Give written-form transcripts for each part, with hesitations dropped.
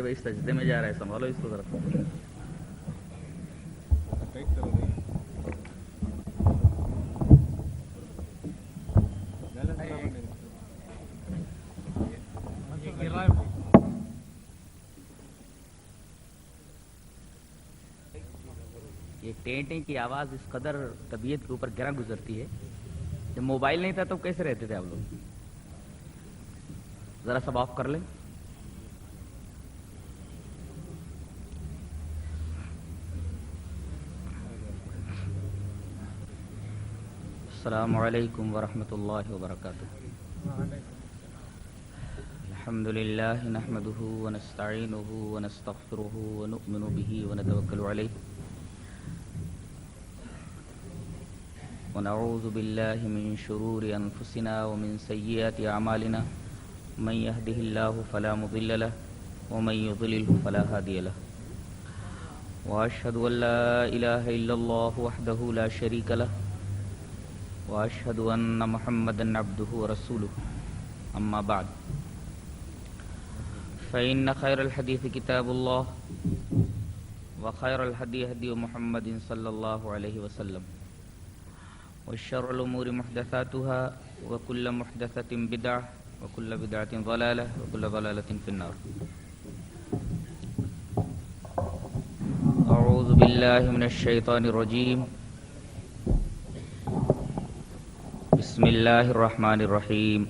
ارے بھائی سجدے میں جا رہا ہے، سنبھالو اس کو ذرا. یہ ٹیں ٹیں کی آواز اس قدر طبیعت کے اوپر گرا گزرتی ہے. جب موبائل نہیں تھا تو کیسے رہتے تھے آپ لوگ؟ ذرا سب آف کر لیں. السلام علیکم ورحمۃ اللہ وبرکاتہ. الحمد للہ نحمده ونستعینه ونستغفره ونؤمن به ونتوکل علیہ ونعوذ باللہ من شرور انفسنا ومن سیئات اعمالنا من يهده الله فلا مضل له ومن يضلل فلا هادي له واشهد ان لا اله الا الله وحده لا شريك له واشهد ان محمدا عبده ورسوله اما بعد فان خير الحديث كتاب الله وخير الهدي هدي محمد صلى الله عليه وسلم وشر الامور محدثاتها وكل محدثة بدعة وكل بدعة ضلالة وكل ضلالة في النار. أعوذ بالله من الشيطان الرجيم. بسم الله الرحمن الرحيم.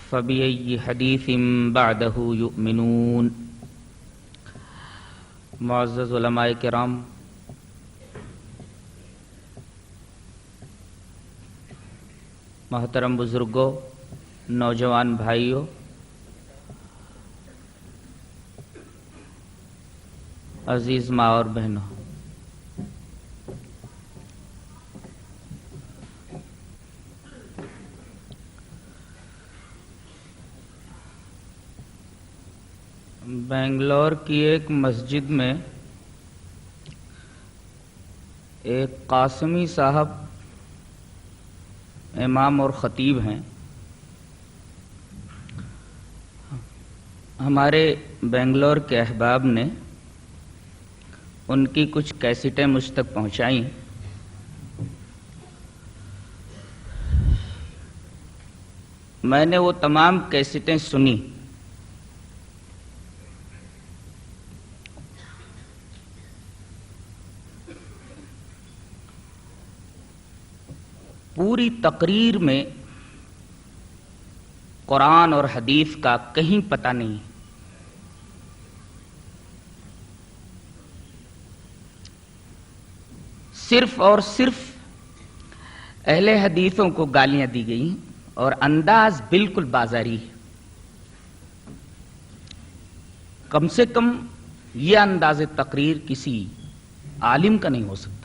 فبأي حديث بعده يؤمنون. معزز علماء کرام، محترم بزرگوں، نوجوان بھائیوں، عزیز ماں اور بہنوں، بنگلور کی ایک مسجد میں ایک قاسمی صاحب امام اور خطیب ہیں. ہمارے بنگلور کے احباب نے ان کی کچھ کیسٹیں مجھ تک پہنچائیں. میں نے وہ تمام کیسٹیں سنی. پوری تقریر میں قرآن اور حدیث کا کہیں پتہ نہیں. صرف اور صرف اہل حدیثوں کو گالیاں دی گئیں اور انداز بالکل بازاری ہے. کم سے کم یہ انداز تقریر کسی عالم کا نہیں ہو سکتا.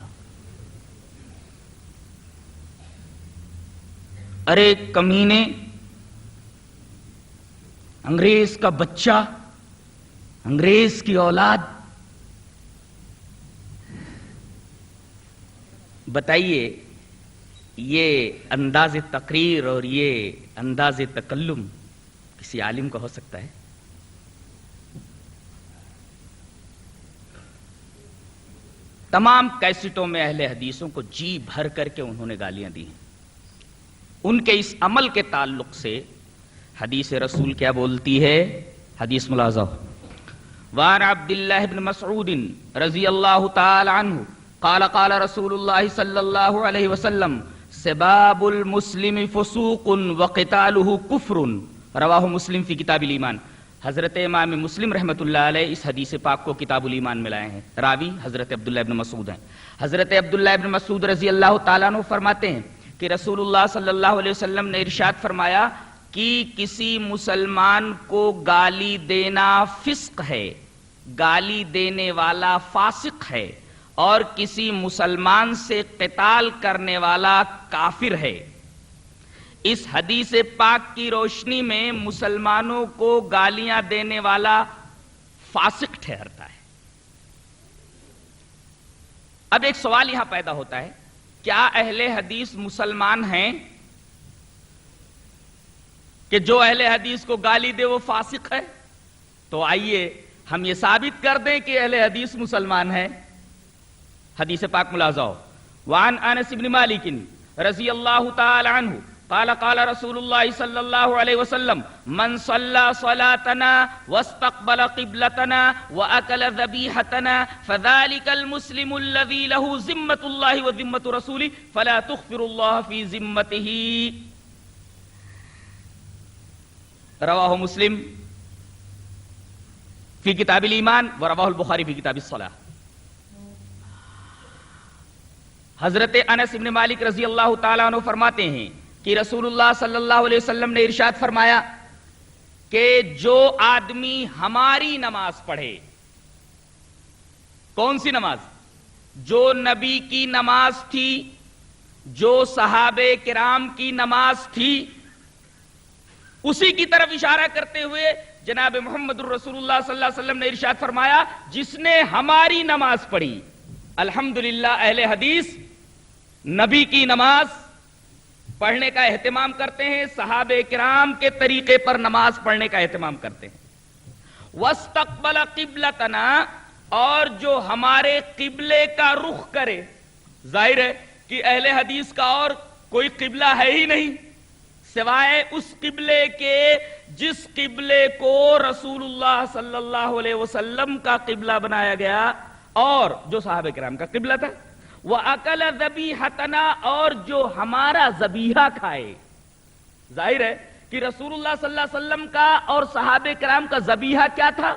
ارے کمینے، انگریز کا بچہ، انگریز کی اولاد، بتائیے یہ انداز تقریر اور یہ انداز تکلم کسی عالم کا ہو سکتا ہے؟ تمام کیسٹوں میں اہل حدیثوں کو جی بھر کر کے انہوں نے گالیاں دی ہیں. ان کے اس عمل کے تعلق سے حدیث رسول کیا بولتی ہے؟ حدیث ملاحظہ. وعن عبد اللہ بن مسعود رضی اللہ تعالی عنہ قال قال رسول اللہ صلی اللہ علیہ وسلم سباب المسلم فسوق وقتالہ کفر. رواہ مسلم فی کتاب الایمان. حضرت امام مسلم رحمۃ اللہ علیہ اس حدیث پاک کو کتاب الایمان میں لائے ہیں. راوی حضرت عبداللہ بن مسعود ہیں. حضرت عبداللہ بن مسعود رضی اللہ تعالیٰ عنہ فرماتے ہیں کہ رسول اللہ صلی اللہ علیہ وسلم نے ارشاد فرمایا کہ کسی مسلمان کو گالی دینا فسق ہے، گالی دینے والا فاسق ہے، اور کسی مسلمان سے قتال کرنے والا کافر ہے. اس حدیث پاک کی روشنی میں مسلمانوں کو گالیاں دینے والا فاسق ٹھہرتا ہے. اب ایک سوال یہاں پیدا ہوتا ہے، کیا اہل حدیث مسلمان ہیں؟ کہ جو اہل حدیث کو گالی دے وہ فاسق ہے؟ تو آئیے ہم یہ ثابت کر دیں کہ اہل حدیث مسلمان ہے۔ حدیث پاک ملاحظہ ہو، وعن انس بن مالک رضی اللہ تعالی عنہ قال قال رسول اللہ صلی اللہ علیہ وسلم من صلى صلاتنا واستقبل قبلتنا واكل ذبيحتنا فذلك المسلم الذي له ذمة الله وذمة رسوله فلا تخفر الله في ذمته۔ رواہ مسلم فی کتاب الایمان ورواہ البخاری فی کتاب الصلاۃ۔ حضرت انس بن مالک رضی اللہ تعالیٰ عنہ فرماتے ہیں کہ رسول اللہ صلی اللہ علیہ وسلم نے ارشاد فرمایا کہ جو آدمی ہماری نماز پڑھے، کون سی نماز؟ جو نبی کی نماز تھی، جو صحابہ کرام کی نماز تھی، اسی کی طرف اشارہ کرتے ہوئے جناب محمد الرسول اللہ صلی اللہ علیہ وسلم نے ارشاد فرمایا جس نے ہماری نماز پڑھی۔ الحمدللہ اہل حدیث نبی کی نماز پڑھنے کا اہتمام کرتے ہیں، صحابہ کرام کے طریقے پر نماز پڑھنے کا اہتمام کرتے ہیں۔ واستقبل قبلتنا، اور جو ہمارے قبلے کا رخ کرے، ظاہر ہے کہ اہل حدیث کا اور کوئی قبلہ ہے ہی نہیں سوائے اس قبلے کے جس قبلے کو رسول اللہ صلی اللہ علیہ وسلم کا قبلہ بنایا گیا اور جو صحابہ کرام کا قبلہ تھا۔ وَأَكَلَ ذَبِيحَتَنَا، اور جو ہمارا ذبیحہ کھائے۔ ظاہر ہے کہ رسول اللہ صلی اللہ علیہ وسلم کا اور صحابہ کرام کا ذبیحہ کیا تھا؟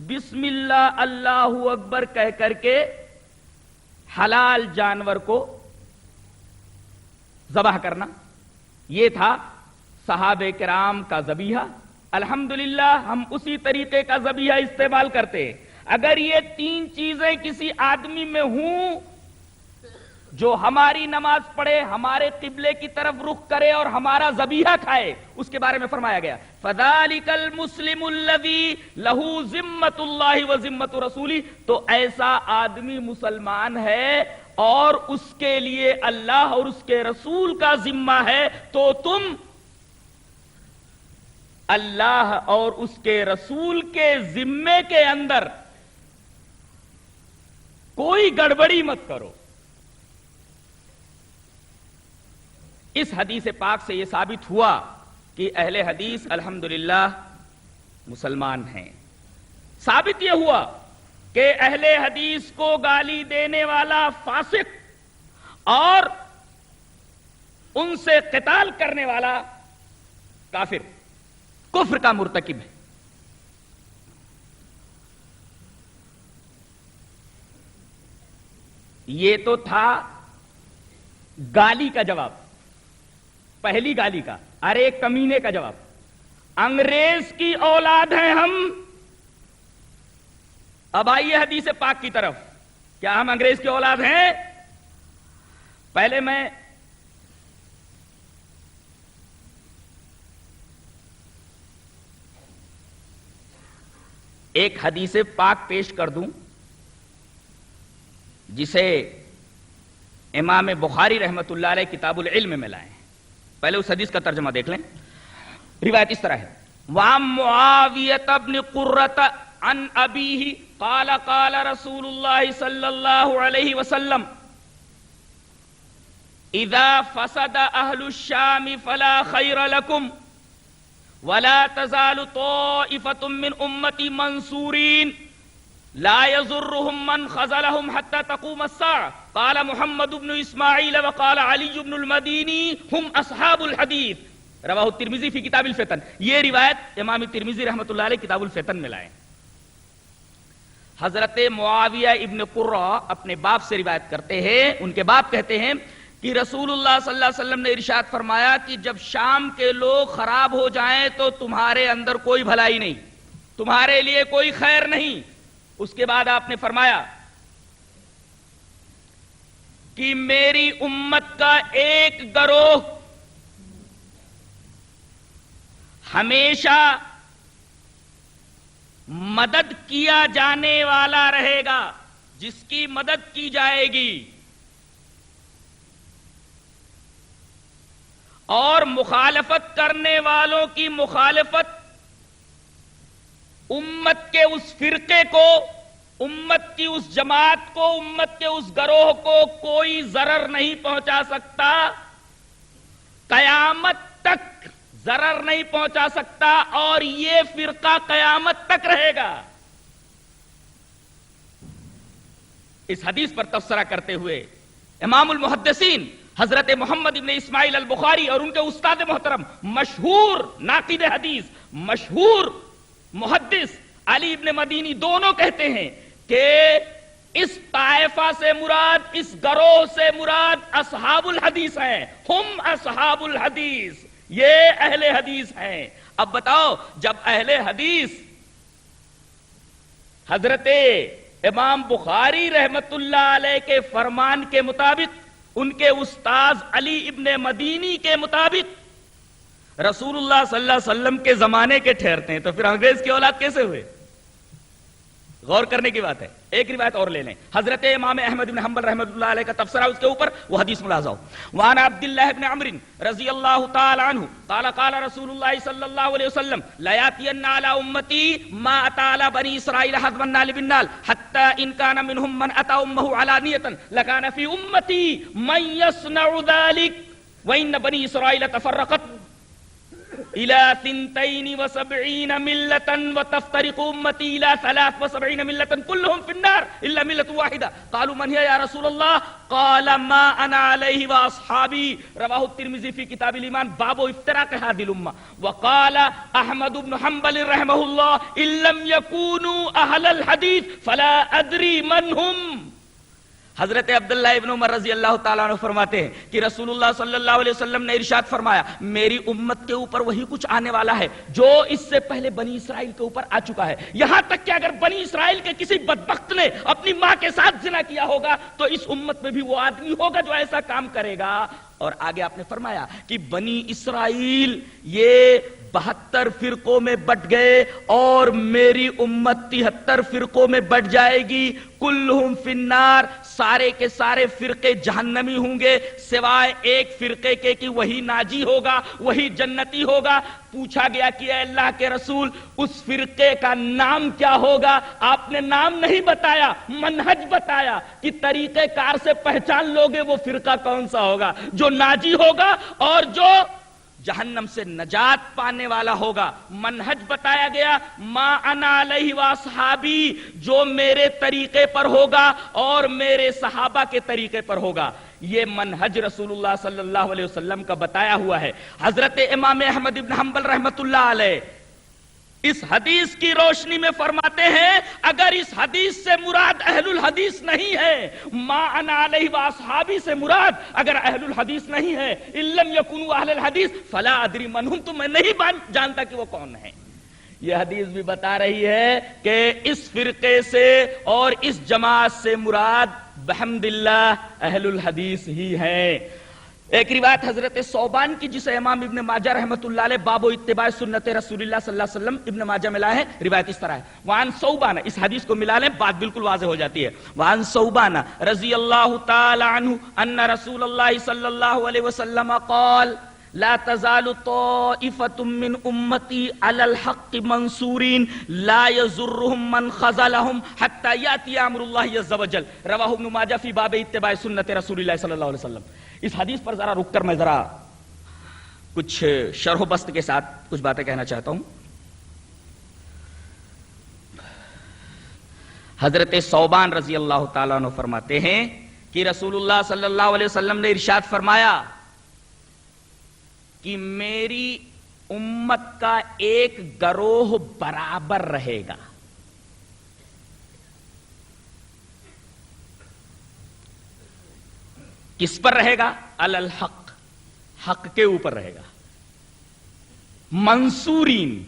بسم اللہ اللہ اکبر کہہ کر کے حلال جانور کو ذبح کرنا، یہ تھا صحابہ کرام کا ذبیحہ۔ الحمدللہ ہم اسی طریقے کا ذبیحہ استعمال کرتے ہیں۔ اگر یہ تین چیزیں کسی آدمی میں ہوں، جو ہماری نماز پڑھے، ہمارے قبلے کی طرف رخ کرے اور ہمارا ذبیحہ کھائے، اس کے بارے میں فرمایا گیا فَذَلِكَ الْمُسْلِمُ الَّذِي لَهُ ذِمَّةُ اللَّهِ وَذِمَّةُ رَسُولِهِ، تو ایسا آدمی مسلمان ہے اور اس کے لیے اللہ اور اس کے رسول کا ذمہ ہے، تو تم اللہ اور اس کے رسول کے ذمے کے اندر کوئی گڑبڑی مت کرو۔ اس حدیث پاک سے یہ ثابت ہوا کہ اہل حدیث الحمدللہ مسلمان ہیں۔ ثابت یہ ہوا کہ اہل حدیث کو گالی دینے والا فاسق اور ان سے قتال کرنے والا کافر، کفر کا مرتکب ہے۔ یہ تو تھا گالی کا جواب، پہلی گالی کا، ارے کمینے کا جواب۔ انگریز کی اولاد ہیں ہم۔ اب آئیے حدیث پاک کی طرف، کیا ہم انگریز کی اولاد ہیں؟ پہلے میں ایک حدیث پاک پیش کر دوں جسے امام بخاری رحمت اللہ علیہ کتاب العلم میں لائے ہیں۔ پہلے اس حدیث کا ترجمہ دیکھ لیں۔ روایت اس طرح ہے، وعن معاویہ بن قرۃ عن ابیہ قال قال رسول اللہ صلی اللہ علیہ وسلم اذا فسد اہل الشام فلا خیر لکم ولا تزال طائفة من امتی منصورین لا يضرهم من خذلهم حتى تقوم الساعة قال محمد بن اسماعیل وقال علی بن المدینی هم اصحاب الحدیث رواہ الترمذی فی کتاب الفتن۔ یہ روایت امام ترمذی رحمۃ اللہ علیہ کتاب الفتن میں لائے۔ حضرت معاویہ ابن قرہ اپنے باپ سے روایت کرتے ہیں، ان کے باپ کہتے ہیں کہ رسول اللہ صلی اللہ علیہ وسلم نے ارشاد فرمایا کہ جب شام کے لوگ خراب ہو جائیں تو تمہارے اندر کوئی بھلائی نہیں، تمہارے لیے کوئی خیر نہیں۔ اس کے بعد آپ نے فرمایا کہ میری امت کا ایک گروہ ہمیشہ مدد کیا جانے والا رہے گا، جس کی مدد کی جائے گی، اور مخالفت کرنے والوں کی مخالفت امت کے اس فرقے کو، امت کی اس جماعت کو، امت کے اس گروہ کو کوئی ضرر نہیں پہنچا سکتا، قیامت تک ضرر نہیں پہنچا سکتا، اور یہ فرقہ قیامت تک رہے گا۔ اس حدیث پر تبصرہ کرتے ہوئے امام المحدثین حضرت محمد ابن اسماعیل البخاری اور ان کے استاد محترم مشہور ناقد حدیث، مشہور محدث علی ابن مدینی دونوں کہتے ہیں کہ اس طائفہ سے مراد، اس گروہ سے مراد اصحاب الحدیث ہیں، ہم اصحاب الحدیث، یہ اہل حدیث ہیں۔ اب بتاؤ، جب اہل حدیث حضرت امام بخاری رحمت اللہ علیہ کے فرمان کے مطابق، ان کے استاذ علی ابن مدینی کے مطابق رسول اللہ صلی اللہ علیہ وسلم کے زمانے کے ٹھہرتے ہیں، تو پھر انگریز کی اولاد کیسے ہوئے؟ غور کرنے کی بات ہے۔ ایک روایت اور لے لیں، حضرت امام احمد بن حنبل رحمۃ اللہ علیہ کا تبصرہ اس کے اوپر، وہ حدیث ملاحظہ ہو۔ وعن عبداللہ بن عمرو رضی اللہ تعالی عنہ قال قال رسول اللہ صلی اللہ علیہ وسلم لیاتین علی امتی ما اتی علی بنی اسرائیل حزب النال بالنال حتی ان کان منهم من اتی امه علانیۃ لکان فی امتی من یصنع ذلک وان بنی اسرائیل تفرقت الى 72 ملة وتفترق امتي الى 73 ملة كلهم في النار الا ملة واحدة قالوا من هي يا رسول الله قال ما انا عليه واصحابي رواه الترمذي في كتاب الايمان باب افتراق هذه الامة وقال احمد بن حنبل رحمه الله ان لم يكونوا اهل الحديث فلا ادري من هم۔ حضرت عبداللہ ابن عمر رضی اللہ تعالیٰ عنہ فرماتے ہیں کہ رسول اللہ صلی اللہ علیہ وسلم نے ارشاد فرمایا، میری امت کے اوپر وہی کچھ آنے والا ہے جو اس سے پہلے بنی اسرائیل کے اوپر آ چکا ہے، یہاں تک کہ اگر بنی اسرائیل کے کسی بدبخت نے اپنی ماں کے ساتھ زنا کیا ہوگا تو اس امت میں بھی وہ آدمی ہوگا جو ایسا کام کرے گا۔ اور آگے آپ نے فرمایا کہ بنی اسرائیل یہ 72 فرقوں میں بٹ گئے اور میری امت 73 فرقوں میں بٹ جائے گی، کلہم فی النار، سارے کے سارے فرقے جہنمی ہوں گے سوائے ایک فرقے کے کہ وہی ناجی ہوگا، وہی جنتی ہوگا۔ پوچھا گیا کہ اے اللہ کے رسول اس فرقے کا نام کیا ہوگا؟ آپ نے نام نہیں بتایا، منہج بتایا کہ طریقہ کار سے پہچان لوگے وہ فرقہ کون سا ہوگا جو ناجی ہوگا اور جو جہنم سے نجات پانے والا ہوگا۔ منہج بتایا گیا، ما انا علیہ واصحابی، جو میرے طریقے پر ہوگا اور میرے صحابہ کے طریقے پر ہوگا۔ یہ منہج رسول اللہ صلی اللہ علیہ وسلم کا بتایا ہوا ہے۔ حضرت امام احمد بن حنبل رحمت اللہ علیہ اس حدیث کی روشنی میں فرماتے ہیں، اگر اس حدیث سے مراد اہل الحدیث نہیں ہے، ما انا علیہ واصحابی سے مراد اگر اہل الحدیث نہیں ہے، ان لم یکونوا اہل الحدیث فلا ادری من هم، تو میں نہیں جانتا کہ وہ کون ہے۔ یہ حدیث بھی بتا رہی ہے کہ اس فرقے سے اور اس جماعت سے مراد بحمد اللہ اہل الحدیث ہی ہے۔ ایک روایت حضرت صوبان کی جسے امام ابن ماجہ رحمت اللہ علیہ باب و اتباع سنت رسول اللہ صلی اللہ علیہ وسلم ابن ماجہ ملا ہے، روایت اس طرح ہے، وعن صوبان، اس حدیث کو ملا لیں بات بالکل واضح ہو جاتی ہے، وعن صوبان رضی اللہ تعالی عنہ ان رسول اللہ صلی اللہ علیہ وسلم قال لا تزال طائفة من امتی علی الحق منصورین لا يضرهم من خذلهم حتى یاتی امر اللہ عز وجل، رواہ ابن ماجہ فی باب اتباع سنت رسول اللہ صلی اللہ علیہ وسلم۔ اس حدیث پر ذرا رک کر میں ذرا کچھ شرح و بسط کے ساتھ کچھ باتیں کہنا چاہتا ہوں۔ حضرت صوبان رضی اللہ تعالیٰ عنہ فرماتے ہیں کہ رسول اللہ صلی اللہ علیہ وسلم نے ارشاد فرمایا کہ میری امت کا ایک گروہ برابر رہے گا، کس پر رہے گا؟ علی الحق، حق کے اوپر رہے گا، منصورین،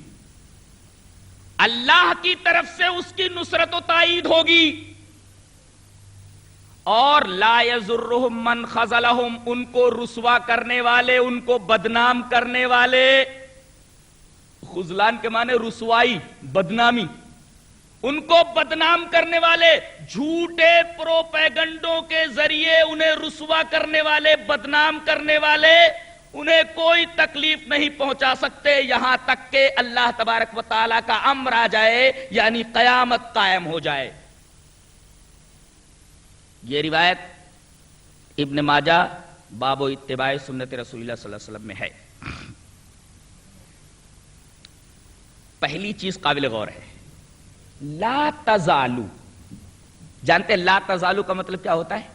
اللہ کی طرف سے اس کی نصرت و تائید ہوگی، اور لا یضرهم من خذلهم، ان کو رسوا کرنے والے، ان کو بدنام کرنے والے، خذلان کے معنی رسوائی، بدنامی، ان کو بدنام کرنے والے، جھوٹے پروپیگنڈوں کے ذریعے انہیں رسوا کرنے والے، بدنام کرنے والے، انہیں کوئی تکلیف نہیں پہنچا سکتے یہاں تک کہ اللہ تبارک و تعالیٰ کا امر آ جائے، یعنی قیامت قائم ہو جائے۔ یہ روایت ابن ماجہ باب و اتباع سنت رسول اللہ صلی اللہ علیہ وسلم میں ہے۔ پہلی چیز قابل غور ہے، لا تزالو۔ جانتے ہیں لا تزالو کا مطلب کیا ہوتا ہے؟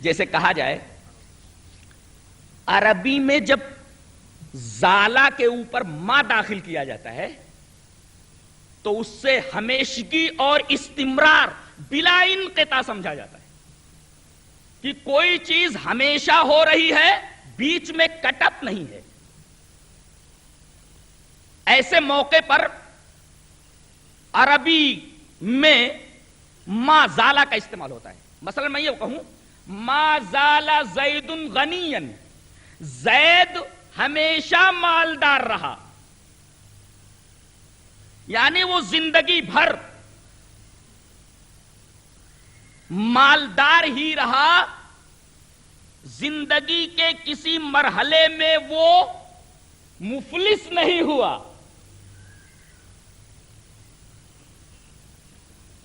جیسے کہا جائے عربی میں جب زالہ کے اوپر ما داخل کیا جاتا ہے تو اس سے ہمیشگی اور استمرار بلا انقطاع سمجھا جاتا ہے کہ کوئی چیز ہمیشہ ہو رہی ہے، بیچ میں کٹ اپ نہیں ہے۔ ایسے موقع پر عربی میں ما زالہ کا استعمال ہوتا ہے۔ مثلا میں یہ کہوں ما زال زید غنیا، زید ہمیشہ مالدار رہا، یعنی وہ زندگی بھر مالدار ہی رہا، زندگی کے کسی مرحلے میں وہ مفلس نہیں ہوا،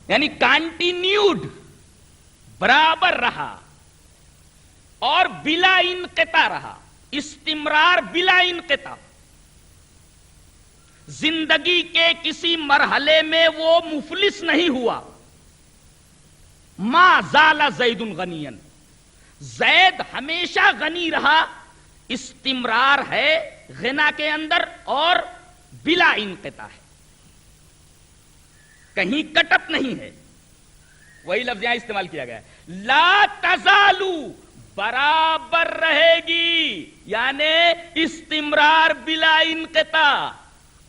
یعنی کانٹینیوڈ برابر رہا اور بلا انقطاع رہا، استمرار بلا انقطاع۔ زندگی کے کسی مرحلے میں وہ مفلس نہیں ہوا۔ ما زال زید غنیا، زید ہمیشہ غنی رہا، استمرار ہے غنا کے اندر اور بلا انقطاع ہے، کہیں کٹپ نہیں ہے۔ وہی لفظ یہاں استعمال کیا گیا ہے، لا تزالو، برابر رہے گی، یعنی استمرار بلا انقطاع۔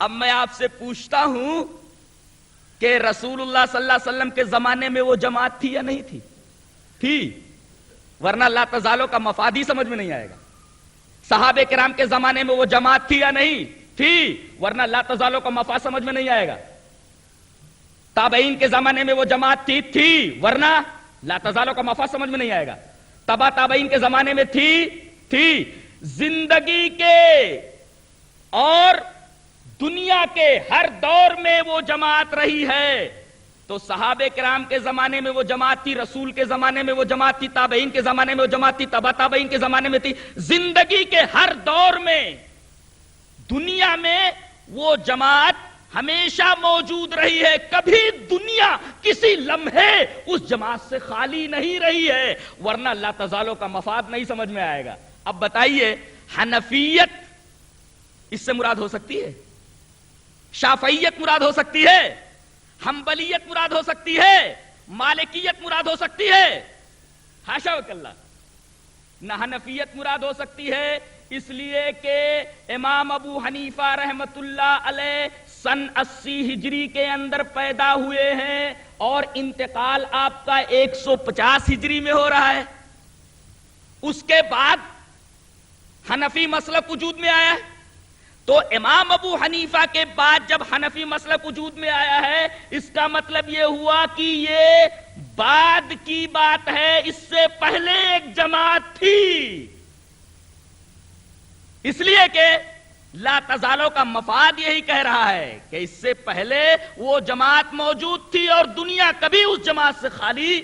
اب میں آپ سے پوچھتا ہوں کہ رسول اللہ صلی اللہ علیہ وسلم کے زمانے میں وہ جماعت تھی یا نہیں تھی؟ تھی، ورنہ لا تزالو کا مفاد ہی سمجھ میں نہیں آئے گا۔ صحابہ کرام کے زمانے میں وہ جماعت تھی یا نہیں تھی؟ ورنہ لا تزالو کا مفاد سمجھ میں نہیں آئے گا۔ تابعین کے زمانے میں وہ جماعت تھی، ورنہ لا تزالو کا مفاد سمجھ میں نہیں آئے گا۔ تبا تابعین کے زمانے میں تھی۔ زندگی کے اور دنیا کے ہر دور میں وہ جماعت رہی ہے۔ تو صحابہ کرام کے زمانے میں وہ جماعت تھی، رسول کے زمانے میں وہ جماعت تھی، تابعین کے زمانے میں وہ جماعت تھی، تبا تابعین کے زمانے میں تھی۔ زندگی کے ہر دور میں دنیا میں وہ جماعت ہمیشہ موجود رہی ہے، کبھی دنیا کسی لمحے اس جماعت سے خالی نہیں رہی ہے، ورنہ لا تزالو کا مفاد نہیں سمجھ میں آئے گا۔ اب بتائیے، حنفیت اس سے مراد ہو سکتی ہے؟ شافعیت مراد ہو سکتی ہے؟ حنبلیت مراد ہو سکتی ہے؟ مالکیت مراد ہو سکتی ہے؟ حاشا وکلا، نہ حنفیت مراد ہو سکتی ہے، اس لیے کہ امام ابو حنیفہ رحمت اللہ علیہ سن 80 ہجری کے اندر پیدا ہوئے ہیں اور انتقال آپ کا 150 ہجری میں ہو رہا ہے۔ اس کے بعد حنفی مسلک وجود میں آیا ہے، تو امام ابو حنیفہ کے بعد جب حنفی مسلک وجود میں آیا ہے، اس کا مطلب یہ ہوا کہ یہ بعد کی بات ہے، اس سے پہلے ایک جماعت تھی۔ اس لیے کہ لا تزالو کا مفاد یہی کہہ رہا ہے کہ اس سے پہلے وہ جماعت موجود تھی اور دنیا کبھی اس جماعت سے خالی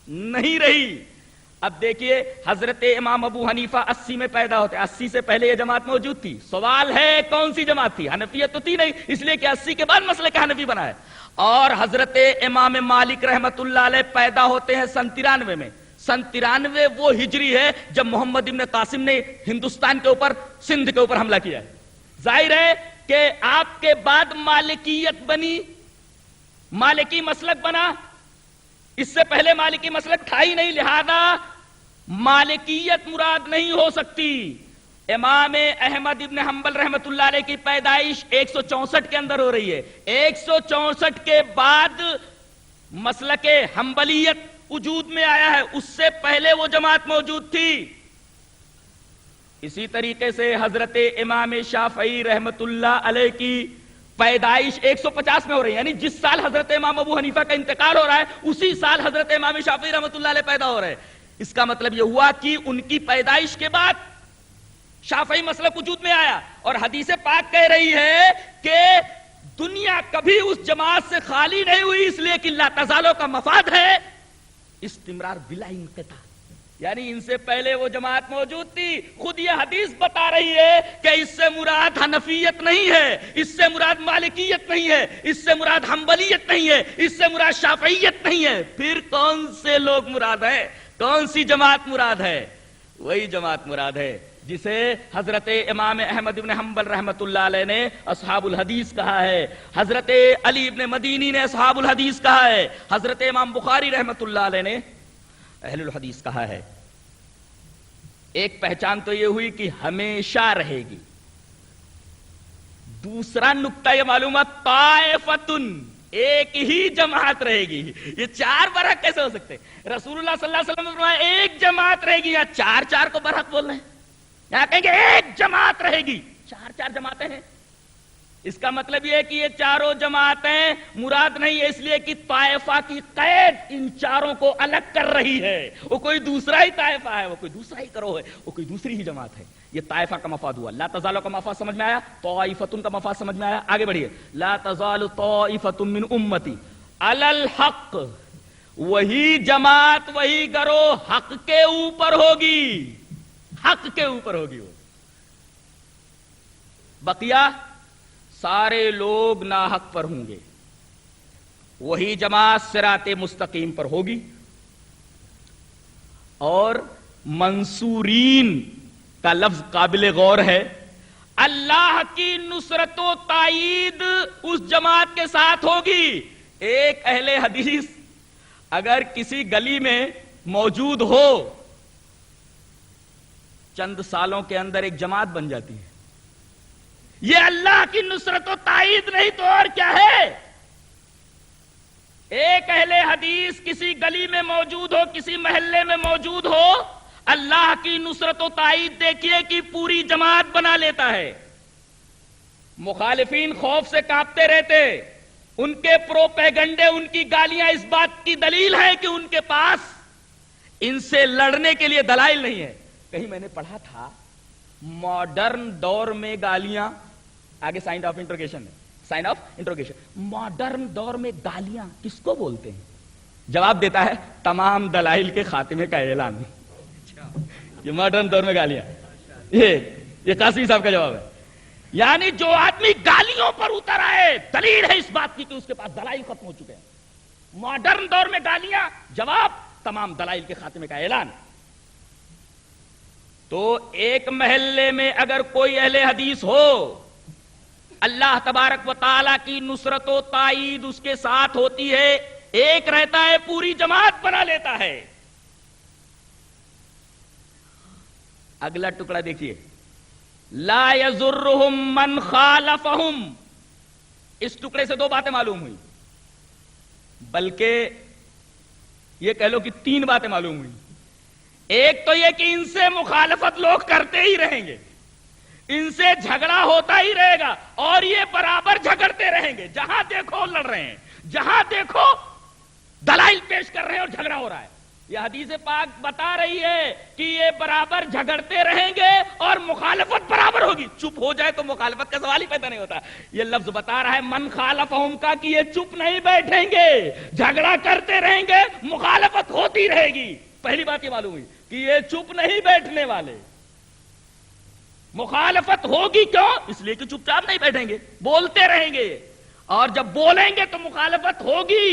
نہیں رہی۔ اب دیکھیے، حضرت امام ابو حنیفہ 80 میں پیدا ہوتے، 80 سے پہلے یہ جماعت موجود تھی۔ سوال ہے کون سی جماعت تھی؟ حنفیت تو تھی نہیں، اس لیے کہ 80 کے بعد مسلک حنفی بنا ہے۔ اور حضرت امام مالک رحمت اللہ علیہ پیدا ہوتے ہیں سن 93 میں۔ سن 93 وہ ہجری ہے جب محمد ابن قاسم نے ہندوستان کے اوپر، سندھ کے اوپر حملہ کیا ہے۔ ظاہر ہے کہ آپ کے بعد مالکیت بنی، مالکی مسلک بنا، اس سے پہلے مالکی مسلک تھا ہی نہیں، لہذا مالکیت مراد نہیں ہو سکتی۔ امام احمد ابن حنبل رحمت اللہ علیہ کی پیدائش 164 کے اندر ہو رہی ہے۔ 164 کے بعد مسلک حنبلیت وجود میں آیا ہے، اس سے پہلے وہ جماعت موجود تھی۔ اسی طریقے سے حضرت امام شافعی رحمت اللہ علیہ کی پیدائش 150 میں ہو رہی ہے، یعنی جس سال حضرت امام ابو حنیفہ کا انتقال ہو رہا ہے اسی سال حضرت امام شافعی رحمت اللہ علیہ پیدا ہو رہے ہیں۔ اس کا مطلب یہ ہوا کہ ان کی پیدائش کے بعد شافعی مسلک وجود میں آیا، اور حدیث پاک کہہ رہی ہے کہ دنیا کبھی اس جماعت سے خالی نہیں ہوئی، اس لیے کہ لا تزالو کا مفاد ہے استمرار بلا انقطاع، یعنی ان سے پہلے وہ جماعت موجود تھی۔ خود یہ حدیث بتا رہی ہے کہ اس سے مراد حنفیت نہیں ہے، اس سے مراد مالکیت نہیں ہے، اس سے مراد حنبلیت نہیں ہے، اس سے مراد شافعیت نہیں ہے، پھر کون سے لوگ مراد ہے؟ کون سی جماعت مراد ہے؟ وہی جماعت مراد ہے جسے حضرت امام احمد بن حنبل رحمت اللہ علیہ نے اصحاب الحدیث کہا ہے، حضرت علی بن مدینی نے اصحاب الحدیث کہا ہے، حضرت امام بخاری رحمت اللہ علیہ نے اہل الحدیث کہا ہے۔ ایک پہچان تو یہ ہوئی کہ ہمیشہ رہے گی، دوسرا نقطہ یہ معلومات طائفتن، ایک ہی جماعت رہے گی۔ یہ چار برحق کیسے ہو سکتے؟ رسول اللہ صلی اللہ علیہ وسلم نے فرمایا ایک جماعت رہے گی، یا چار کو برحق بول رہے ہیں؟ یہاں کہیں گے ایک جماعت رہے گی، چار جماعتیں ہیں، اس کا مطلب یہ ہے کہ یہ چاروں جماعتیں مراد نہیں ہے، اس لیے کہ طائفہ کی قید ان چاروں کو الگ کر رہی ہے، وہ کوئی دوسرا ہی طائفہ ہے، وہ کوئی دوسرا ہی گروہ ہے، وہ کوئی دوسری ہی جماعت ہے۔ یہ طائفہ کا مفاد ہوا۔ لا تزالو کا مفاد سمجھ میں آیا، طائفتن کا مفاد سمجھ میں آیا، آگے بڑھیے۔ لا تزال طائفۃ من امتی علی الحق، وہی جماعت وہی گروہ حق کے اوپر ہوگی، حق کے اوپر ہوگی، وہ بقیہ سارے لوگ ناحق پر ہوں گے، وہی جماعت صراط مستقیم پر ہوگی۔ اور منصورین کا لفظ قابل غور ہے، اللہ کی نصرت و تائید اس جماعت کے ساتھ ہوگی۔ ایک اہل حدیث اگر کسی گلی میں موجود ہو، چند سالوں کے اندر ایک جماعت بن جاتی ہے۔ یہ اللہ کی نصرت و تائید نہیں تو اور کیا ہے؟ ایک اہل حدیث کسی گلی میں موجود ہو، کسی محلے میں موجود ہو، اللہ کی نصرت و تائید دیکھیے کہ پوری جماعت بنا لیتا ہے۔ مخالفین خوف سے کانپتے رہتے، ان کے پروپیگنڈے، ان کی گالیاں اس بات کی دلیل ہے کہ ان کے پاس ان سے لڑنے کے لیے دلائل نہیں ہے۔ کہیں میں نے پڑھا تھا ماڈرن دور میں گالیاں، آگے سائن آف انٹروگیشن ہے، سائن آف انٹروگیشن، ماڈرن دور میں گالیاں کس کو بولتے ہیں؟ جواب دیتا ہے تمام دلائل کے خاتمے کا اعلان۔ یہ ماڈرن دور میں گالیاں، یہ قاسمی صاحب کا جواب ہے۔ یعنی جو آدمی گالیوں پر اتر آئے، دلیل ہے اس بات کی کہ اس کے پاس دلائل ختم ہو چکے ہیں۔ ماڈرن دور میں گالیاں، جواب تمام دلائل کے خاتمے کا اعلان۔ تو ایک محلے میں اگر کوئی اہل حدیث ہو، اللہ تبارک و تعالی کی نصرت و تائید اس کے ساتھ ہوتی ہے، ایک رہتا ہے پوری جماعت بنا لیتا ہے۔ اگلا ٹکڑا دیکھیے، لا یضرهم من خالفهم، اس ٹکڑے سے دو باتیں معلوم ہوئی، بلکہ یہ کہہ لو کہ تین باتیں معلوم ہوئی۔ ایک تو یہ کہ ان سے مخالفت لوگ کرتے ہی رہیں گے، ان سے جھگڑا ہوتا ہی رہے گا، اور یہ برابر جھگڑتے رہیں گے، جہاں دیکھو لڑ رہے ہیں، جہاں دیکھو دلائل پیش کر رہے ہیں اور جھگڑا ہو رہا ہے۔ یہ حدیث پاک بتا رہی ہے کہ یہ برابر جھگڑتے رہیں گے اور مخالفت برابر ہوگی۔ چپ ہو جائے تو مخالفت کا سوال ہی پیدا نہیں ہوتا۔ یہ لفظ بتا رہا ہے من خالفہم کا کہ یہ چپ نہیں بیٹھیں گے، جھگڑا کرتے رہیں گے، مخالفت ہوتی رہے گی۔ پہلی بات یہ معلوم ہوئی کہ یہ چپ نہیں بیٹھنے والے، مخالفت ہوگی کیوں؟ اس لیے کہ چپ چاپ نہیں بیٹھیں گے، بولتے رہیں گے، اور جب بولیں گے تو مخالفت ہوگی۔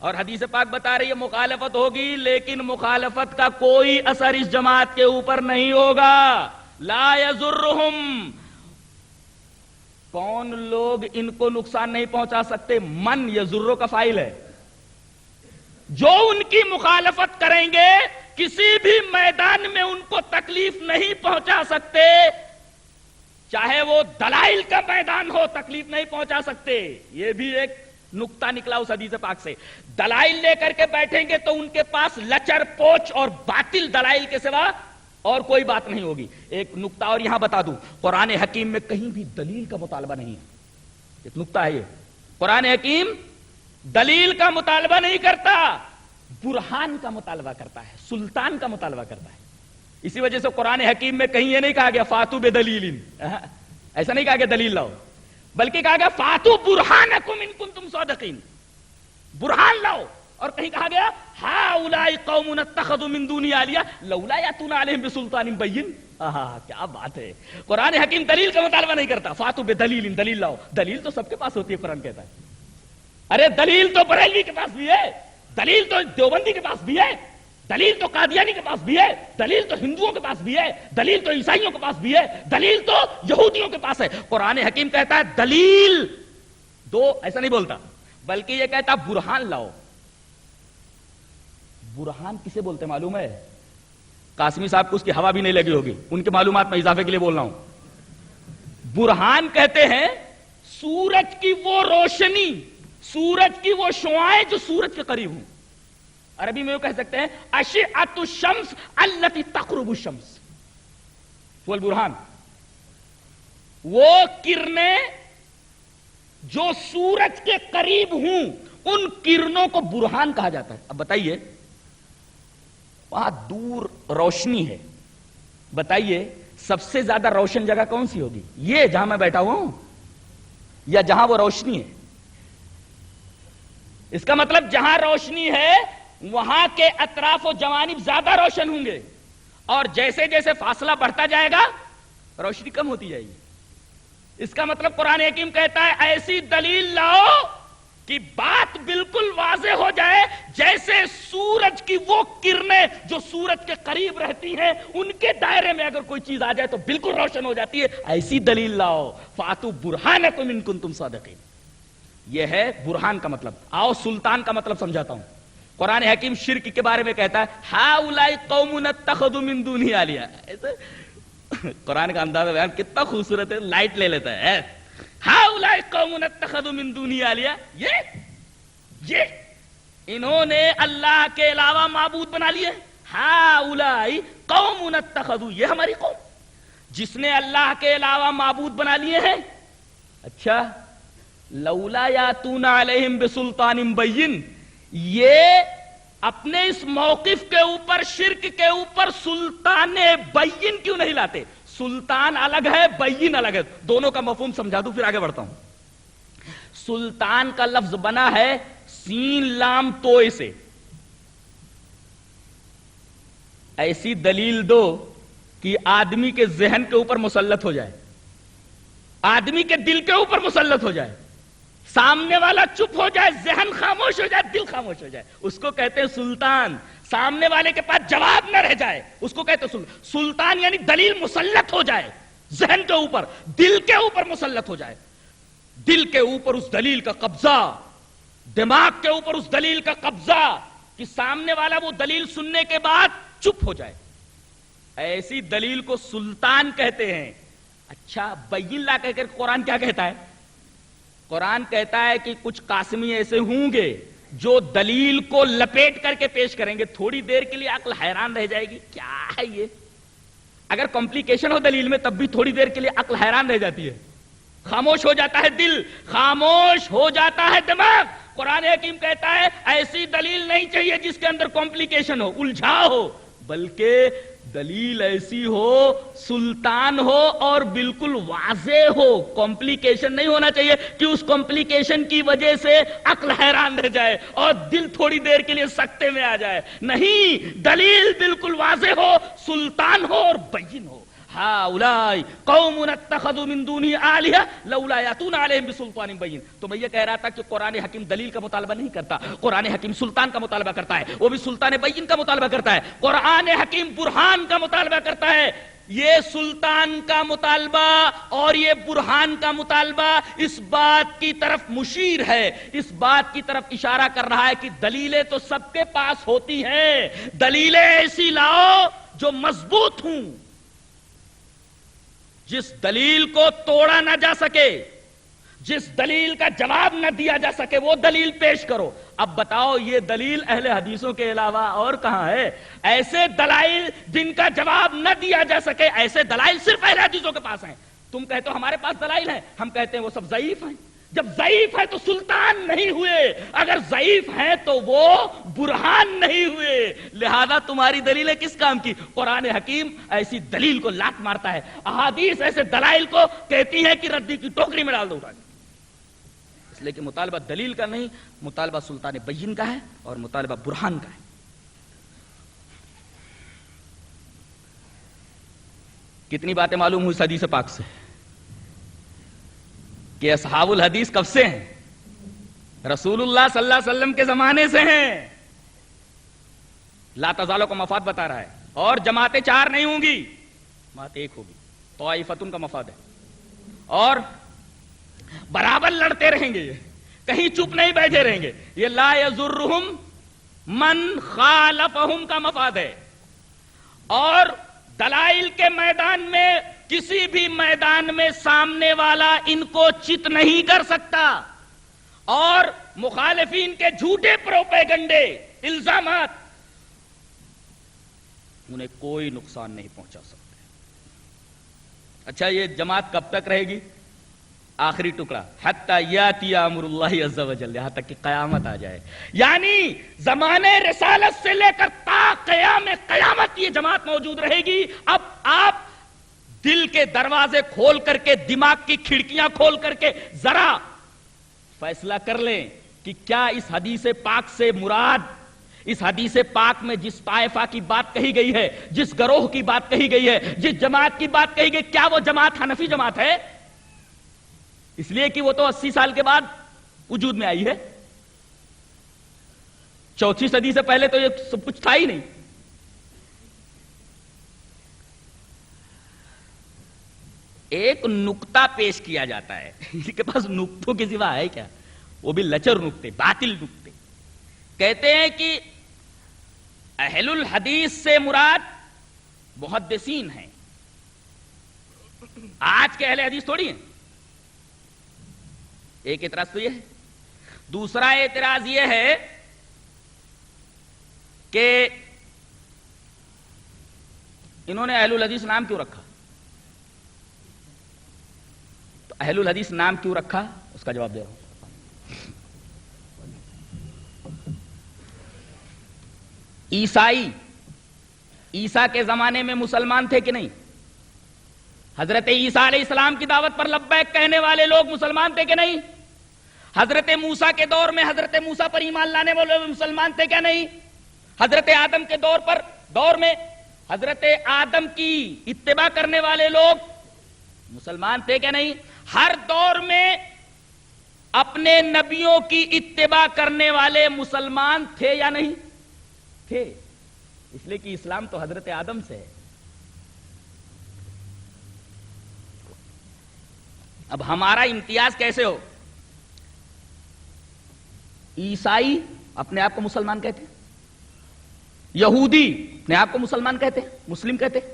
اور حدیث پاک بتا رہی ہے مخالفت ہوگی، لیکن مخالفت کا کوئی اثر اس جماعت کے اوپر نہیں ہوگا۔ لا یضرهم، کون لوگ ان کو نقصان نہیں پہنچا سکتے؟ من یضر کا فاعل ہے، جو ان کی مخالفت کریں گے کسی بھی میدان میں ان کو تکلیف نہیں پہنچا سکتے، چاہے وہ دلائل کا میدان ہو تکلیف نہیں پہنچا سکتے۔ یہ بھی ایک نقطہ نکلا اس حدیث پاک سے۔ دلائل لے کر کے بیٹھیں گے تو ان کے پاس لچر پوچھ اور باطل دلائل کے سوا اور کوئی بات نہیں ہوگی۔ ایک نقطہ اور یہاں بتا دوں، قرآن حکیم میں کہیں بھی دلیل کا مطالبہ نہیں ہے۔ ایک نقطہ ہے یہ، قرآن حکیم دلیل کا مطالبہ نہیں کرتا۔ برہان کا مطالبہ کرتا ہے، سلطان کا مطالبہ کرتا ہے. اسی وجہ سے قرآن حکیم میں کہیں یہ نہیں کہا گیا فاتو بدلیل، ایسا نہیں کہا گیا دلیل لاؤ، بلکہ کہا گیا فاتو برہانکم ان کنتم صادقین، برہان لاؤ. اور کہیں کہا گیا ہؤلاء قوم اتخذوا من دونی آلیہ لولا یاتون علیہم بسلطان بین. کیا بات ہے، قرآن حکیم دلیل کا مطالبہ نہیں کرتا، فاتو بدلیل، دلیل لاؤ. دلیل تو سب کے پاس ہوتی ہے، قرآن کہتا ہے. ارے دلیل تو بریلوی کے پاس بھی ہے، دلیل تو دیوبندی کے پاس بھی ہے، دلیل تو قادیانی کے پاس بھی ہے، دلیل تو ہندوؤں کے پاس بھی ہے، دلیل تو عیسائیوں کے پاس بھی ہے، دلیل تو یہودیوں کے پاس ہے. قرآن حکیم کہتا ہے دلیل دو، ایسا نہیں بولتا، بلکہ یہ کہتا برہان لاؤ. برہان کسے بولتے معلوم ہے؟ قاسمی صاحب کو اس کی ہوا بھی نہیں لگی ہوگی، ان کی معلومات میں اضافے کے لیے بول رہا ہوں. برہان کہتے ہیں سورج کی وہ روشنی، سورج کی وہ شعاعیں جو سورج کے قریب ہوں. عربی میں وہ کہہ سکتے ہیں اشعۃ الشمس التی تقرب الشمس. والبرہان وہ کرنیں جو سورج کے قریب ہوں، ان کرنوں کو برہان کہا جاتا ہے. اب بتائیے وہاں دور روشنی ہے، بتائیے سب سے زیادہ روشن جگہ کون سی ہوگی؟ یہ جہاں میں بیٹھا ہوا ہوں یا جہاں وہ روشنی ہے؟ اس کا مطلب جہاں روشنی ہے وہاں کے اطراف و جوانب زیادہ روشن ہوں گے، اور جیسے جیسے فاصلہ بڑھتا جائے گا روشنی کم ہوتی جائے گی. اس کا مطلب قرآن حکیم کہتا ہے ایسی دلیل لاؤ کہ بات بالکل واضح ہو جائے، جیسے سورج کی وہ کرنیں جو سورج کے قریب رہتی ہیں ان کے دائرے میں اگر کوئی چیز آ جائے تو بالکل روشن ہو جاتی ہے. ایسی دلیل لاؤ. فاتو برہانکم ان کنتم صادقین. یہ ہے برہان کا مطلب. آؤ سلطان کا مطلب سمجھاتا ہوں. قرآن حکیم شرک کے بارے میں کہتا ہے ہؤلاء قوم اتخذوا من دونہ آلیہ. قرآن کا انداز بیان کتنا خوبصورت ہے، لائٹ لے لیتا ہے. ہؤلاء قوم اتخذوا من دونہ آلیہ، یہ انہوں نے اللہ کے علاوہ معبود بنا لیے. ہؤلاء قوم اتخذوا، یہ ہماری قوم جس نے اللہ کے علاوہ معبود بنا لیے ہیں. اچھا لولا یاتون علیہم بسلطان بین، یہ اپنے اس موقف کے اوپر، شرک کے اوپر سلطان بین کیوں نہیں لاتے؟ سلطان الگ ہے، بین الگ ہے. دونوں کا مفہوم سمجھا دوں پھر آگے بڑھتا ہوں. سلطان کا لفظ بنا ہے سین لام توئے سے. ایسی دلیل دو کہ آدمی کے ذہن کے اوپر مسلط ہو جائے، آدمی کے دل کے اوپر مسلط ہو جائے، سامنے والا چپ ہو جائے، ذہن خاموش ہو جائے، دل خاموش ہو جائے. اس کو کہتے ہیں سلطان. سامنے والے کے پاس جواب نہ رہ جائے اس کو کہتے ہیں سلطان. یعنی دلیل مسلط ہو جائے، ذہن کے اوپر، دل کے اوپر مسلط ہو جائے، دل کے اوپر اس دلیل کا قبضہ، دماغ کے اوپر اس دلیل کا قبضہ کہ سامنے والا وہ دلیل سننے کے بعد چپ ہو جائے. ایسی دلیل کو سلطان کہتے ہیں. اچھا بین لا کہہ کر قرآن کیا کہتا ہے؟ قرآن کہتا ہے کہ کچھ قاسمی ایسے ہوں گے جو دلیل کو لپیٹ کر کے پیش کریں گے. تھوڑی دیر کے لیے عقل حیران رہ جائے گی، کیا ہے یہ؟ اگر کمپلیکیشن ہو دلیل میں تب بھی تھوڑی دیر کے لیے عقل حیران رہ جاتی ہے، خاموش ہو جاتا ہے دل، خاموش ہو جاتا ہے دماغ. قرآن حکیم کہتا ہے ایسی دلیل نہیں چاہیے جس کے اندر کمپلیکیشن ہو، الجھا ہو، بلکہ دلیل ایسی ہو، سلطان ہو اور بالکل واضح ہو. کمپلیکیشن نہیں ہونا چاہیے کہ اس کمپلیکیشن کی وجہ سے عقل حیران رہ جائے اور دل تھوڑی دیر کے لیے سکتے میں آ جائے. نہیں، دلیل بالکل واضح ہو، سلطان ہو اور بین ہو. ہؤلاء قوم اتخذوا من دونہ آلہہ لولا یاتون علیہم بسلطان بین. تو میں یہ کہہ رہا تھا کہ قرآن حکیم دلیل کا مطالبہ نہیں کرتا، قرآن حکیم سلطان کا مطالبہ کرتا ہے، وہ بھی سلطان بین کا مطالبہ کرتا ہے. قرآن حکیم برہان کا مطالبہ کرتا ہے. یہ سلطان کا مطالبہ اور یہ برہان کا مطالبہ اس بات کی طرف مشیر ہے، اس بات کی طرف اشارہ کر رہا ہے کہ دلیلیں تو سب کے پاس ہوتی ہیں، دلیلیں ایسی لاؤ جو مضبوط ہوں، جس دلیل کو توڑا نہ جا سکے، جس دلیل کا جواب نہ دیا جا سکے وہ دلیل پیش کرو. اب بتاؤ یہ دلیل اہل حدیثوں کے علاوہ اور کہاں ہے؟ ایسے دلائل جن کا جواب نہ دیا جا سکے، ایسے دلائل صرف اہل حدیثوں کے پاس ہیں. تم کہتے ہو ہمارے پاس دلائل ہیں، ہم کہتے ہیں وہ سب ضعیف ہیں. جب ضعیف ہے تو سلطان نہیں ہوئے، اگر ضعیف ہیں تو وہ برہان نہیں ہوئے، لہذا تمہاری دلیلیں کس کام کی؟ قرآن حکیم ایسی دلیل کو لات مارتا ہے، احادیث ایسے دلائل کو کہتی ہیں کہ ردی کی ٹوکری میں ڈال دو اٹھا کے، اس لیے کہ مطالبہ دلیل کا نہیں، مطالبہ سلطان بین کا ہے اور مطالبہ برہان کا ہے۔ کتنی باتیں معلوم ہوئی حدیث پاک سے کہ اصحاب الحدیث کب سے ہیں؟ رسول اللہ صلی اللہ علیہ وسلم کے زمانے سے ہیں۔ لا تزالوں کا مفاد بتا رہا ہے، اور جماعتیں 4 نہیں ہوں گی، جماعت 1 ہوگی، طائفتن کا مفاد ہے، اور برابر لڑتے رہیں گے، کہیں چپ نہیں بیٹھے رہیں گے، یہ لا یضرہم من خالفہم کا مفاد ہے، اور دلائل کے میدان میں کسی بھی میدان میں سامنے والا ان کو چت نہیں کر سکتا، اور مخالفین کے جھوٹے پروپیگنڈے الزامات انہیں کوئی نقصان نہیں پہنچا سکتے۔ اچھا، یہ جماعت کب تک رہے گی؟ آخری ٹکڑا، حتی یاتی امر اللہ عز و جل، یہاں تک کہ قیامت آ جائے، یعنی زمانے رسالت سے لے کر تا قیام قیامت یہ جماعت موجود رہے گی۔ اب آپ دل کے دروازے کھول کر کے، دماغ کی کھڑکیاں کھول کر کے ذرا فیصلہ کر لیں کہ کیا اس حدیث پاک سے مراد، اس حدیث پاک میں جس طائفہ کی بات کہی گئی ہے، جس گروہ کی بات کہی گئی ہے، جس جماعت کی بات کہی گئی، کیا وہ جماعت حنفی جماعت ہے؟ اس لیے کہ وہ تو 80 سال کے بعد وجود میں آئی ہے، 4 صدی سے پہلے تو یہ سب کچھ تھا ہی نہیں۔ ایک نقطہ پیش کیا جاتا ہے، ان کے پاس نقطوں کے سوا ہے کیا؟ وہ بھی لچر نقطے، باطل نقطے۔ کہتے ہیں کہ اہل الحدیث سے مراد محدثین ہیں، آج کے اہل حدیث تھوڑی ہیں۔ ایک اعتراض تو یہ ہے، دوسرا اعتراض یہ ہے کہ انہوں نے اہل الحدیث نام کیوں رکھا؟ تو اہل الحدیث نام کیوں رکھا اس کا جواب دے رہا ہوں۔ عیسیٰ کے زمانے میں مسلمان تھے کہ نہیں؟ حضرت عیسیٰ علیہ السلام کی دعوت پر لبیک کہنے والے لوگ مسلمان تھے کہ نہیں؟ حضرت موسیٰ کے دور میں حضرت موسیٰ پر ایمان لانے والے مسلمان تھے کیا نہیں؟ حضرت آدم کے دور میں حضرت آدم کی اتباع کرنے والے لوگ مسلمان تھے کیا نہیں؟ ہر دور میں اپنے نبیوں کی اتباع کرنے والے مسلمان تھے یا نہیں تھے؟ اس لیے کہ اسلام تو حضرت آدم سے ہے۔ اب ہمارا امتیاز کیسے ہو؟ عیسائی اپنے آپ کو مسلمان کہتے ہیں، یہودی اپنے آپ کو مسلمان کہتے ہیں، مسلم کہتے ہیں،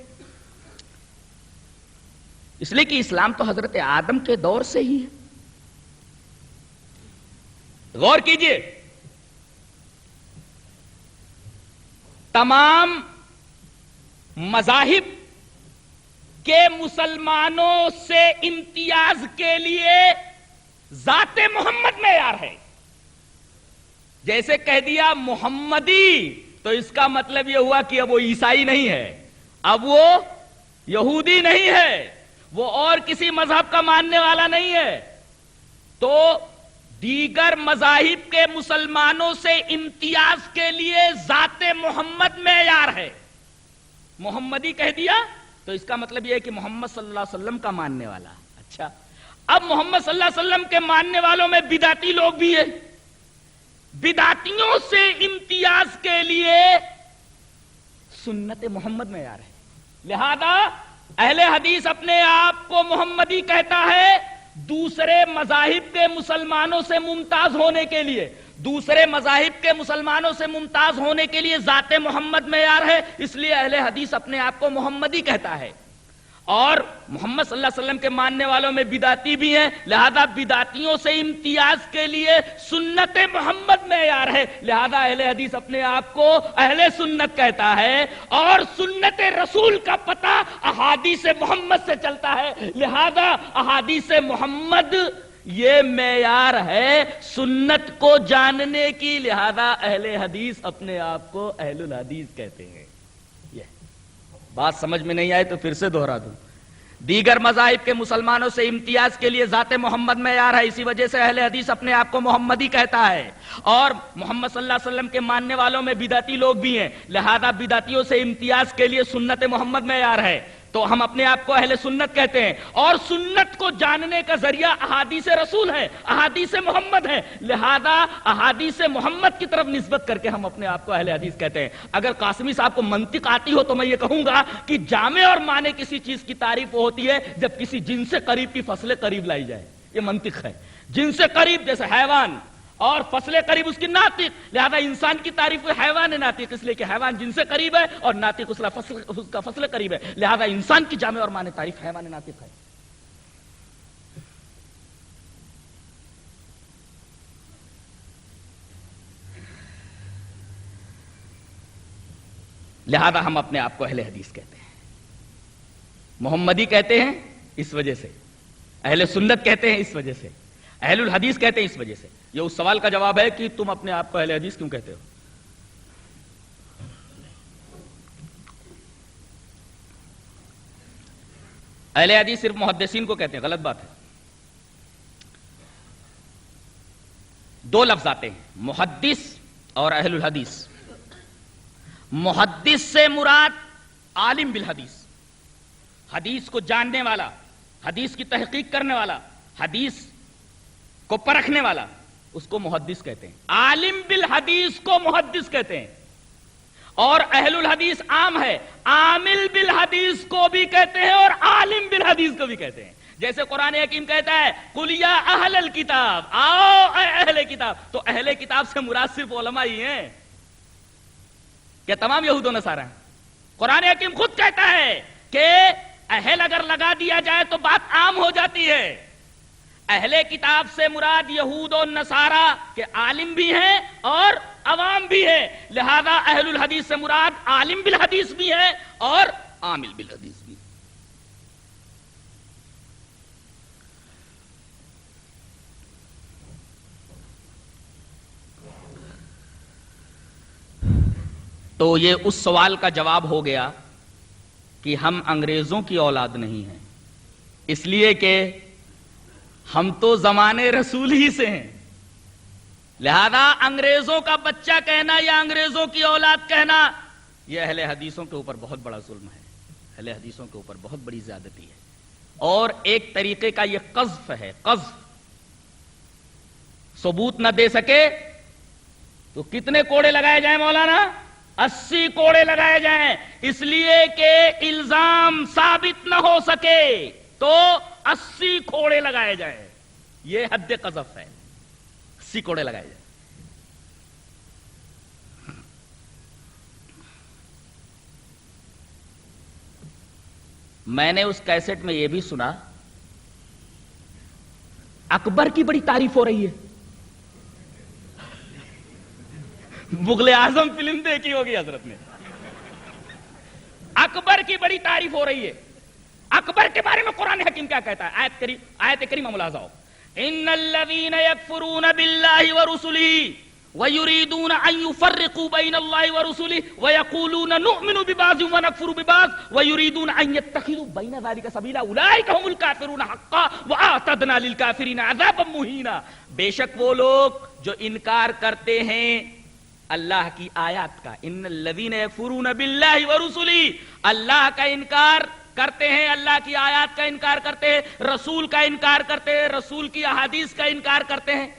اس لیے کہ اسلام تو حضرت آدم کے دور سے ہی ہے۔ غور کیجئے، تمام مذاہب کے مسلمانوں سے امتیاز کے لیے ذات محمد معیار ہے۔ جیسے کہہ دیا محمدی تو اس کا مطلب یہ ہوا کہ اب وہ عیسائی نہیں ہے، اب وہ یہودی نہیں ہے، وہ اور کسی مذہب کا ماننے والا نہیں ہے، تو دیگر مذاہب کے مسلمانوں سے امتیاز کے لیے ذات محمد معیار ہے۔ محمدی کہہ دیا تو اس کا مطلب یہ ہے کہ محمد صلی اللہ علیہ وسلم کا ماننے والا۔ اچھا، اب محمد صلی اللہ علیہ وسلم کے ماننے والوں میں بدعتی لوگ بھی ہیں، بدعتیوں سے امتیاز کے لیے سنت محمد معیار ہے۔ لہذا اہل حدیث اپنے آپ کو محمدی کہتا ہے دوسرے مذاہب کے مسلمانوں سے ممتاز ہونے کے لیے، دوسرے مذاہب کے مسلمانوں سے ممتاز ہونے کے لیے ذات محمد معیار ہے، اس لیے اہل حدیث اپنے آپ کو محمدی کہتا ہے۔ اور محمد صلی اللہ علیہ وسلم کے ماننے والوں میں بدعتی بھی ہیں، لہذا بدعتیوں سے امتیاز کے لیے سنت محمد معیار ہے، لہذا اہل حدیث اپنے آپ کو اہل سنت کہتا ہے، اور سنت رسول کا پتہ احادیث محمد سے چلتا ہے، لہذا احادیث محمد یہ معیار ہے سنت کو جاننے کی، لہذا اہل حدیث اپنے آپ کو اہل الحدیث کہتے ہیں۔ یہ بات سمجھ میں نہیں آئے تو پھر سے دوہرا دوں، دیگر مذاہب کے مسلمانوں سے امتیاز کے لیے ذات محمد معیار ہے، اسی وجہ سے اہل حدیث اپنے آپ کو محمدی کہتا ہے، اور محمد صلی اللہ علیہ وسلم کے ماننے والوں میں بدعتی لوگ بھی ہیں، لہذا بدعتیوں سے امتیاز کے لیے سنت محمد معیار ہے، تو ہم اپنے آپ کو اہل سنت کہتے ہیں، اور سنت کو جاننے کا ذریعہ احادیث رسول ہے، احادیث محمد ہے، لہذا احادیث محمد کی طرف نسبت کر کے ہم اپنے آپ کو اہل حدیث کہتے ہیں۔ اگر قاسمی صاحب کو منطق آتی ہو تو میں یہ کہوں گا کہ جامع اور معنی کسی چیز کی تعریف ہوتی ہے جب کسی جن سے قریب کی فصل قریب لائی جائے، یہ منطق ہے۔ جن سے قریب جیسے حیوان اور فصل قریب اس کی ناطق، لہذا انسان کی تعریف حیوان ناطق، اس لیے کہ حیوان جن سے قریب ہے اور ناطق اس کا فصل قریب ہے، لہذا انسان کی جامع اور معنی تعریف حیوان ناطق ہے۔ لہذا ہم اپنے آپ کو اہل حدیث کہتے ہیں، محمدی کہتے ہیں اس وجہ سے، اہل سنت کہتے ہیں اس وجہ سے، اہل الحدیث کہتے ہیں اس وجہ سے۔ یہ اس سوال کا جواب ہے کہ تم اپنے آپ کو اہل حدیث کیوں کہتے ہو؟ اہل حدیث صرف محدثین کو کہتے ہیں، غلط بات ہے۔ دو لفظ آتے ہیں، محدث اور اہل الحدیث۔ محدث سے مراد عالم بالحدیث، حدیث کو جاننے والا، حدیث کی تحقیق کرنے والا، حدیث کو پرکھنے والا، اس کو محدث کہتے ہیں۔ عالم بالحدیث کو محدث کہتے ہیں، اور اہل الحدیث عام ہے، عامل بالحدیث کو بھی کہتے ہیں اور عالم بالحدیث کو بھی کہتے ہیں۔ جیسے قرآن حکیم کہتا ہے قُلْ يَا أَهْلَ الْكِتَابِ، آؤ اے اہل کتاب، تو اہل کتاب سے مراد صرف علماء ہی ہیں کہ تمام یہود و نصارہ ہیں؟ قرآن حکیم خود کہتا ہے کہ اہل اگر لگا دیا جائے تو بات عام ہو جاتی ہے۔ اہل کتاب سے مراد یہود و نصارہ کے عالم بھی ہیں اور عوام بھی ہے، لہذا اہل الحدیث سے مراد عالم بالحدیث بھی ہے اور عامل بالحدیث بھی۔ تو یہ اس سوال کا جواب ہو گیا کہ ہم انگریزوں کی اولاد نہیں ہیں، اس لیے کہ ہم تو زمانے رسول ہی سے ہیں، لہذا انگریزوں کا بچہ کہنا یا انگریزوں کی اولاد کہنا یہ اہل حدیثوں کے اوپر بہت بڑا ظلم ہے، اہل حدیثوں کے اوپر بہت بڑی زیادتی ہے، اور ایک طریقے کا یہ قذف ہے۔ قذف ثبوت نہ دے سکے تو کتنے کوڑے لگائے جائیں مولانا؟ 80 کوڑے لگائے جائیں، اس لیے کہ الزام ثابت نہ ہو سکے تو 80 کوڑے لگائے جائیں، یہ حد قذف ہے، 80 کوڑے لگائے جائیں۔ میں نے اس کیسٹ میں یہ بھی سنا اکبر کی بڑی تعریف ہو رہی ہے، مغل اعظم فلم دیکھی ہوگی حضرت نے، اکبر کی بڑی تعریف ہو رہی ہے۔ اکبر کے بارے میں قرآن حکیم کیا کہتا ہے؟ آیت کریمہ ملاحظہ ہو، ان الذین یکفرون باللہ ورسلہ ویریدون ان یفرقوا بین اللہ ورسلہ ویقولون نؤمن ببعض ونکفر ببعض ویریدون ان یتخذوا بین ذلک سبیلا اولئک هم الکافرون حقا واعتدنا للکافرین عذابا مہینا۔ بے شک وہ لوگ جو انکار کرتے ہیں اللہ کی آیات کا، ان الذین یکفرون باللہ ورسلہ، اللہ کا انکار کرتے ہیں، اللہ کی آیات کا انکار کرتے ہیں، رسول کا انکار کرتے ہیں، رسول کی احادیث کا انکار کرتے ہیں،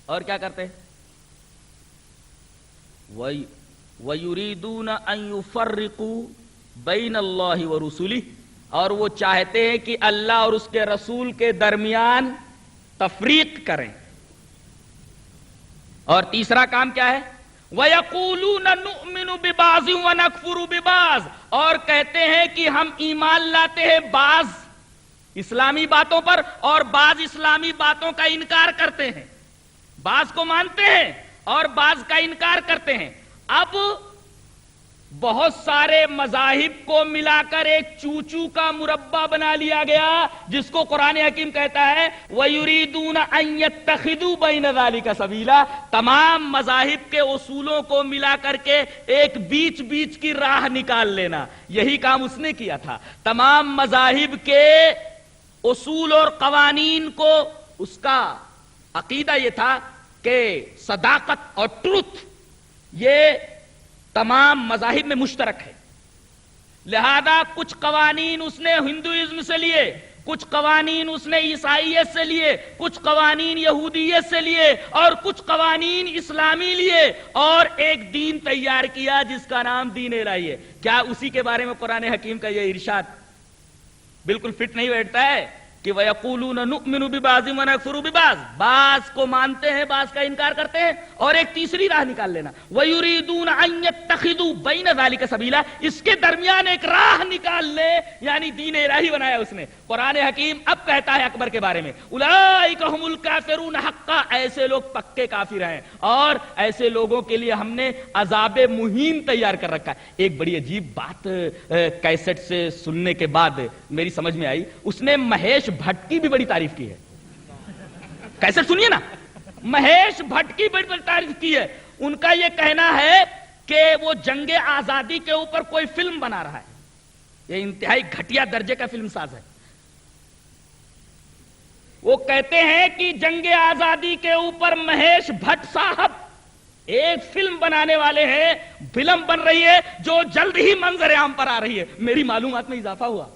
اور کیا کرتے ہیں؟ وَيُرِيدُونَ أَن يُفَرِّقُوا بَيْنَ اللَّهِ وَرُسُلِهِ، اور وہ چاہتے ہیں کہ اللہ اور اس کے رسول کے درمیان تفریق کریں۔ اور تیسرا کام کیا ہے؟ وَيَقُولُونَ نُؤْمِنُ بِبَعْضٍ وَنَكْفُرُ بِبَعْضٍ، اور کہتے ہیں کہ ہم ایمان لاتے ہیں بعض اسلامی باتوں پر اور بعض اسلامی باتوں کا انکار کرتے ہیں، بعض کو مانتے ہیں اور بعض کا انکار کرتے ہیں۔ اب بہت سارے مذاہب کو ملا کر ایک چوچو کا مربع بنا لیا گیا جس کو قرآن حکیم کہتا ہے وَيُرِيدُونَ أَن يَتَّخِذُوا بَيْنَ ذَلِكَ سَبِيلًا، تمام مذاہب کے اصولوں کو ملا کر کے ایک بیچ بیچ کی راہ نکال لینا، یہی کام اس نے کیا تھا۔ تمام مذاہب کے اصول اور قوانین کو، اس کا عقیدہ یہ تھا کہ صداقت اور ٹروتھ یہ تمام مذاہب میں مشترک ہے، لہذا کچھ قوانین اس نے ہندوازم سے لیے، کچھ قوانین اس نے عیسائیت سے لیے، کچھ قوانین یہودیت سے لیے اور کچھ قوانین اسلامی لیے اور ایک دین تیار کیا جس کا نام دین الہی ہے۔ کیا اسی کے بارے میں قرآن حکیم کا یہ ارشاد بالکل فٹ نہیں بیٹھتا ہے کہ وَيَقُولُونَ نُؤْمِنُ بِبَعْضٍ وَنَكْفُرُ بِبَعْضٍ، بعض کو مانتے ہیں بعض کا انکار کرتے ہیں، اور ایک تیسری راہ نکال لینا وَيُرِيدُونَ أَن يَتَّخِذُوا بَيْنَ ذَلِكَ سَبِيلًا، اس کے درمیان ایک راہ نکال لے، یعنی دین الہی بنایا اس نے۔ قرآن حکیم اب کہتا ہے اکبر کے بارے میں اولئک هم الکافرون حقا، ایسے لوگ پکے کافر ہیں اور ایسے لوگوں کے لیے ہم نے عذاب مہین تیار کر رکھا ہے۔ ایک بڑی عجیب بات کیسٹ سے سننے کے بعد میری سمجھ میں آئی، اس نے مہیش بھٹ کی بھی بڑی تعریف کی ہے۔ کیسٹ سنیے نا، مہیش بھٹ کی بڑی تعریف کی ہے۔ ان کا یہ کہنا ہے کہ وہ جنگ آزادی کے اوپر کوئی فلم بنا رہا ہے، یہ انتہائی گھٹیا درجے کا فلم ساز ہے۔ وہ کہتے ہیں کہ جنگ آزادی کے اوپر مہیش بھٹ صاحب ایک فلم بنانے والے ہیں، فلم بن رہی ہے جو جلد ہی منظر عام پر آ رہی ہے۔ میری معلومات میں اضافہ ہوا۔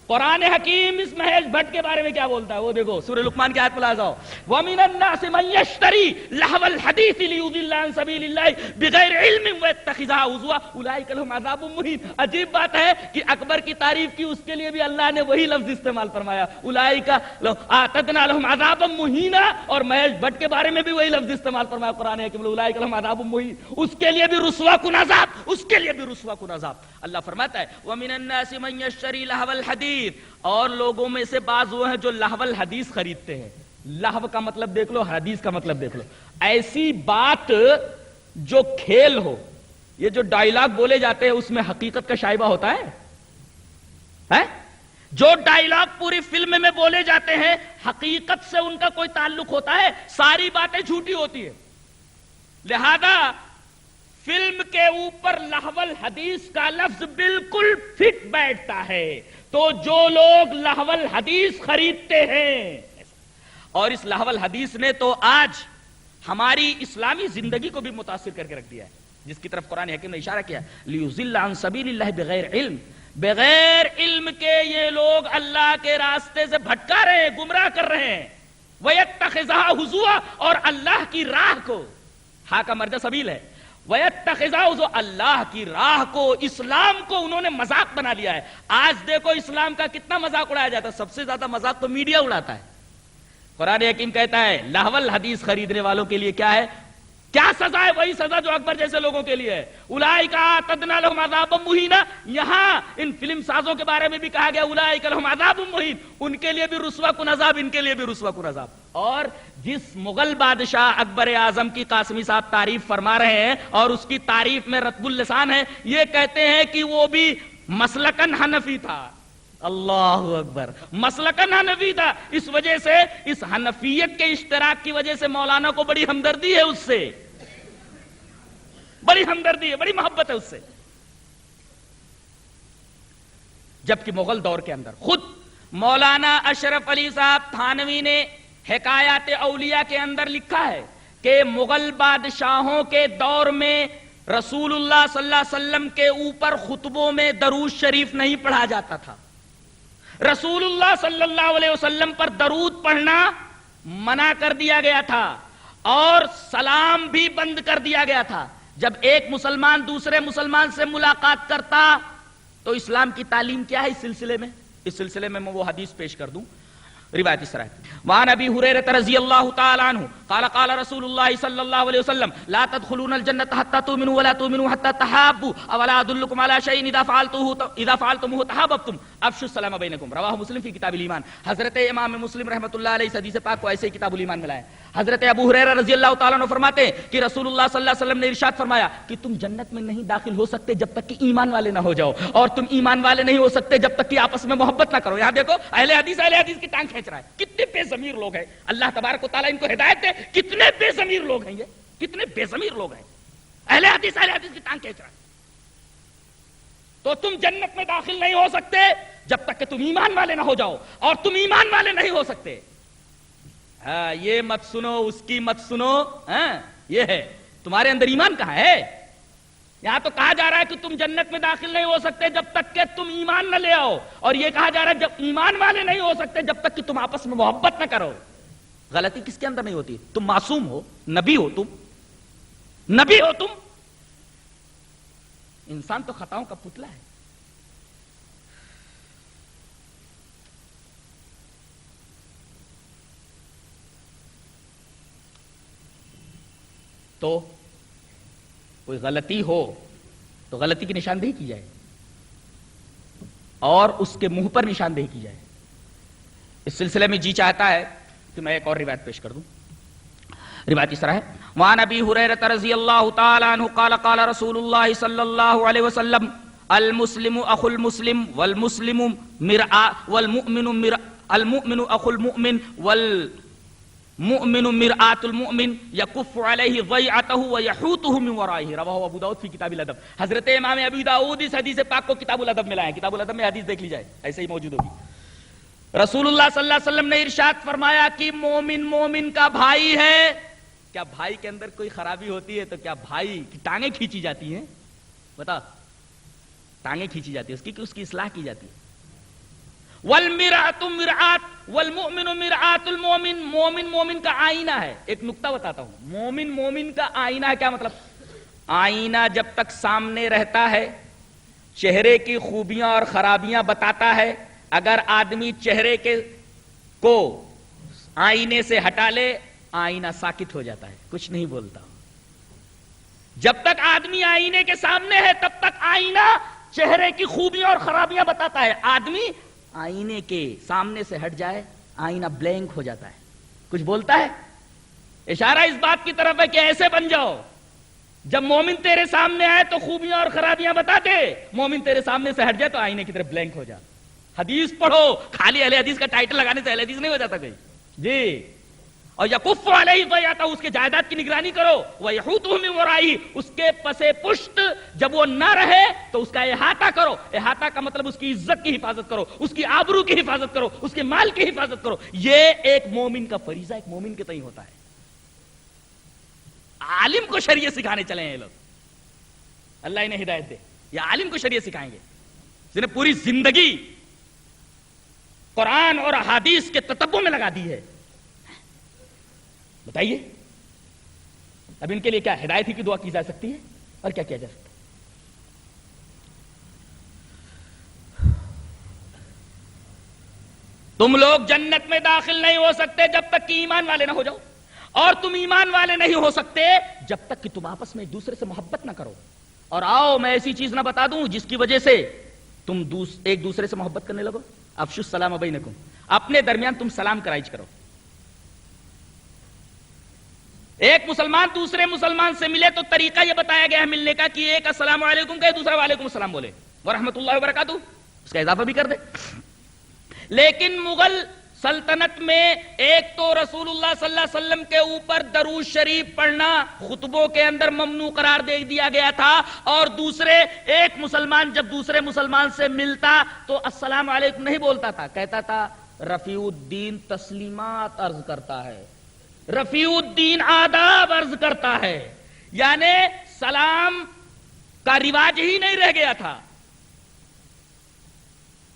قرآن حکیم اس مہیش بھٹ کے بارے میں کیا بولتا ہے وہ دیکھو، سورہ لقمان کی آیت پر آ جاؤ، وَمِنَ النَّاسِ مَن يَشْتَرِي لَهْوَ الْحَدِيثِ لِيُضِلَّ عَن سَبِيلِ اللَّهِ بِغَيْرِ عِلْمٍ وَيَتَّخِذَهَا هُزُوًا أُولَٰئِكَ لَهُمْ عَذَابٌ مُّهِينٌ۔ عجیب بات ہے کہ اکبر کی تعریف کی، اس کے لیے بھی اللہ نے وہی لفظ استعمال فرمایا، أُولَٰئِكَ أَعْتَدْنَا لَهُمْ عَذَابًا مُّهِينًا، اور مہیش بھٹ کے بارے میں بھی وہی لفظ استعمال فرمایا قرآن حکیم، أُولَٰئِكَ لَهُمْ عَذَابٌ مُّهِينٌ، اس کے لیے بھی رسوا کن عذاب، اس کے لیے بھی رسوا کن عذاب۔ اللہ فرماتا ہے وَمِنَ النَّاسِ مَن يَشْتَرِي لَهْوَ الْحَدِيثِ، اور لوگوں میں سے بعض وہ ہیں جو لہو الحدیث خریدتے ہیں۔ لہو کا مطلب دیکھ لو، حدیث کا مطلب دیکھ لو، ایسی بات جو کھیل ہو۔ یہ جو ڈائیلاگ بولے جاتے ہیں اس میں حقیقت کا شائبہ ہوتا ہے؟ جو ڈائیلاگ پوری فلم میں بولے جاتے ہیں حقیقت سے ان کا کوئی تعلق ہوتا ہے؟ ساری باتیں جھوٹی ہوتی ہیں۔ لہذا فلم کے اوپر لہو الحدیث کا لفظ بالکل فٹ بیٹھتا ہے۔ تو جو لوگ لہو الحدیث خریدتے ہیں، اور اس لہو الحدیث نے تو آج ہماری اسلامی زندگی کو بھی متاثر کر کے رکھ دیا ہے، جس کی طرف قرآن حکیم نے اشارہ کیا، لیضل عن سبیل اللہ بغیر علم، بغیر علم کے یہ لوگ اللہ کے راستے سے بھٹکا رہے ہیں، گمراہ کر رہے ہیں، وَيَتَّخِذَهَا ہُزُوًا، اور اللہ کی راہ کو، ہا کا مرجع سبیل ہے، وَيَتَّخِذَهُ، اللہ کی راہ کو، اسلام کو انہوں نے مذاق بنا لیا ہے۔ آج دیکھو اسلام کا کتنا مذاق اڑایا جاتا ہے، سب سے زیادہ مذاق تو میڈیا اڑاتا ہے۔ قرآن حکیم کہتا ہے لہو الحدیث خریدنے والوں کے لیے کیا ہے، کیا سزا ہے؟ وہی سزا جو اکبر جیسے لوگوں کے لیے ہے، اولئک اعتدنا لهم عذابا مہینا۔ یہاں ان فلم سازوں کے بارے میں بھی کہا گیا اولئک لهم عذاب مہین، ان کے لیے بھی رسوا کن عذاب، ان کے لیے بھی رسوا کن عذاب۔ اور جس مغل بادشاہ اکبر اعظم کی قاسمی صاحب تعریف فرما رہے ہیں اور اس کی تعریف میں رطب اللسان ہے، یہ کہتے ہیں کہ وہ بھی مسلکن حنفی تھا۔ اللہ اکبر، مسلکن حنفی تھا، اس وجہ سے، اس حنفیت کے اشتراک کی وجہ سے مولانا کو بڑی ہمدردی ہے اس سے، بڑی ہمدردی ہے، بڑی محبت ہے اس سے۔ جبکہ مغل دور کے اندر خود مولانا اشرف علی صاحب تھانوی نے حکایات اولیاء کے اندر لکھا ہے کہ مغل بادشاہوں کے دور میں رسول اللہ صلی اللہ علیہ وسلم کے اوپر خطبوں میں درود شریف نہیں پڑھا جاتا تھا، رسول اللہ صلی اللہ علیہ وسلم پر درود پڑھنا منع کر دیا گیا تھا اور سلام بھی بند کر دیا گیا تھا۔ جب ایک مسلمان دوسرے مسلمان سے ملاقات کرتا تو اسلام کی تعلیم کیا ہے اس سلسلے میں میں وہ حدیث پیش کر دوں۔ روایت اس طرح ہے، وعن ابی ہریرہ رضی اللہ تعالی عنہ قال قال رسول الله صلى الله عليه وسلم لا تدخلون الجنة حتى تؤمنوا ولا تؤمنوا حتى تحابوا اولا ادلكم على شيء اذا فعلتموه تحاببتم افشوا السلام بينكم رواه مسلم في کتاب الایمان. حضرت امام مسلم رحمۃ اللہ علیہ اس حدیث پاک کو ایسے ہی کتاب الایمان میں لائے. حضرت ابو ہریرہ رضی اللہ تعالیٰ عنہ فرماتے ہیں کہ رسول اللہ صلی اللہ علیہ وسلم نے ارشاد فرمایا کہ تم جنت میں نہیں داخل ہو سکتے جب تک کہ ایمان والے نہ ہو جاؤ, اور تم ایمان والے نہیں ہو سکتے جب تک کہ آپس میں محبت نہ کرو. یہاں دیکھو اہل حدیث کی ٹانگ کھینچ رہا ہے. کتنے بے ضمیر لوگ ہیں, اللہ تبارک و تعالیٰ ان کو ہدایت دے. کتنے بے ضمیر لوگ ہیں, یہ کتنے بے ضمیر لوگ ہیں. اہل حدیث کی ٹانگ کھینچ رہا ہے. تو تم جنت میں داخل نہیں ہو سکتے جب تک کہ تم ایمان والے نہ ہو جاؤ, اور تم ایمان والے نہیں ہو سکتے. ہاں یہ مت سنو, اس کی مت سنو. ہاں یہ ہے تمہارے اندر ایمان کہاں ہے. یہاں تو کہا جا رہا ہے کہ تم جنت میں داخل نہیں ہو سکتے جب تک کہ تم ایمان نہ لے آؤ, اور یہ کہا جا رہا ہے جب ایمان والے نہیں ہو سکتے جب تک کہ تم آپس میں محبت نہ کرو. غلطی کس کے اندر نہیں ہوتی؟ تم معصوم ہو, نبی ہو, نبی ہو تم. انسان تو خطاؤں کا پتلا ہے. تو کوئی غلطی ہو تو غلطی کی نشاندہی کی جائے, اور اس کے منہ پر نشاندہی کی جائے. اس سلسلے میں جی چاہتا ہے کہ میں ایک اور روایت پیش کر دوں. روایت اس طرح ہے, وعن ابی ہریرہ رضی اللہ تعالی عنہ قال قال رسول اللہ صلی اللہ علیہ وسلم المسلم اخو المسلم والمسلم المؤمن اخو المؤمن والمؤمن مرآۃ المؤمن یکف علیہ ضیعتہ ویحوطہ من ورائہ. رواہ ابو داؤد فی کتاب الادب. حضرت امام ابو داؤد اس حدیث پاک کو کتاب الادب میں لائے. کتاب الادب میں حدیث دیکھ لی جائے, ایسے ہی موجود ہوگی. رسول اللہ صلی اللہ علیہ وسلم نے ارشاد فرمایا کہ مومن مومن کا بھائی ہے. کیا بھائی کے اندر کوئی خرابی ہوتی ہے تو کیا بھائی کی ٹانگیں کھینچی جاتی ہیں؟ بتا, ٹانگیں کھینچی جاتی ہے اس کی اصلاح کی جاتی ہے. والمرآۃ مرآۃ والمؤمن مرآۃ المؤمن. مومن مومن کا آئینہ ہے. ایک نقطہ بتاتا ہوں, مومن مومن کا آئینہ ہے. کیا مطلب؟ آئینہ جب تک سامنے رہتا ہے چہرے کی خوبیاں اور خرابیاں بتاتا ہے. اگر آدمی چہرے کو آئینے سے ہٹا لے آئینہ ساکت ہو جاتا ہے, کچھ نہیں بولتا. جب تک آدمی آئینے کے سامنے ہے تب تک آئینہ چہرے کی خوبیاں اور خرابیاں بتاتا ہے. آدمی آئینے کے سامنے سے ہٹ جائے آئینہ بلینک ہو جاتا ہے, کچھ بولتا ہے. اشارہ اس بات کی طرف ہے کہ ایسے بن جاؤ جب مومن تیرے سامنے آئے تو خوبیاں اور خرابیاں بتا دے, مومن تیرے سامنے سے ہٹ جائے تو آئینے کی طرف بلینک ہو جا. حدیث پڑھو, خالی اہل حدیث کا ٹائٹل لگانے سے اہل حدیث نہیں ہو جاتا کوئی جی. اور یکف علیہ ضیعتہ, اس کے جائیداد کی نگرانی کرو. ویحوطہ من ورائہ, اس کے پسے پشت جب وہ نہ رہے تو اس کا احاطہ کرو. احاطہ کا مطلب اس کی عزت کی حفاظت کرو, اس کی آبرو کی حفاظت کرو, اس کے مال کی حفاظت کرو. یہ ایک مومن کا فریضہ ایک مومن کے تئیں ہوتا ہے. عالم کو شریعت سکھانے چلے ہیں یہ لوگ, اللہ انہیں ہدایت دے. یہ عالم کو شریعت سکھائیں گے جنہیں پوری زندگی قرآن اور احادیث کے تتبع میں لگا دی ہے. بتائیے اب ان کے لیے کیا ہدایت ہی کی دعا کی جا سکتی ہے اور کیا کیا جا سکتا ہے؟ تم لوگ جنت میں داخل نہیں ہو سکتے جب تک کہ ایمان والے نہ ہو جاؤ, اور تم ایمان والے نہیں ہو سکتے جب تک کہ تم آپس میں ایک دوسرے سے محبت نہ کرو. اور آؤ میں ایسی چیز نہ بتا دوں جس کی وجہ سے تم ایک دوسرے سے محبت کرنے لگو. افشوا السلام بینکم, اپنے درمیان تم سلام کرائج کرو. ایک مسلمان دوسرے مسلمان سے ملے تو طریقہ یہ بتایا گیا ہے ملنے کا کہ ایک السلام علیکم کہے, دوسرا وعلیکم السلام بولے, ورحمۃ اللہ وبرکاتہ, اس کا اضافہ بھی کر دے. لیکن مغل سلطنت میں ایک تو رسول اللہ صلی اللہ علیہ وسلم کے اوپر درود شریف پڑھنا خطبوں کے اندر ممنوع قرار دے دیا گیا تھا, اور دوسرے ایک مسلمان جب دوسرے مسلمان سے ملتا تو السلام علیکم نہیں بولتا تھا, کہتا تھا رفیع الدین تسلیمات عرض کرتا ہے, رفیع الدین آداب عرض کرتا ہے. یعنی سلام کا رواج ہی نہیں رہ گیا تھا.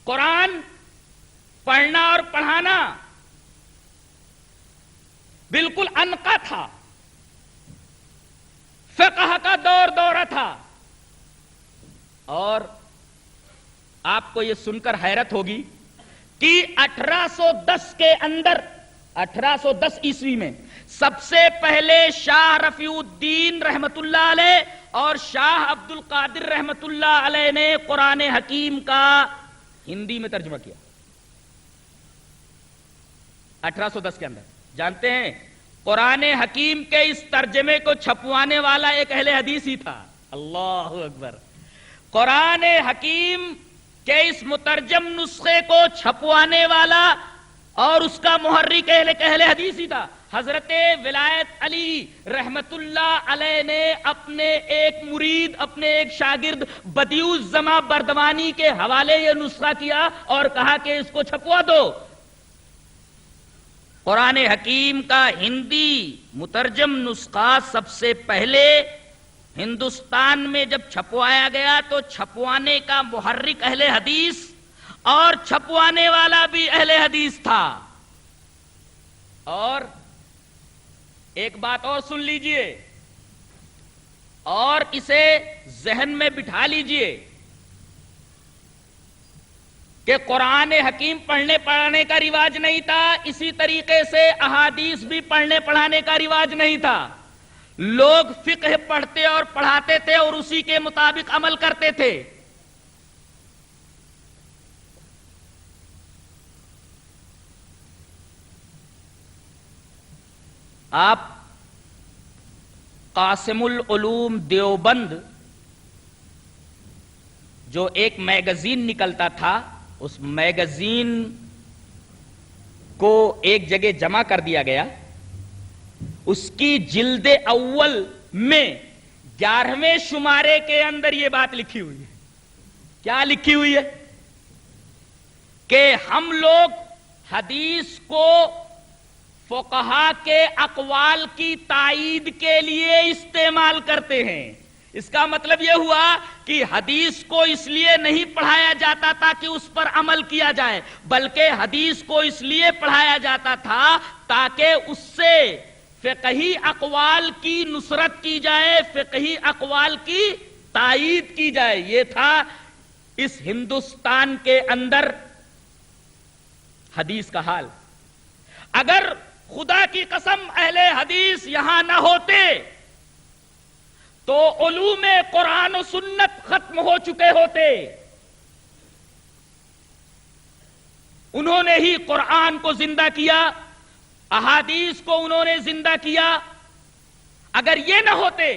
قرآن پڑھنا اور پڑھانا بالکل انقا تھا, فقہ کا دور دورہ تھا. اور آپ کو یہ سن کر حیرت ہوگی کہ 1810 کے اندر 1810 عیسوی میں سب سے پہلے شاہ رفیع الدین رحمت اللہ علیہ اور شاہ عبد القادر رحمت اللہ علیہ نے قرآن حکیم کا ہندی میں ترجمہ کیا 1810 کے اندر. جانتے ہیں قرآن حکیم کے اس ترجمے کو چھپوانے والا ایک اہل حدیث ہی تھا. اللہ اکبر. قرآن حکیم کے اس مترجم نسخے کو چھپوانے والا اور اس کا محرک اہل حدیث ہی تھا. حضرت ولایت علی رحمت اللہ علیہ نے اپنے ایک مرید، اپنے ایک شاگرد بدیع الزماں بردوانی کے حوالے یہ نسخہ کیا اور کہا کہ اس کو چھپوا دو. قرآن حکیم کا ہندی مترجم نسخہ سب سے پہلے ہندوستان میں جب چھپوایا گیا تو چھپوانے کا محرک اہل حدیث اور چھپوانے والا بھی اہل حدیث تھا. اور ایک بات اور سن لیجئے اور اسے ذہن میں بٹھا لیجئے کہ قرآن حکیم پڑھنے پڑھانے کا رواج نہیں تھا، اسی طریقے سے احادیث بھی پڑھنے پڑھانے کا رواج نہیں تھا. لوگ فقہ پڑھتے اور پڑھاتے تھے اور اسی کے مطابق عمل کرتے تھے. آپ قاسم العلوم دیوبند جو ایک میگزین نکلتا تھا، اس میگزین کو ایک جگہ جمع کر دیا گیا. اس کی جلد اول میں 11ویں شمارے کے اندر یہ بات لکھی ہوئی ہے. کیا لکھی ہوئی ہے؟ کہ ہم لوگ حدیث کو فقہا کے اقوال کی تائید کے لیے استعمال کرتے ہیں. اس کا مطلب یہ ہوا کہ حدیث کو اس لیے نہیں پڑھایا جاتا تھا کہ اس پر عمل کیا جائے، بلکہ حدیث کو اس لیے پڑھایا جاتا تھا تاکہ اس سے فقہی اقوال کی نصرت کی جائے، فقہی اقوال کی تائید کی جائے. یہ تھا اس ہندوستان کے اندر حدیث کا حال. اگر خدا کی قسم اہل حدیث یہاں نہ ہوتے تو علوم قرآن و سنت ختم ہو چکے ہوتے. انہوں نے ہی قرآن کو زندہ کیا، احادیث کو انہوں نے زندہ کیا. اگر یہ نہ ہوتے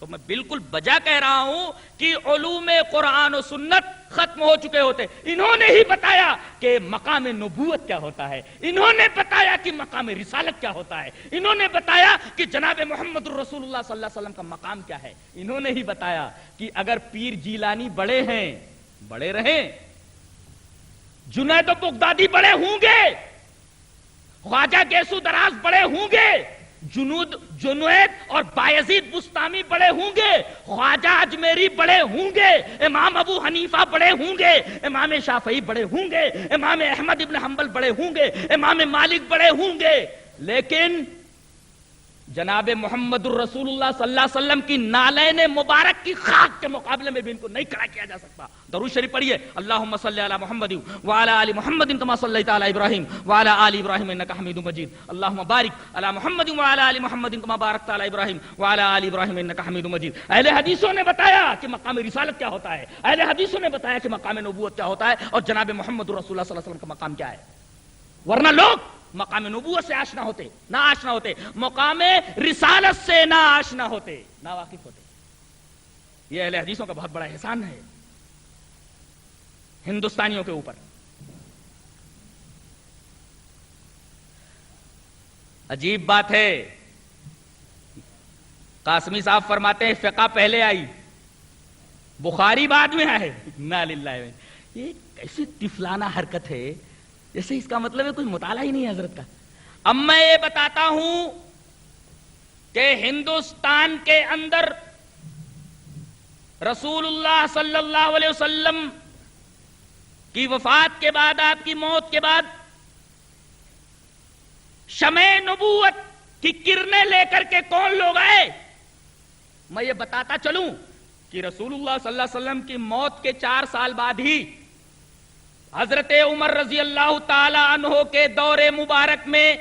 تو میں بالکل بجا کہہ رہا ہوں کہ علوم قرآن و سنت ختم ہو چکے ہوتے. انہوں نے ہی بتایا کہ مقام نبوت کیا ہوتا ہے، انہوں نے بتایا کہ مقام رسالت کیا ہوتا ہے، انہوں نے بتایا کہ جناب محمد الرسول اللہ صلی اللہ علیہ وسلم کا مقام کیا ہے. انہوں نے ہی بتایا کہ اگر پیر جیلانی بڑے ہیں، بڑے رہیں، جنید و بغدادی بڑے ہوں گے، خواجہ گیسو دراز بڑے ہوں گے، جنید اور بایزید بستامی بڑے ہوں گے، خواجہ اجمیری بڑے ہوں گے، امام ابو حنیفہ بڑے ہوں گے، امام شافعی بڑے ہوں گے، امام احمد ابن حنبل بڑے ہوں گے، امام مالک بڑے ہوں گے، لیکن جناب محمد الرسول اللہ صلی اللہ علیہ وسلم کی نالین مبارک کی خاک کے مقابلے میں بھی ان کو نہیں کھڑا کیا جا سکتا. درود شریف پڑھیے. اللہم صلی علی محمد وعلی آل محمد کما صلیت علی ابراہیم وعلی آل ابراہیم انک حمید مجید. اللہم بارک علی محمد وعلی آل محمد کما بارکت علی ابراہیم وعلی آل ابراہیم انک حمید مجید. اہل حدیثوں نے بتایا کہ مقام رسالت کیا ہوتا ہے، اہل حدیثوں نے بتایا کہ مقام نبوت کیا ہوتا ہے اور جناب محمد رسول اللہ صلی اللہ علیہ وسلم کا مقام کیا ہے. ورنہ لوگ مقام نبوت سے آشنا ہوتے، نہ آشنا ہوتے، مقام رسالت سے نہ آشنا ہوتے، نہ واقف ہوتے. یہ اہل حدیثوں کا بہت بڑا احسان ہے ہندوستانیوں کے اوپر. عجیب بات ہے، قاسمی صاحب فرماتے ہیں فقہ پہلے آئی، بخاری بعد میں آئے. انا للہ. یہ کیسی طفلانہ حرکت ہے، جیسے اس کا مطلب ہے کوئی مطالعہ ہی نہیں ہے حضرت کا. اب میں یہ بتاتا ہوں کہ ہندوستان کے اندر رسول اللہ صلی اللہ علیہ وسلم کی وفات کے بعد، آپ کی موت کے بعد، شمع نبوت کی کرنیں لے کر کے کون لوگ آئے. میں یہ بتاتا چلوں کہ رسول اللہ صلی اللہ علیہ وسلم کی موت کے 4 سال بعد ہی حضرت عمر رضی اللہ تعالی عنہ کے دور مبارک میں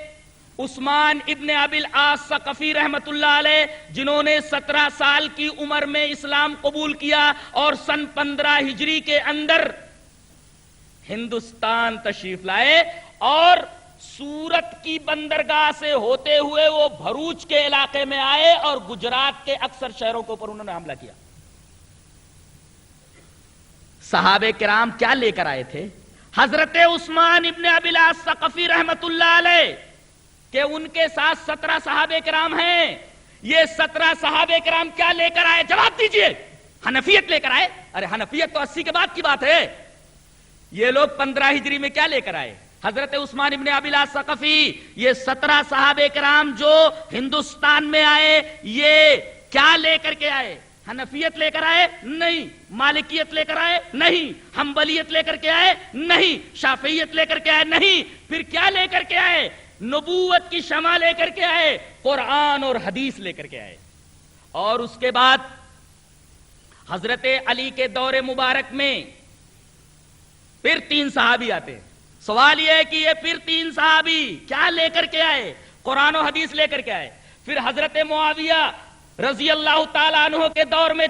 عثمان ابن ابی العاص ثقفی رحمت اللہ علیہ، جنہوں نے 17 سال کی عمر میں اسلام قبول کیا اور سن 15 ہجری کے اندر ہندوستان تشریف لائے، اور سورت کی بندرگاہ سے ہوتے ہوئے وہ بھروچ کے علاقے میں آئے اور گجرات کے اکثر شہروں کے اوپر انہوں نے حملہ کیا۔ صحابہ کرام کیا لے کر آئے تھے؟ حضرت عثمان ابن ابی العاص ثقفی رحمت اللہ علیہ کہ ان کے ساتھ 17 صحابہ کرام ہیں، یہ 17 صحابہ کرام کیا لے کر آئے؟ جواب دیجئے۔ حنفیت لے کر آئے؟ ارے حنفیت تو 80 کے بعد کی بات ہے، یہ لوگ 15 ہجری میں کیا لے کر آئے؟ حضرت عثمان ابن ابی العاص ثقفی، یہ 17 صحابہ کرام جو ہندوستان میں آئے، یہ کیا لے کر کے آئے؟ حنفیت لے کر آئے؟ نہیں۔ مالکیت لے کر آئے؟ نہیں۔ حنبلیت لے کر کے آئے؟ نہیں۔ شافعیت لے کر کے آئے؟ نہیں۔ پھر کیا لے کر کے آئے؟ نبوت کی شمع لے کر کے آئے، قرآن اور حدیث لے کر کے آئے۔ اور اس کے بعد حضرت علی کے دور مبارک میں پھر 3 صحابی آتے ہیں۔ سوال یہ ہے کہ یہ پھر 3 صحابی کیا لے کر کے آئے؟ قرآن و حدیث لے کر کے آئے۔ پھر حضرت معاویہ رضی اللہ تعالیٰ عنہ کے دور میں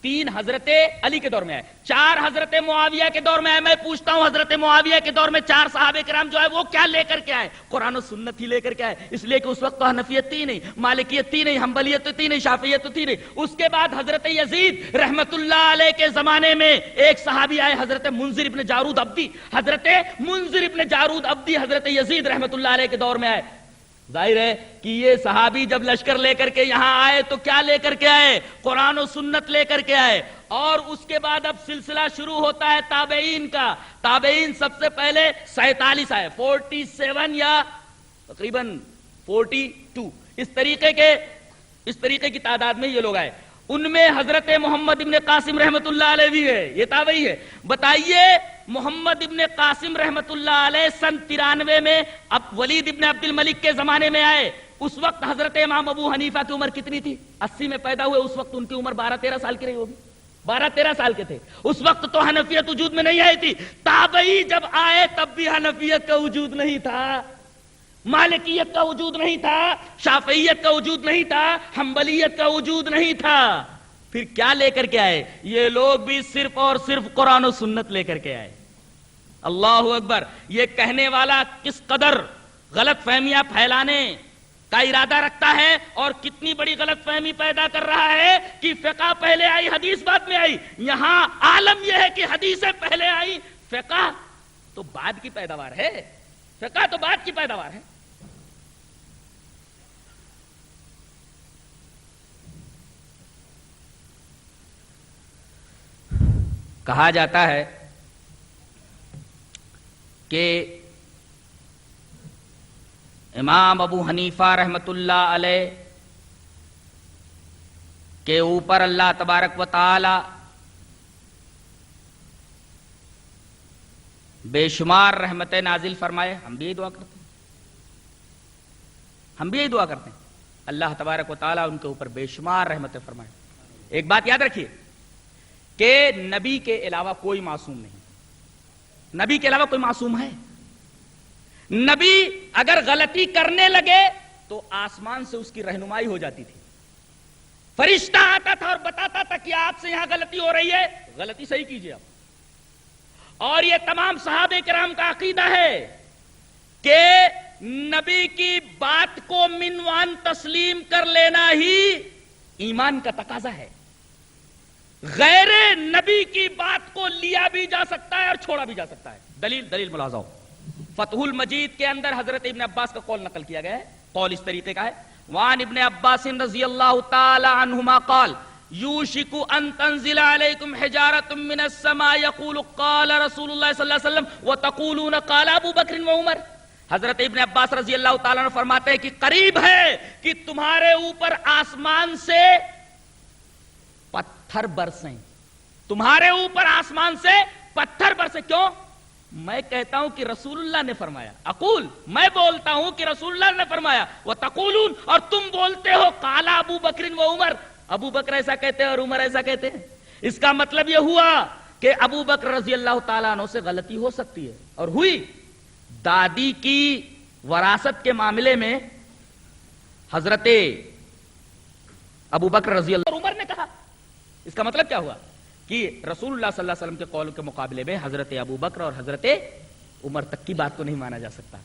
3 حضرت علی کے دور میں آئے، 4 حضرت معاویہ کے دور میں آئے۔ میں پوچھتا ہوں حضرت معاویہ کے دور میں 4 صحابہ کرام جو ہے وہ کیا لے کر کے آئے؟ قرآن و سنت ہی لے کر کے آئے، اس لیے کہ اس وقت تو حنفیت تھی نہیں، مالکیت تھی نہیں، حنبلیت تھی نہیں، شافعیت تھی نہیں۔ اس کے بعد حضرت یزید رحمت اللہ علیہ کے زمانے میں ایک صحابی آئے، حضرت منذر ابن جارود عبدی۔ حضرت منذر ابن جارود عبدی حضرت یزید رحمت اللہ علیہ کے دور میں آئے۔ ظاہر ہے کہ یہ صحابی جب لشکر لے کر کے یہاں آئے تو کیا لے کر کے آئے؟ قرآن و سنت لے کر کے آئے۔ اور اس کے بعد اب سلسلہ شروع ہوتا ہے تابعین کا۔ تابعین سب سے پہلے 47 آئے، 47 یا تقریباً 42، اس طریقے کی تعداد میں یہ لوگ آئے۔ ان میں حضرت محمد ابن قاسم رحمت اللہ علیہ بھی ہے، یہ تابعی ہے۔ بتائیے محمد ابن قاسم رحمت اللہ علیہ سن 93 میں اب ولید ابن عبد الملک کے زمانے میں آئے۔ اس وقت حضرت امام ابو حنیفہ کی عمر کتنی تھی؟ 80 میں پیدا ہوئے، اس وقت ان کی عمر 12-13 سال کی رہی ہوگی، 12-13 سال کے تھے۔ اس وقت تو حنفیت وجود میں نہیں آئی تھی۔ تابعی جب آئے تب بھی حنفیت کا وجود نہیں تھا، مالکیت کا وجود نہیں تھا، شافعیت کا وجود نہیں تھا، حنبلیت کا وجود نہیں تھا۔ پھر کیا لے کر کے آئے؟ یہ لوگ بھی صرف اور صرف قرآن و سنت لے کر کے آئے۔ اللہ اکبر! یہ کہنے والا کس قدر غلط فہمیاں پھیلانے کا ارادہ رکھتا ہے اور کتنی بڑی غلط فہمی پیدا کر رہا ہے کہ فقہ پہلے آئی، حدیث بعد میں آئی۔ یہاں عالم یہ ہے کہ حدیثیں پہلے آئی، فقہ تو بعد کی پیداوار ہے، فقہ تو بعد کی پیداوار ہے۔ کہا جاتا ہے کہ امام ابو حنیفہ رحمت اللہ علیہ کے اوپر اللہ تبارک و تعالی بے شمار رحمتیں نازل فرمائے۔ ہم بھی یہی دعا کرتے ہیں، اللہ تبارک و تعالی ان کے اوپر بے شمار رحمتیں فرمائے۔ ایک بات یاد رکھیے کہ نبی کے علاوہ کوئی معصوم نہیں، نبی کے علاوہ کوئی معصوم ہے؟ نبی اگر غلطی کرنے لگے تو آسمان سے اس کی رہنمائی ہو جاتی تھی، فرشتہ آتا تھا اور بتاتا تھا کہ آپ سے یہاں غلطی ہو رہی ہے، غلطی صحیح کیجئے آپ۔ اور یہ تمام صحابہ کرام کا عقیدہ ہے کہ نبی کی بات کو منوان تسلیم کر لینا ہی ایمان کا تقاضا ہے۔ غیر نبی کی بات کو لیا بھی جا سکتا ہے اور چھوڑا بھی جا سکتا ہے۔ دلیل ملاحظہ ہو، فتح المجید کے اندر حضرت ابن عباس کا قول نقل کیا گیا ہے۔ قول اس طریقے کا ہے، وان ابن عباس رضی اللہ تعالی عنہما قال یوشک ان تنزل علیکم حجارۃ من السماء یقول قال رسول اللہ صلی اللہ علیہ وسلم وتقولون قال ابو بکر و عمر۔ حضرت ابن عباس رضی اللہ تعالی عنہ فرماتے ہیں کہ قریب ہے کہ تمہارے اوپر آسمان سے پتھر برسیں، تمہارے اوپر آسمان سے پتھر برسیں۔ کیوں؟ میں کہتا ہوں کہ رسول اللہ نے فرمایا، اقول میں بولتا ہوں کہ رسول اللہ نے فرمایا، وتقولون اور تم بولتے ہو قال ابو بکر و عمر، ابو بکر ایسا کہتے ہیں اور عمر ایسا کہتے ہیں۔ اس کا مطلب یہ ہوا کہ ابو بکر رضی اللہ تعالیٰ عنہ سے غلطی ہو سکتی ہے، اور ہوئی۔ دادی کی وراثت کے معاملے میں حضرت ابو بکر رضی اللہ عمر نے کہا. اس کا مطلب کیا ہوا کہ رسول اللہ صلی اللہ علیہ وسلم کے قول کے مقابلے میں حضرت ابو بکر اور حضرت عمر تک کی بات کو نہیں مانا جا سکتا.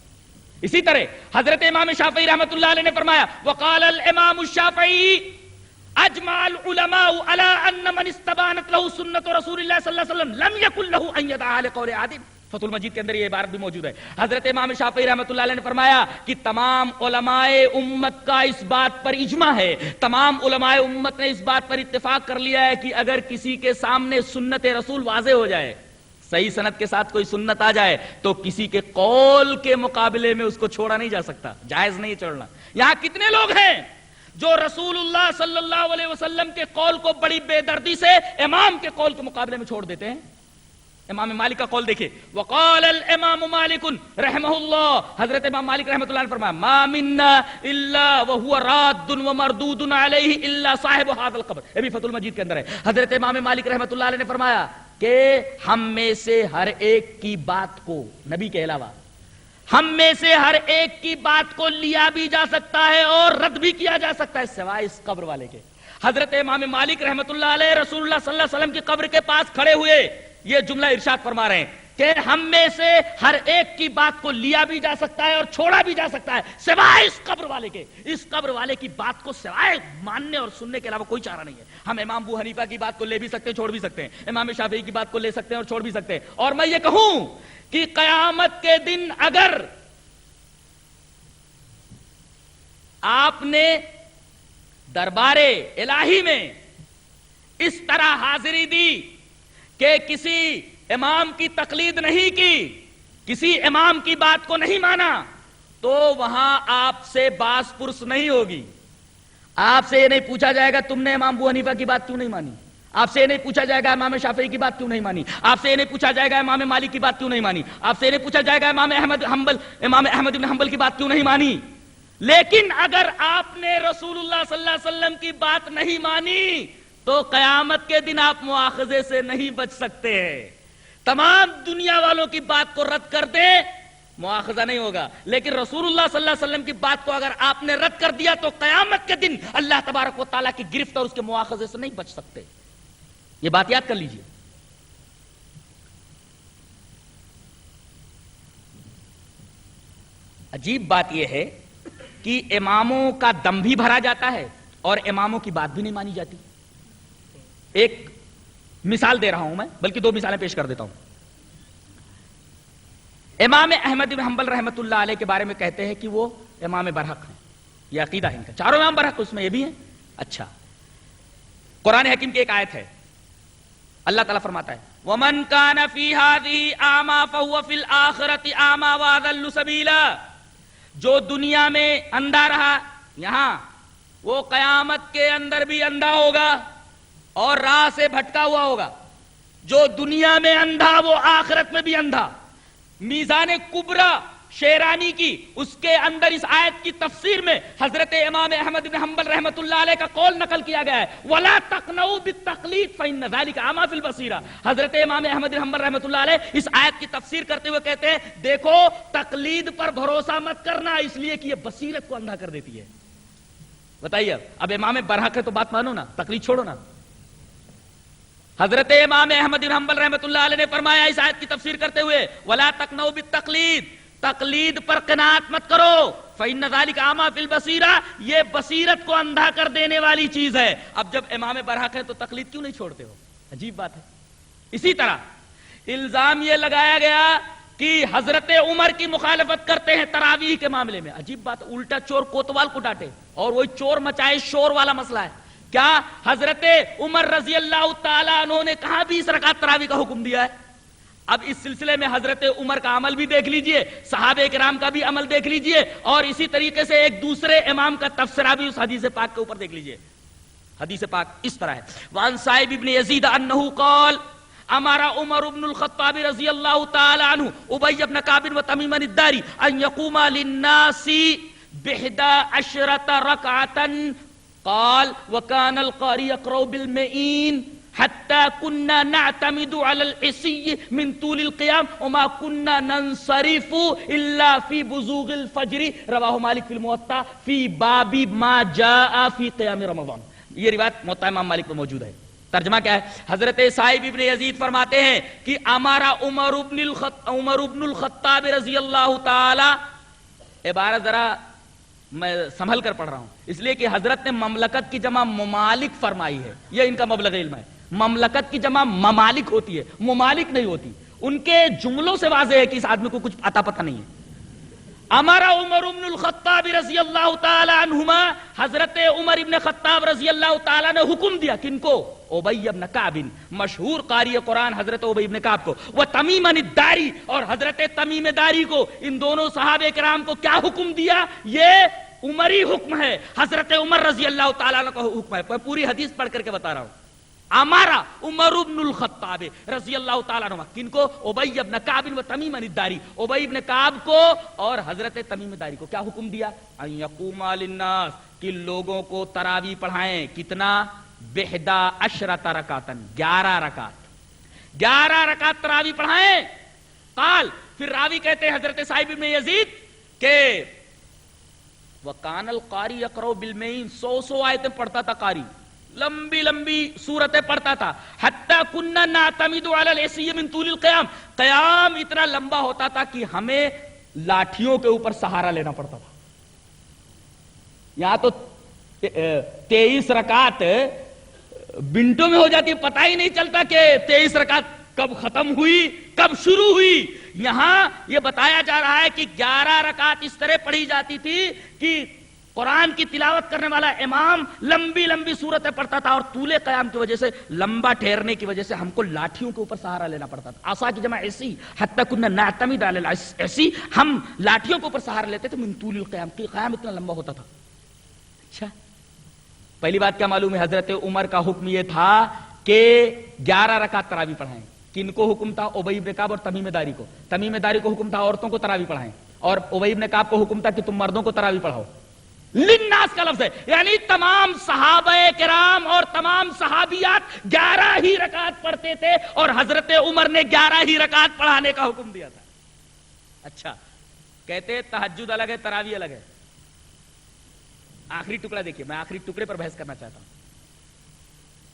اسی طرح حضرت امام شافعی رحمۃ اللہ علیہ نے فرمایا وقال الامام الشافعی اجمع العلماء على ان من استبانت له سنت رسول اللہ صلی اللہ علیہ وسلم لم يكن له ان يدعى لقول عادل. فتح المجید کے اندر یہ عبارت بھی موجود ہے. حضرت امام شافعی رحمۃ اللہ علیہ نے فرمایا کہ تمام علماء امت کا اس بات پر اجماع ہے, تمام علماء امت نے اس بات پر اتفاق کر لیا ہے کہ اگر کسی کے سامنے سنت رسول واضح ہو جائے, صحیح سند کے ساتھ کوئی سنت آ جائے, تو کسی کے قول کے مقابلے میں اس کو چھوڑا نہیں جا سکتا, جائز نہیں چھوڑنا. یہاں کتنے لوگ ہیں جو رسول اللہ صلی اللہ علیہ وسلم کے قول کو بڑی بے دردی سے امام کے قول کے مقابلے میں چھوڑ دیتے ہیں. امام مالک کا قول دیکھیں, وقال الامام مالک رحمہ اللہ, حضرت امام مالک رحمۃ اللہ نے فرمایا ما منا الا وهو راد ومردود علیہ الا صاحب هذا القبر. یہ بھی فتح المجید کے اندر ہے. حضرت امام مالک رحمۃ اللہ علیہ نے فرمایا کہ ہم میں سے ہر ایک کی بات کو, نبی کے علاوہ ہم میں سے ہر ایک کی بات کو لیا بھی جا سکتا ہے اور رد بھی کیا جا سکتا ہے سوائے اس قبر والے کے. حضرت امام مالک رحمۃ اللہ علیہ رسول اللہ صلی اللہ علیہ وسلم کی قبر کے پاس کھڑے ہوئے یہ جملہ ارشاد فرما رہے ہیں کہ ہم میں سے ہر ایک کی بات کو لیا بھی جا سکتا ہے اور چھوڑا بھی جا سکتا ہے سوائے اس قبر والے کے. اس قبر والے کی بات کو سوائے ماننے اور سننے کے علاوہ کوئی چارہ نہیں ہے. ہم امام ابو حنیفہ کی بات کو لے بھی سکتے ہیں, چھوڑ بھی سکتے ہیں, امام شافعی کی بات کو لے سکتے ہیں اور چھوڑ بھی سکتے ہیں. اور میں یہ کہوں کہ قیامت کے دن اگر آپ نے دربار الہی میں اس طرح حاضری دی کہ کسی امام کی تقلید نہیں کی, کسی امام کی بات کو نہیں مانا, تو وہاں آپ سے باس پرس نہیں ہوگی. آپ سے یہ نہیں پوچھا جائے گا تم نے امام ابو حنیفہ کی بات کیوں نہیں مانی, آپ سے یہ نہیں پوچھا جائے گا امام شافعی کی بات کیوں نہیں مانی, آپ سے یہ نہیں پوچھا جائے گا امام مالک کی بات کیوں نہیں مانی, آپ سے یہ نہیں پوچھا جائے گا امام احمد بن حنبل کی بات کیوں نہیں مانی. لیکن اگر آپ نے رسول اللہ صلی اللہ علیہ وسلم کی بات نہیں مانی تو قیامت کے دن آپ مواخذے سے نہیں بچ سکتے ہیں. تمام دنیا والوں کی بات کو رد کر دیں مواخذہ نہیں ہوگا, لیکن رسول اللہ صلی اللہ علیہ وسلم کی بات کو اگر آپ نے رد کر دیا تو قیامت کے دن اللہ تبارک و تعالیٰ کی گرفت اور اس کے مواخذے سے نہیں بچ سکتے. یہ بات یاد کر لیجئے. عجیب بات یہ ہے کہ اماموں کا دم بھی بھرا جاتا ہے اور اماموں کی بات بھی نہیں مانی جاتی. ایک مثال دے رہا ہوں میں, بلکہ دو مثالیں پیش کر دیتا ہوں. امام احمد بن حنبل رحمۃ اللہ علیہ کے بارے میں کہتے ہیں کہ وہ امام برحق ہیں, یہ عقیدہ ہے ان کا. چاروں امام برحق, اس میں یہ بھی ہیں. اچھا, قرآن حکیم کی ایک آیت ہے, اللہ تعالیٰ فرماتا ہے وَمَنْ كَانَ فِي هَذِهِ أَعْمَى فَهُوَ فِي الْآخِرَةِ أَعْمَى وَأَضَلُّ سَبِيلًا. جو دنیا میں اندھا رہا یہاں, وہ قیامت کے اندر بھی اندھا ہوگا اور راہ سے بھٹکا ہوا ہوگا. جو دنیا میں اندھا وہ آخرت میں بھی اندھا. میزان کبرا شیرانی کی اس کے اندر اس آیت کی تفسیر میں حضرت امام احمد بن حنبل رحمۃ اللہ علیہ کا قول نقل کیا گیا ہے وَلَا تَقْنَعُوا بِالتَّقْلِيدِ فَإِنَّ ذَلِكَ أَعْمَى فِي الْبَصِيرَةِ. حضرت امام احمد بن حنبل رحمۃ اللہ علیہ اس آیت کی تفسیر کرتے ہوئے کہتے ہیں دیکھو تقلید پر بھروسہ مت کرنا, اس لیے کہ یہ بصیرت کو اندھا کر دیتی ہے. بتائیے اب امام برحق ہے تو بات مانو نا, تقلید چھوڑو نا. حضرت امام احمد بن حنبل رحمۃ اللہ علیہ نے فرمایا اس آیت کی تفسیر کرتے ہوئے وَلَا تَقْنَعُوا بِالتَّقْلِيدِ, تقلید پر قناعت مت کرو, فَإِنَّ ذَلِكَ أَعْمَى فِي الْبَصِيرَةِ, یہ بصیرت کو اندھا کر دینے والی چیز ہے. اب جب امام برحق ہے تو تقلید کیوں نہیں چھوڑتے ہو؟ عجیب بات ہے. اسی طرح الزام یہ لگایا گیا کہ حضرت عمر کی مخالفت کرتے ہیں تراویح کے معاملے میں. عجیب بات, الٹا چور کوتوال کو ڈانٹے اور وہی چور مچائے شور والا مسئلہ ہے. کیا حضرت عمر رضی اللہ تعالیٰ عنہ نے کہاں 20 رکعت تراویح کا حکم دیا ہے؟ اب اس سلسلے میں حضرت عمر کا عمل بھی دیکھ لیجئے, صحابہ کرام کا بھی عمل دیکھ لیجئے, اور اسی طریقے سے ایک دوسرے امام کا تفسیرہ بھی اس حدیث پاک کے اوپر دیکھ لیجئے. حدیث پاک اس طرح ہے وعن صائب ابن یزید انہ قال امر عمر بن الخطاب رضی اللہ تعالی عنہ ابی بن کعب و تمیم الداری ان یقوم للناس ب11 رکعۃ قال وكان القاری يقرأ بالمئین. حتی کننا نعتمد علی العصی من طول القیام وما کننا ننصرف الا فی بزوغ الفجر، رواہ مالک فی الموطا فی باب ما جاء فی قیام رمضان. یہ روایت موطا امام مالک میں موجود ہے. ترجمہ کیا ہے؟ حضرت صاحب ابن یزید فرماتے ہیں کہ ہمارا عمر ابن الخطاب رضی اللہ تعالی، عبارت ذرا میں سنبھل کر پڑھ رہا ہوں اس لیے کہ حضرت نے مملکت کی جمع ممالک فرمائی ہے، یہ ان کا مبلغ علم ہے. مملکت کی جمع ممالک ہوتی ہے، ممالک نہیں ہوتی. ان کے جملوں سے واضح ہے کہ اس آدمی کو کچھ عطا پتہ نہیں ہے. امر عمر ابن الخطاب رضی اللہ تعالی عنہما، حضرت عمر ابن خطاب رضی اللہ تعالی نے حکم دیا. کن کو؟ ابی ابن کعب، مشہور قاری قرآن حضرت ابی ابن کعب کو، وہ تمیم الداری اور حضرت تمیم داری کو. ان دونوں صحابہ کرام کو کیا حکم دیا؟ یہ عمری حکم ہے، حضرت عمر رضی اللہ تعالیٰ عنہ کا حکم ہے. میں پوری حدیث پڑھ کر کے بتا رہا ہوں. ہمارا عمر ابن الخطاب رضی اللہ تعالیٰ عنہ، کن کو؟ ابی ابن کعب و تمیم الداری، ابی ابن کعب کو اور حضرت تمیم داری کو کیا حکم دیا؟ ان یقوم للناس، کہ لوگوں کو تراویح پڑھائیں. کتنا؟ 11 رکعتن، 11 رکعت، 11 رکعت تراویح پڑھائیں. قال، پھر راوی کہتے ہیں حضرت صاحب ابن یزید کہ وَقَانَ الْقَارِي يَقْرَؤُ بِالْمَئِينِ، 100 آیتیں پڑھتا تھا قاری، لمبی لمبی صورتیں پڑھتا تھا. حتی کننا نعتمد علی العصی من طول القیام، قیام اتنا لمبا ہوتا تھا کہ ہمیں لاٹھیوں کے اوپر سہارا لینا پڑتا تھا. یہاں تو 23 رکعت منٹوں میں ہو جاتی ہے، پتہ ہی نہیں چلتا کہ 23 رکعت کب ختم ہوئی کب شروع ہوئی. یہاں یہ بتایا جا رہا ہے کہ 11 رکعت اس طرح پڑھی جاتی تھی کہ قرآن کی تلاوت کرنے والا امام لمبی لمبی صورتیں پڑھتا تھا، اور طول قیام کی وجہ سے، لمبا ٹھہرنے کی وجہ سے ہم کو لاٹھیوں کے اوپر سہارا لینا پڑتا تھا. عصا کی جمع عصی، حتی کننا نعتمد علی العصی، ہم لاٹھیوں کے اوپر سہارا لیتے تھے. من طول القیام، کہ قیام اتنا لمبا ہوتا تھا. اچھا، پہلی بات کیا معلوم ہے؟ حضرت عمر کا حکم یہ تھا کہ 11 رکعت تراویح پڑھائیں. کن کو حکم تھا؟ ابی ابن کعب اور تمیم داری کو. تمیم داری کو حکم تھا عورتوں کو تراویح پڑھائیں، اور ابی ابن کعب کو حکم تھا کہ تم مردوں کو تراویح پڑھاؤ. للناس کا لفظ ہے، یعنی تمام صحابہ کرام اور تمام صحابیات 11 ہی رکعت پڑھتے تھے، اور حضرت عمر نے 11 ہی رکعت پڑھانے کا حکم دیا تھا. اچھا، کہتے تہجد الگ ہے، تراویح الگ ہے. آخری ٹکڑا دیکھیے، میں آخری ٹکڑے پر بحث کرنا چاہتا ہوں.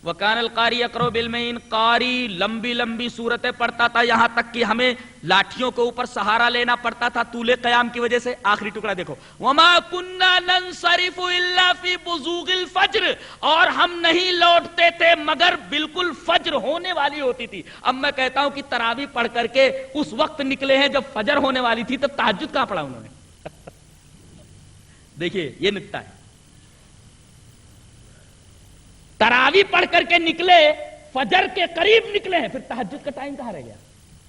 وَكَانَ الْقَارِي يَقْرَؤُ بِالْمَئِينِ، قاری لمبی لمبی صورتیں پڑھتا تھا، یہاں تک کہ ہمیں لاٹھیوں کے اوپر سہارا لینا پڑتا تھا طول قیام کی وجہ سے. آخری ٹکڑا دیکھو، وَمَا كُنَّا نَنصَرِفُ إِلَّا فِي بُزُوغِ الْفَجْرِ، اور ہم نہیں لوٹتے تھے مگر بالکل فجر ہونے والی ہوتی تھی. اب میں کہتا ہوں کہ تراویح پڑھ کر کے اس وقت نکلے ہیں جب فجر ہونے والی تھی، تب تہجد کہاں پڑھا انہوں نے؟ دیکھیے یہ نکتا ہے، تراویح پڑھ کر کے نکلے، فجر کے قریب نکلے ہیں، پھر تہجد کا ٹائم کہاں رہ گیا؟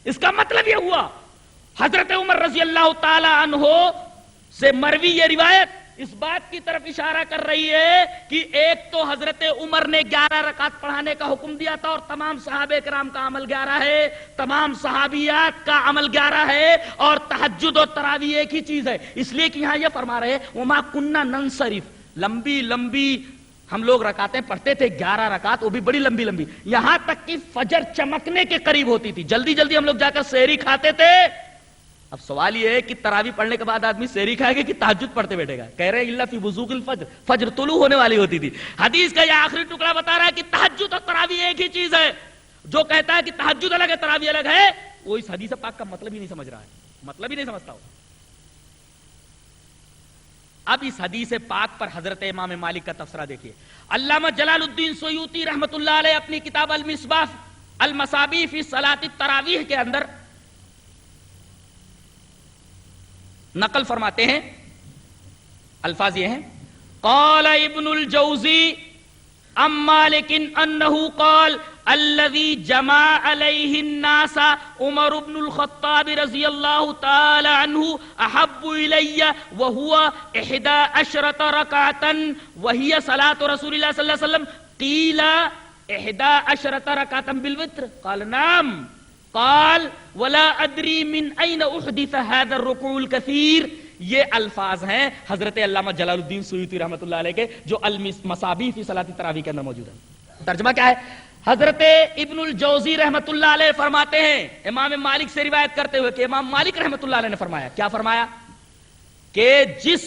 اس کا مطلب یہ ہوا حضرت عمر رضی اللہ تعالی عنہ سے مروی یہ روایت اس بات کی طرف اشارہ کر رہی ہے کہ ایک تو حضرت عمر نے 11 رکعت پڑھانے کا حکم دیا تھا، اور تمام صحابہ کرام کا عمل 11 ہے، تمام صحابیات کا عمل 11 ہے، اور تہجد اور تراویح ایک ہی چیز ہے. اس لیے کہ یہاں یہ فرما رہے وما کننا ننصرف، لمبی لمبی ہم لوگ رکعتیں پڑھتے تھے، 11 رکعت، وہ بھی بڑی لمبی لمبی، یہاں تک کہ فجر چمکنے کے قریب ہوتی تھی. جلدی جلدی ہم لوگ جا کر سحری کھاتے تھے. اب سوال یہ ہے کہ تراویح پڑھنے کے بعد آدمی سحری کھائے گا کہ تہجد پڑھتے بیٹھے گا؟ کہہ رہے الا فی بزوغ الفجر، فجر طلوع ہونے والی ہوتی تھی. حدیث کا یہ آخری ٹکڑا بتا رہا ہے کہ تہجد اور تراویح ایک ہی چیز ہے. جو کہتا ہے کہ تہجد الگ ہے تراویح الگ ہے، وہ اس حدیث پاک کا مطلب ہی نہیں سمجھ رہا ہے، مطلب ہی نہیں سمجھتا ہو. اب اس حدیث پاک پر حضرت امام مالک کا تفسیرہ دیکھیے. علامہ جلال الدین سیوطی رحمۃ اللہ علیہ اپنی کتاب المصباح المصابیح فی صلاۃ التراویح کے اندر نقل فرماتے ہیں، الفاظ یہ ہیں: قال ابن الجوزی ام مالک انہ قال الذي جمع عليه الناس عمر بن الخطاب رضی اللہ تعالی عنہ احب الی وهو 11 رکعتا وهي صلاة رسول اللہ صلی اللہ علیہ وسلم قیل 11 رکعتا بالوتر قال نعم قال ولا ادری من این احدث هذا الركوع الكثير. یہ الفاظ ہیں حضرت علامہ جلال الدین سیوطی رحمۃ اللہ علیہ کے، جو المصابیح فی صلاۃ التراویح کے اندر موجود ہے. ترجمہ کیا ہے؟ حضرت ابن الجوزی رحمت اللہ علیہ فرماتے ہیں امام مالک سے روایت کرتے ہوئے کہ امام مالک رحمت اللہ علیہ نے فرمایا، کیا فرمایا؟ کہ جس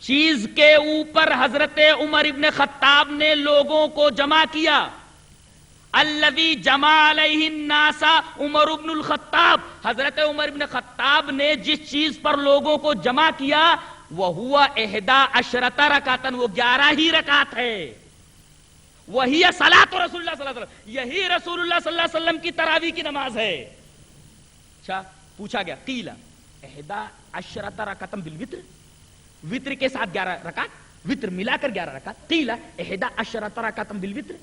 چیز کے اوپر حضرت عمر ابن خطاب نے لوگوں کو جمع کیا، الذی جمع علیہ الناس عمر ابن الخطاب، حضرت عمر ابن خطاب نے جس چیز پر لوگوں کو جمع کیا وہ ہوا 11 رکعتن، وہ 11 ہی رکعت ہے، وہی صلاۃ رسول اللہ صلی اللہ علیہ وسلم، یہی رسول اللہ صلی اللہ علیہ وسلم کی تراویح کی نماز ہے۔ اچھا پوچھا گیا قیل 11 رکعتن بالوتر، وتر کے ساتھ 11 رکعت، وتر ملا کر 11 رکعت، قیل 11 رکعتن بالوتر،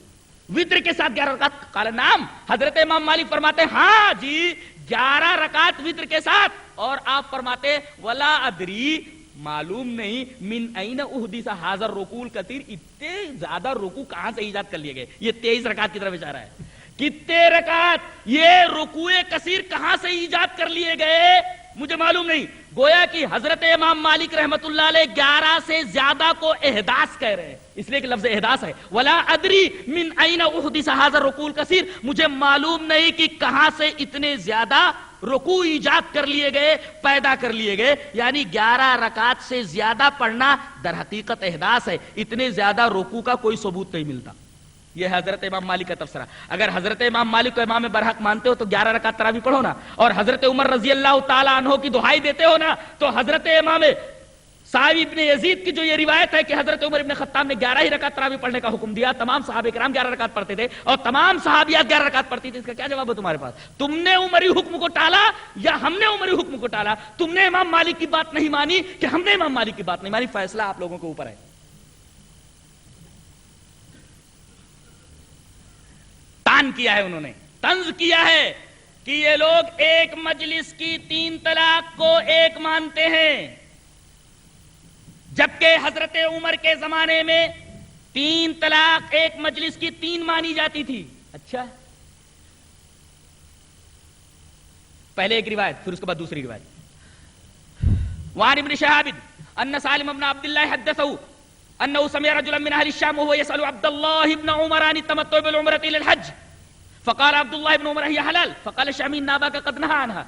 وتر کے ساتھ 11 رکعت، قال نعم، حضرت امام مالک فرماتے ہیں ہاں جی 11 رکعت وتر کے ساتھ، اور آپ فرماتے ولا ادری، معلوم نہیں من این احدث ھذا الرکوع الکثیر، اتنے زیادہ رکوع کہاں سے ایجاد کر لیے گئے؟ یہ 23 رکعت کی طرف اشارہ ہے، کتنے رکعت یہ رکوع کثیر کہاں سے ایجاد کر لیے گئے مجھے معلوم نہیں۔ گویا کہ حضرت امام مالک رحمت اللہ علیہ 11 سے زیادہ کو احداث کہہ رہے ہیں، اس لیے کہ لفظ احداث ہے، ولا ادری من این احدث ھذا الرکوع الکثیر، مجھے معلوم نہیں کہ کہاں سے اتنے زیادہ رکوع ایجاد کر لیے گئے، پیدا کر لیے گئے، یعنی 11 رکعت سے زیادہ پڑھنا در حقیقت احداث ہے، اتنے زیادہ رکوع کا کوئی ثبوت نہیں ملتا۔ یہ حضرت امام مالک کا تفسیرہ۔ اگر حضرت امام مالک کو امام برحق مانتے ہو تو 11 رکعت تراویح پڑھو نا، اور حضرت عمر رضی اللہ تعالی عنہ کی دہائی دیتے ہو نا، تو حضرت امام صاحب ابن یزید کی جو یہ روایت ہے کہ حضرت عمر ابن خطاب نے 11 ہی رکعت تراویح پڑھنے کا حکم دیا، تمام صحابہ کرام 11 رکعت پڑھتے تھے اور تمام صحابیات 11 رکعت پڑھتی تھی، اس کا کیا جواب ہے تمہارے پاس؟ تم نے عمری حکم کو ٹالا یا ہم نے عمری حکم کو ٹالا؟ تم نے امام مالک کی بات نہیں مانی کہ ہم نے امام مالک کی بات نہیں مانی، فیصلہ آپ لوگوں کے اوپر ہے۔ تان کیا ہے انہوں نے، طنز کیا ہے کہ یہ لوگ ایک مجلس کی 3 طلاق کو ایک مانتے ہیں، جبکہ حضرت عمر کے زمانے میں 3 طلاق ایک مجلس کی 3 مانی جاتی تھی۔ اچھا پہلے ایک روایت، پھر اس کے بعد دوسری روایت۔ وعن ابن شهاب ان سالم بن عبد الله حدثه انه سمع رجلا من اهل الشام وهو يسأل عبد الله بن عمر عن التمتع بالعمرة الى الحج، فقال عبد الله بن عمر هي حلال، فقال الشامي ان اباك قد نهى عنها،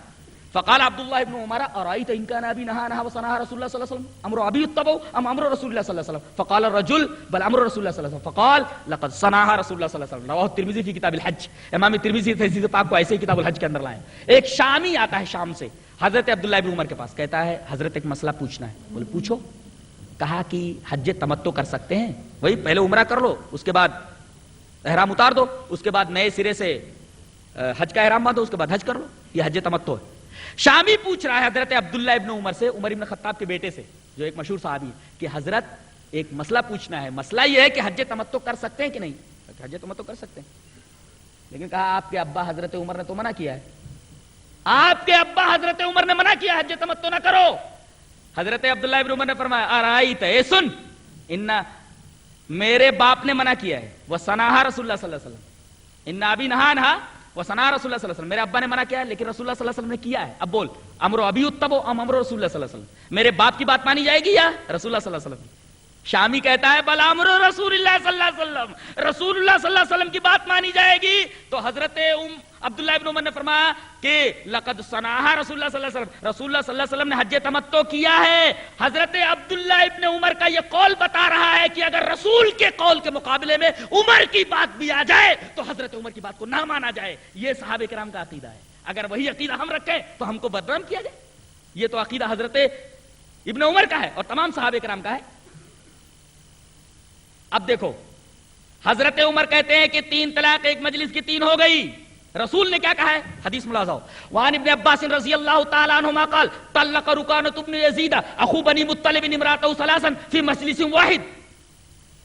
فقال عبد الله بن عمر ارايت ان كان ابي نهى عنها وصنعها رسول الله صلى الله عليه وسلم امر ابي يتبع ام امر رسول الله صلى الله عليه وسلم؟ فقال الرجل بل امر رسول الله صلى الله عليه وسلم، فقال لقد صنعها رسول الله صلى الله عليه وسلم، رواه الترمذي في كتاب الحج۔ امام ترمذی حدیث پاک کو ایسے ہی کتاب الحج کے اندر لائے۔ ایک شامی آتا ہے شام سے حضرت عبداللہ ابن عمر کے پاس، کہتا ہے حضرت ایک مسئلہ پوچھنا ہے۔ بولے پوچھو۔ کہا کہ حج تمتع کر سکتے ہیں؟ وہی پہلے عمرہ کر لو، اس کے بعد احرام اتار دو، اس کے بعد نئے سرے سے حج کا احرام باندھو، اس کے بعد حج کر لو، یہ حج تمتع ہے۔ شامی پوچھ رہا ہے حضرت عبداللہ ابن عمر سے، عمر ابن خطاب کے بیٹے سے، جو ایک مشہور صحابی ہے، کہ حضرت ایک مسئلہ پوچھنا ہے، مسئلہ یہ ہے کہ حج تمتع کر سکتے ہیں کہ نہیں؟ حج تمتع کر سکتے ہیں، لیکن کہا آپ کے ابا حضرت عمر نے تو منع کیا ہے، آپ کے ابا حضرت عمر نے منع کیا حج تمتع نہ کرو۔ حضرت عبداللہ ابن عمر نے فرمایا ارائیت، اے سن، ان میرے باپ نے منع کیا ہے، وصنعها رسول اللہ صلی اللہ علیہ وسلم، ان ابی نہا عنہا وصنعها رسول اللہ صلی اللہ علیہ وسلم، میرے ابا نے منع کیا ہے لیکن رسول اللہ صلی اللہ علیہ وسلم نے کیا ہے۔ اب بول امر ابی یتبع ام امر رسول اللہ صلی اللہ علیہ وسلم، میرے باپ کی بات مانی جائے گی یا رسول اللہ صلی اللہ علیہ وسلم؟ شامی کہتا ہے بل امر رسول اللہ صلی اللہ علیہ وسلم، رسول اللہ صلی اللہ علیہ وسلم کی بات مانی جائے گی۔ تو حضرت عبداللہ ابن عمر نے فرمایا کہ لقد صنعها رسول اللہ صلی اللہ علیہ وسلم، رسول اللہ صلی اللہ علیہ وسلم نے حج تمتع کیا ہے۔ حضرت عبداللہ ابن عمر کا یہ قول بتا رہا ہے کہ اگر رسول کے قول کے مقابلے میں عمر کی بات بھی آ جائے تو حضرت عمر کی بات کو نہ مانا جائے۔ یہ صحابہ کرام کا عقیدہ ہے، اگر وہی عقیدہ ہم رکھیں تو ہم کو بدنام کیا جائے۔ یہ تو عقیدہ حضرت ابن عمر کا ہے اور تمام صحابہ کرام کا ہے۔ اب دیکھو حضرت عمر کہتے ہیں کہ 3 طلاق ایک مجلس کی 3 ہو گئی، رسول نے کیا کہا ہے؟ حدیث ملاحظہ ہو، وعن ابن عباس رضی اللہ تعالی عنہما قال طلق رکانۃ بن یزید اخو بنی مطلب امرأته 3 في مجلس واحد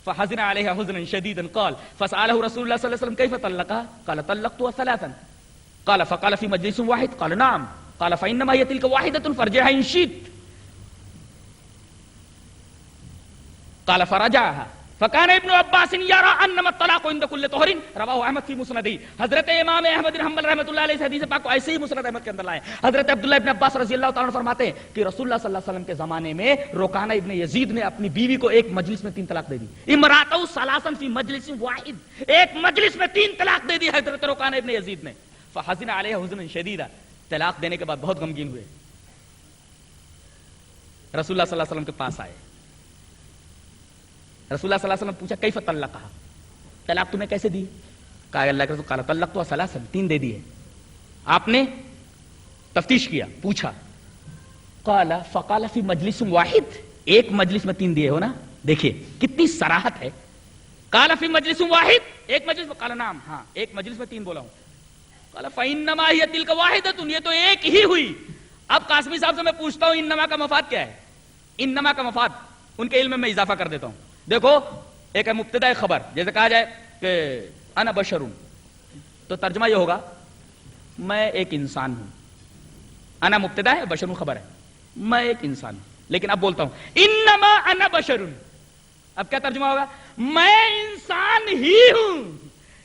فحزن عليها حزنا شديدا، قال فسأله رسول الله صلى الله عليه وسلم كيف طلقها؟ قال طلقتها 3، قال فقال في مجلس واحد؟ قال نعم، قال فإنما هي تلك واحدة فارجعها إن شئت، قال فرجعها، فکان ابن عباس یرا انما الطلاق عند كل طهر رواہ احمد فی مسندہ. حضرت امام احمد بن حنبل رحمۃ اللہ علیہ حدیث پاک کو ایسے ہی مسند احمد کے اندر لائے. حضرت عبداللہ ابن عباس رضی اللہ تعالیٰ عنہ فرماتے ہیں کہ رسول اللہ صلی اللہ علیہ وسلم کے زمانے میں رکانہ ابن یزید نے اپنی بیوی کو ایک مجلس میں 3 طلاق دے دی. امراتہ ثلاثا فی مجلس واحد, ایک مجلس میں 3 طلاق دے دی حضرت رکانہ ابن یزید نے. فحزن علیہ حزنا شدیدا, طلاق دینے کے بعد بہت غمگین ہوئے. رسول اللہ صلی اللہ علیہ وسلم کے پاس آئے. رسول اللہ صلی اللہ علیہ وسلم پوچھا کیف طلقها, طلاق تمہیں کیسے دی؟ کہا اللہ کے رسول قال طلقتها ثلاثا, 3 دے دی ہے. آپ نے تفتیش کیا, پوچھا. قال فقال فی مجلس واحد, ایک مجلس میں 3 دیے ہو نا. دیکھیے کتنی صراحت ہے. قال فی مجلس واحد, ایک مجلس میں, قال نعم, ہاں ایک مجلس میں 3 بولا ہوں. قال فانما هي تلك واحدة, یہ تو ایک ہی ہوئی. اب قاسمی صاحب سے میں پوچھتا ہوں انما کا مفاد کیا ہے؟ انما کا مفاد ان کے علم میں اضافہ کر دیتا ہوں. دیکھو ایک ہے مبتدا خبر, جیسے کہا جائے کہ انا بشرون, تو ترجمہ یہ ہوگا میں ایک انسان ہوں. انا مبتدا ہے, بشرون خبر ہے, میں ایک انسان ہوں. لیکن اب بولتا ہوں انما انا بشرون, اب کیا ترجمہ ہوگا؟ میں انسان ہی ہوں.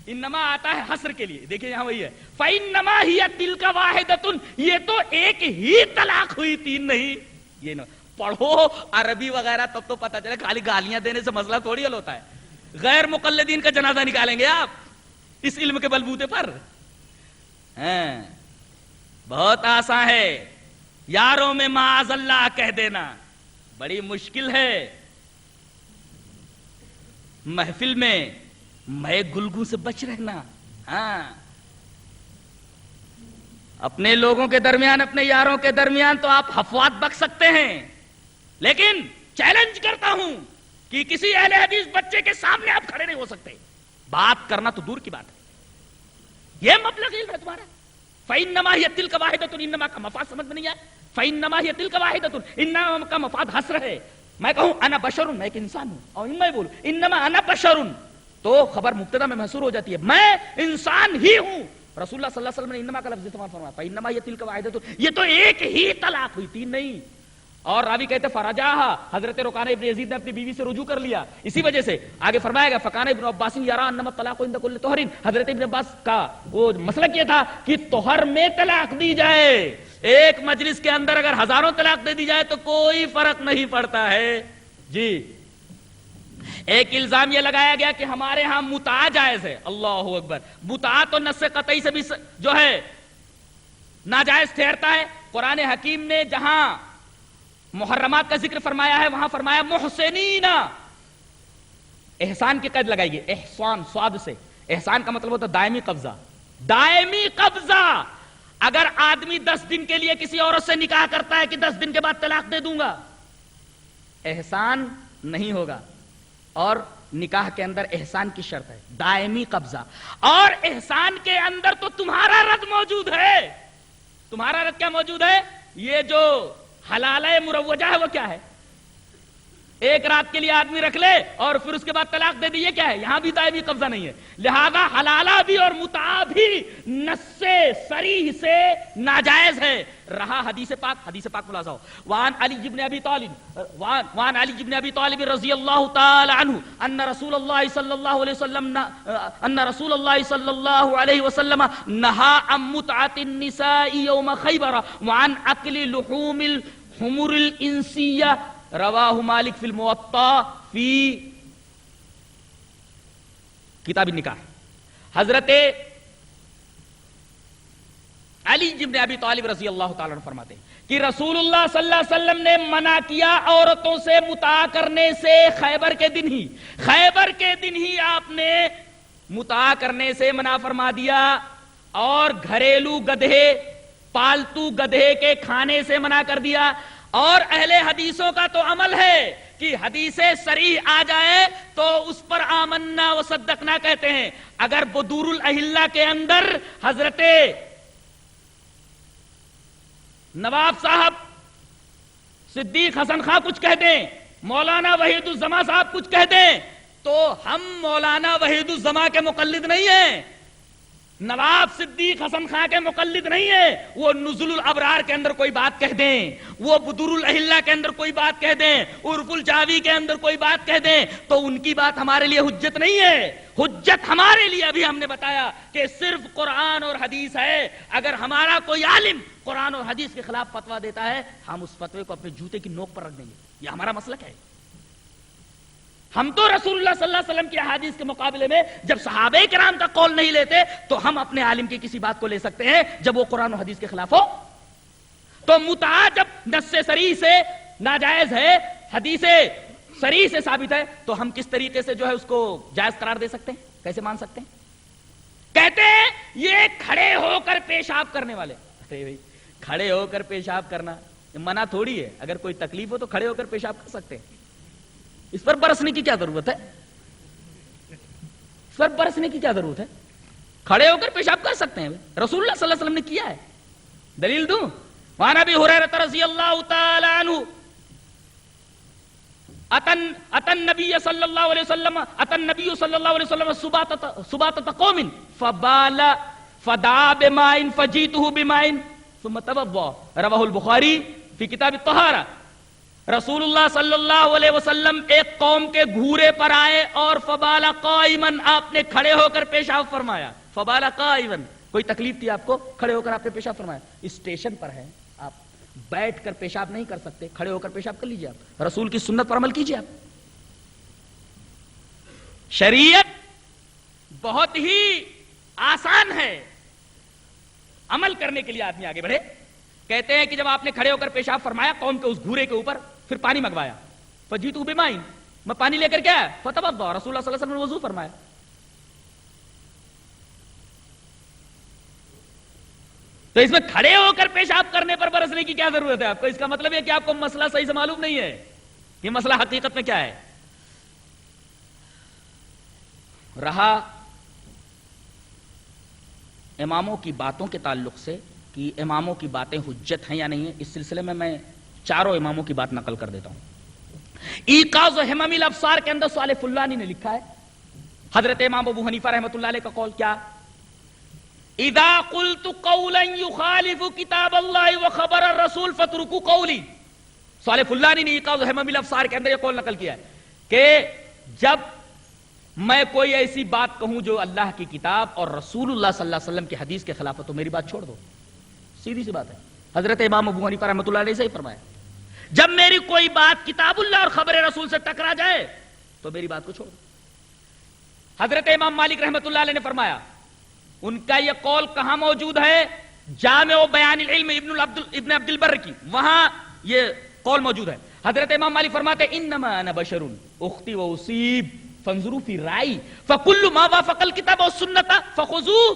انما آتا ہے حصر کے لیے. دیکھیں یہاں وہی ہے, فانما ہی تلک واحدۃ, یہ تو ایک ہی طلاق ہوئی, 3 نہیں. یہ نہ پڑھو عربی وغیرہ تب تو پتہ چلے, خالی گالیاں دینے سے مسئلہ تھوڑی حل ہوتا ہے. غیر مقلدین کا جنازہ نکالیں گے آپ اس علم کے بلبوتے پر. بہت آسان ہے یاروں میں معاذ اللہ کہہ دینا, بڑی مشکل ہے محفل میں میں گلگوں سے بچ رہنا. ہاں اپنے لوگوں کے درمیان, اپنے یاروں کے درمیان تو آپ حفوات بک سکتے ہیں, لیکن چیلنج کرتا ہوں کہ کسی اہل حدیث بچے کے سامنے آپ کھڑے نہیں ہو سکتے. بات کرنا تو دور کی بات ہے. یہ مبلغ علم ہے تمہارا. فإنما هي تلك واحدة, انما کا مفاد سمجھ میں نہیں آیا. فإنما هي تلك واحدة, انما کا مفاد حصر ہے. میں کہوں انا بشر, میں ایک انسان ہوں, اور میں بولوں انما انا بشر, تو خبر مبتدا میں محصور ہو جاتی ہے, میں انسان ہی ہوں. رسول اللہ صلی اللہ علیہ وسلم نے انما کا لفظ استعمال فرمایا, فإنما هي تلك واحدة, یہ تو ایک ہی طلاق ہوئی, 3 نہیں. اور راوی کہتے فرجاها, حضرت رکانہ ابن یزید نے اپنی بیوی سے رجوع کر لیا. اسی وجہ سے آگے فرمایا گیا فکان ابن عباس یرا انما الطلاق عند كل طهر, حضرت ابن عباس کا وہ مسلک یہ تھا کہ طہر میں طلاق دی جائے. ایک مجلس کے اندر اگر ہزاروں طلاق دے دی جائے تو کوئی فرق نہیں پڑتا ہے. جی ایک الزام یہ لگایا گیا کہ ہمارے ہاں متاع جائز ہے. اللہ اکبر, متاع تو نص قطعی سے بھی جو ہے ناجائز ٹھہرتا ہے. قرآن حکیم نے جہاں محرمات کا ذکر فرمایا ہے وہاں فرمایا محسنین, احسان کی قید لگائی گئی. احسان صاد سے, احسان کا مطلب ہوتا ہے دائمی قبضہ. دائمی قبضہ, اگر آدمی 10 دن کے لیے کسی عورت سے نکاح کرتا ہے کہ 10 دن کے بعد طلاق دے دوں گا, احسان نہیں ہوگا. اور نکاح کے اندر احسان کی شرط ہے دائمی قبضہ, اور احسان کے اندر تو تمہارا رد موجود ہے. تمہارا رد کیا موجود ہے؟ یہ جو حلالہ مروجہ ہے وہ کیا ہے؟ ایک رات کے لیے آدمی رکھ لے اور پھر اس کے بعد طلاق دے دی, یہ کیا ہے؟ یہاں بھی دائمی قبضہ نہیں ہے. لہذا حلالہ بھی اور متاع بھی نص صریح سے ناجائز ہے. رہا حدیث پاک ملاحظہ ہو. وعن علی بن ابی طالب رضی اللہ تعالی عنہ ان رسول اللہ صلی اللہ علیہ وسلم نہا عن متعۃ النساء یوم خیبر وعن اکل لحوم الحمر الانسیہ. رواہ مالک فی الموطا فی کتاب النکاح. حضرت علی بن ابی طالب رضی اللہ تعالیٰ عنہ فرماتے ہیں کہ رسول اللہ صلی اللہ علیہ وسلم نے منع کیا عورتوں سے متاع کرنے سے خیبر کے دن ہی آپ نے متاع کرنے سے منع فرما دیا, اور گھریلو گدھے, پالتو گدھے کے کھانے سے منع کر دیا. اور اہل حدیثوں کا تو عمل ہے کہ حدیث صریح آ جائے تو اس پر آمنا و صدقنا کہتے ہیں. اگر بدور الاہلہ کے اندر حضرت نواب صاحب صدیق حسن خان کچھ کہہ دیں, مولانا وحید الزما صاحب کچھ کہہ دیں, تو ہم مولانا وحید الزما کے مقلد نہیں ہیں. نواب صدیق حسن خان کے مقلد نہیں ہے، وہ نزل الابرار کے اندر کوئی بات کہہ دیں، وہ بدور الاحلہ کے اندر کوئی بات کہہ دیں، عرف الجاوی کے اندر کوئی بات کہہ دیں تو ان کی بات ہمارے لیے حجت نہیں ہے۔ حجت ہمارے لیے ابھی ہم نے بتایا کہ صرف قرآن اور حدیث ہے۔ اگر ہمارا کوئی عالم قرآن اور حدیث کے خلاف فتویٰ دیتا ہے، ہم اس فتوے کو اپنے جوتے کی نوک پر رکھ دیں گے، یہ ہمارا مسلک ہے۔ ہم تو رسول اللہ صلی اللہ علیہ وسلم کی احادیث کے مقابلے میں جب صحابہ کرام کا قول نہیں لیتے تو ہم اپنے عالم کی کسی بات کو لے سکتے ہیں جب وہ قرآن و حدیث کے خلاف ہو۔ تو متعا جب نص صریح سے ناجائز ہے، حدیث صریح سے ثابت ہے، تو ہم کس طریقے سے جو ہے اس کو جائز قرار دے سکتے ہیں؟ کیسے مان سکتے ہیں؟ کہتے ہیں یہ کھڑے ہو کر پیشاب کرنے والے۔ ارے بھائی، کھڑے ہو کر پیشاب کرنا منع تھوڑی ہے، اگر کوئی تکلیف ہو تو کھڑے ہو کر پیشاب کر سکتے ہیں، اس پر برسنے کی کیا ضرورت ہے؟ اس پر برسنے کی کیا ضرورت ہے؟ کھڑے ہو کر پیشاب کر سکتے ہیں، رسول اللہ صلی اللہ علیہ وسلم نے کیا ہے۔ دلیل دوں؟ وعن ابی ہریرہ رضی اللہ تعالی عنہ اتى النبي صلى الله عليه وسلم سباطة قوم فبال فدعا بماء فجئته بماء ثم توضأ رواه البخاری فی کتاب الطہارہ۔ رسول اللہ صلی اللہ علیہ وسلم ایک قوم کے گھورے پر آئے اور فبالا قائما، آپ نے کھڑے ہو کر پیشاب فرمایا۔ فبالا قائما، کوئی تکلیف تھی آپ کو، کھڑے ہو کر آپ نے پیشاب فرمایا۔ اسٹیشن پر ہے، آپ بیٹھ کر پیشاب نہیں کر سکتے، کھڑے ہو کر پیشاب کر لیجیے، آپ رسول کی سنت پر عمل کیجیے۔ آپ شریعت بہت ہی آسان ہے، عمل کرنے کے لیے آدمی آگے بڑھے۔ کہتے ہیں کہ جب آپ نے کھڑے ہو کر پیشاب فرمایا قوم کے اس گھورے کے اوپر، پھر پانی منگوایا، فجئتو بماء، میں پانی لے کر کے آیا، فتوضأ، رسول اللہ صلی اللہ علیہ وسلم نے وضو فرمایا۔ تو اس میں کھڑے ہو کر پیشاب کرنے پر برسنے کی کیا ضرورت ہے آپ کو؟ اس کا مطلب ہے کہ آپ کو مسئلہ صحیح سے معلوم نہیں ہے، یہ مسئلہ حقیقت میں کیا ہے۔ رہا اماموں کی باتوں کے تعلق سے کہ اماموں کی باتیں حجت ہیں یا نہیں ہیں، اس سلسلے میں چاروں اماموں کی بات نقل کر دیتا ہوں۔ ایقاظ و ہمم الابصار کے اندر صالح فلانی نے لکھا ہے، حضرت امام ابو حنیفہ رحمۃ اللہ علیہ کا قول کیا؟ اذا قلت قولا يخالف کتاب اللہ وخبر الرسول فاترکوا قولی۔ صالح فلانی نے ایقاظ و ہمم الابصار کے اندر یہ قول نقل کیا ہے کہ جب میں کوئی ایسی بات کہوں جو اللہ کی کتاب اور رسول اللہ صلی اللہ علیہ وسلم کی حدیث کے خلاف ہے تو میری بات چھوڑ دو، سیدھی سی بات ہے۔ حضرت امام ابو حنیفہ رحمۃ اللہ علیہ سے ہی فرمایا، جب میری کوئی بات کتاب اللہ اور خبر رسول سے ٹکرا جائے تو میری بات کو چھوڑ دو۔ حضرت امام مالک رحمۃ اللہ علیہ نے فرمایا، ان کا یہ قول کہاں موجود ہے؟ جامع بیان العلم ابن عبد البر کی، وہاں یہ قول موجود ہے۔ حضرت امام مالک فرماتے انما انا بشر اختی و اصیب فانظروا فی رائی فکل ما وافق الکتاب والسنۃ فخذوہ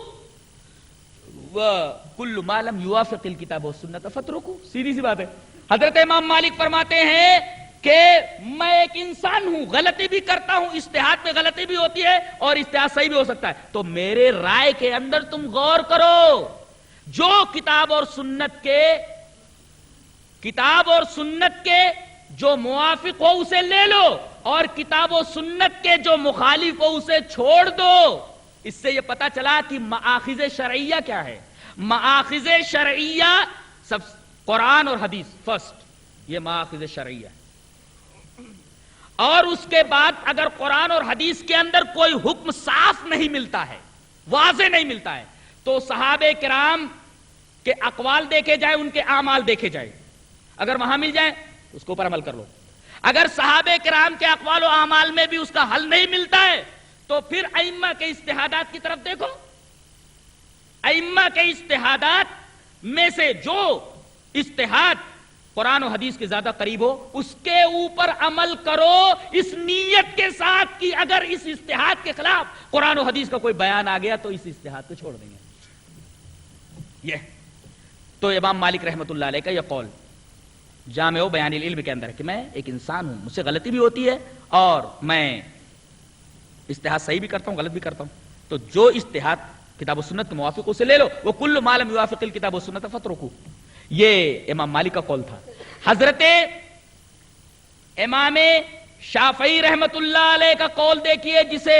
وکل ما لم یوافق الکتاب والسنۃ فاترکوہ۔ سیدھی سی بات ہے۔ حضرت امام مالک فرماتے ہیں کہ میں ایک انسان ہوں، غلطی بھی کرتا ہوں، اجتہاد میں غلطی بھی ہوتی ہے اور اجتہاد صحیح بھی ہو سکتا ہے، تو میرے رائے کے اندر تم غور کرو، جو کتاب اور سنت کے جو موافق ہو اسے لے لو اور کتاب و سنت کے جو مخالف ہو اسے چھوڑ دو۔ اس سے یہ پتا چلا کہ مآخذ شرعیہ کیا ہے۔ مآخذ شرعیہ سب قرآن اور حدیث فرسٹ، یہ مآخذ شرعیہ ہے، اور اس کے بعد اگر قرآن اور حدیث کے اندر کوئی حکم صاف نہیں ملتا ہے، واضح نہیں ملتا ہے، تو صحابہ کرام کے اقوال دیکھے جائیں، ان کے اعمال دیکھے جائیں، اگر وہاں مل جائیں اس کے اوپر عمل کر لو۔ اگر صحابہ کرام کے اقوال و اعمال میں بھی اس کا حل نہیں ملتا ہے تو پھر ائمہ کے اجتہادات کی طرف دیکھو۔ ائمہ کے اجتہادات میں سے جو اجتہاد قرآن و حدیث کے زیادہ قریب ہو اس کے اوپر عمل کرو، اس نیت کے ساتھ کہ اگر اس اجتہاد کے خلاف قرآن و حدیث کا کوئی بیان آ گیا تو اس اجتہاد کو چھوڑ دیں گے۔ یہ تو امام مالک رحمۃ اللہ علیہ کا یہ قول جامع بیان العلم کے اندر ہے کہ میں ایک انسان ہوں، مجھ سے غلطی بھی ہوتی ہے اور میں اجتہاد صحیح بھی کرتا ہوں، غلط بھی کرتا ہوں، تو جو اجتہاد کتاب و سنت کے موافق اسے لے لو، وہ کل ما لم یوافق الکتاب و سنت فاترکوہ۔ یہ امام مالک کا قول تھا۔ حضرت امام شافعی رحمت اللہ علیہ کا قول دیکھیے، جسے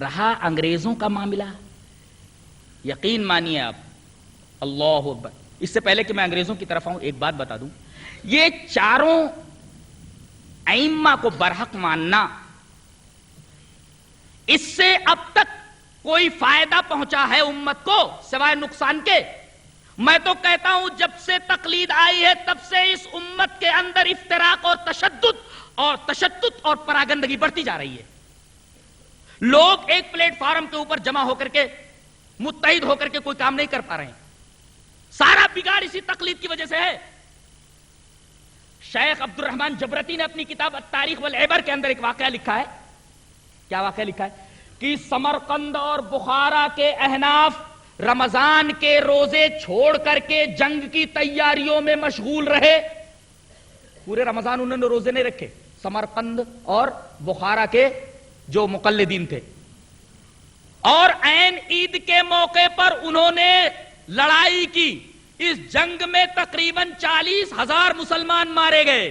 رہا انگریزوں کا معاملہ، یقین مانیے آپ، اللہ اکبر. اس سے پہلے کہ میں انگریزوں کی طرف آؤں ایک بات بتا دوں، یہ چاروں ائمہ کو برحق ماننا، اس سے اب تک کوئی فائدہ پہنچا ہے امت کو سوائے نقصان کے؟ میں تو کہتا ہوں جب سے تقلید آئی ہے تب سے اس امت کے اندر افتراق اور تشدد اور پراگندگی بڑھتی جا رہی ہے. لوگ ایک پلیٹ فارم کے اوپر جمع ہو کر کے متحد ہو کر کے کوئی کام نہیں کر پا رہے ہیں. سارا بگاڑ اسی تقلید کی وجہ سے ہے. شیخ عبد الرحمن جبرتی نے اپنی کتاب التاریخ والعبر کے اندر ایک واقعہ لکھا ہے. کیا واقعہ لکھا ہے؟ کہ سمرقند اور بخارا کے احناف رمضان کے روزے چھوڑ کر کے جنگ کی تیاریوں میں مشغول رہے. پورے رمضان انہوں نے روزے نہیں رکھے. سمرقند اور بخارا کے جو مقلدین تھے، اور عین عید کے موقع پر انہوں نے لڑائی کی. اس جنگ میں تقریباً 40,000 مسلمان مارے گئے.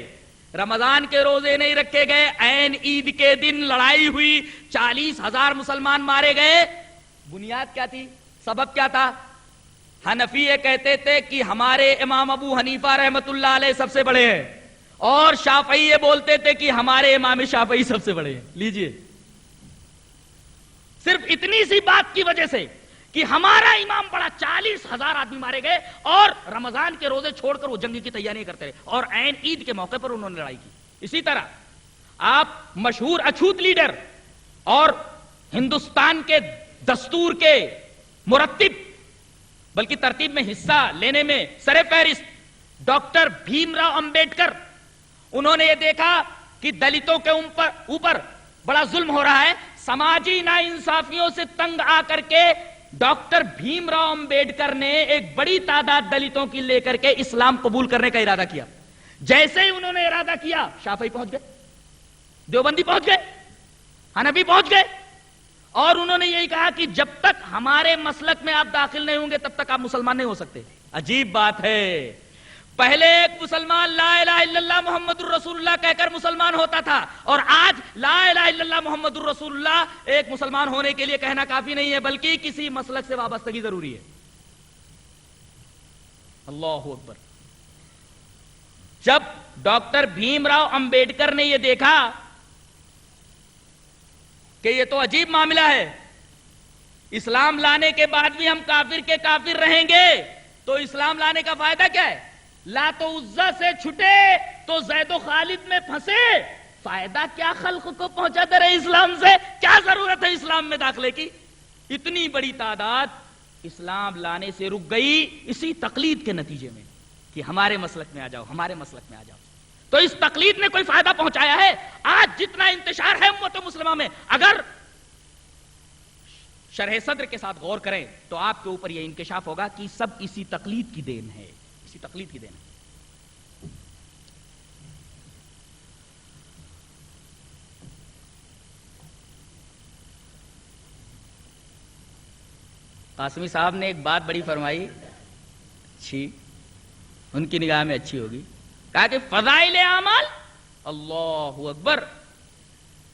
رمضان کے روزے نہیں رکھے گئے، عین عید کے دن لڑائی ہوئی، 40,000 مسلمان مارے گئے. بنیاد کیا تھی؟ سبب کیا تھا؟ حنفی یہ کہتے تھے کہ ہمارے امام ابو حنیفہ رحمت اللہ علیہ سب سے بڑے ہیں، اور شافعی یہ بولتے تھے کہ ہمارے امام شافعی سب سے بڑے ہیں. لیجئے، صرف اتنی سی بات کی وجہ سے کہ ہمارا امام بڑا، 40,000 آدمی مارے گئے، اور رمضان کے روزے چھوڑ کر وہ جنگ کی تیاری کرتے رہے، اور عین عید کے موقع پر انہوں نے لڑائی کی. اسی طرح آپ مشہور اچھوت لیڈر اور ہندوستان کے دستور کے مرتب، بلکہ ترتیب میں حصہ لینے میں سر فہرست ڈاکٹر بھیم راؤ امبیڈکر، انہوں نے یہ دیکھا کہ دلتوں کے اوپر بڑا ظلم ہو رہا ہے. سماجی ناانصافیوں سے تنگ آ کر کے ڈاکٹر بھیم راؤ امبیڈکر نے ایک بڑی تعداد دلتوں کی لے کر کے اسلام قبول کرنے کا ارادہ کیا. جیسے ہی انہوں نے ارادہ کیا، شافعی پہنچ گئے، دیوبندی پہنچ گئے، حنفی پہنچ گئے، اور انہوں نے یہی کہا کہ جب تک ہمارے مسلک میں آپ داخل نہیں ہوں گے تب تک آپ مسلمان نہیں ہو سکتے. عجیب بات ہے، پہلے ایک مسلمان لا الہ الا اللہ محمد الرسول اللہ کہہ کر مسلمان ہوتا تھا، اور آج لا الہ الا اللہ محمد الرسول اللہ ایک مسلمان ہونے کے لیے کہنا کافی نہیں ہے، بلکہ کسی مسلک سے وابستگی ضروری ہے. اللہ اکبر. جب ڈاکٹر بھیم راؤ امبیڈکر نے یہ دیکھا کہ یہ تو عجیب معاملہ ہے، اسلام لانے کے بعد بھی ہم کافر کے کافر رہیں گے، تو اسلام لانے کا فائدہ کیا ہے؟ لات و عزا سے چھٹے تو زید و خالد میں پھنسے، فائدہ کیا خلق کو پہنچاتے رہے اسلام سے؟ کیا ضرورت ہے اسلام میں داخلے کی؟ اتنی بڑی تعداد اسلام لانے سے رک گئی اسی تقلید کے نتیجے میں کہ ہمارے مسلک میں آ جاؤ، ہمارے مسلک میں آ جاؤ. تو اس تقلید نے کوئی فائدہ پہنچایا ہے؟ آج جتنا انتشار ہے امت مسلمہ میں، اگر شرح صدر کے ساتھ غور کریں تو آپ کے اوپر یہ انکشاف ہوگا کہ سب اسی تقلید کی دین ہے، اسی تقلید کی دین ہے. قاسمی صاحب نے ایک بات بڑی فرمائی، اچھی، ان کی نگاہ میں اچھی ہوگی. کہا کہ فضائل اعمال، اللہ اکبر،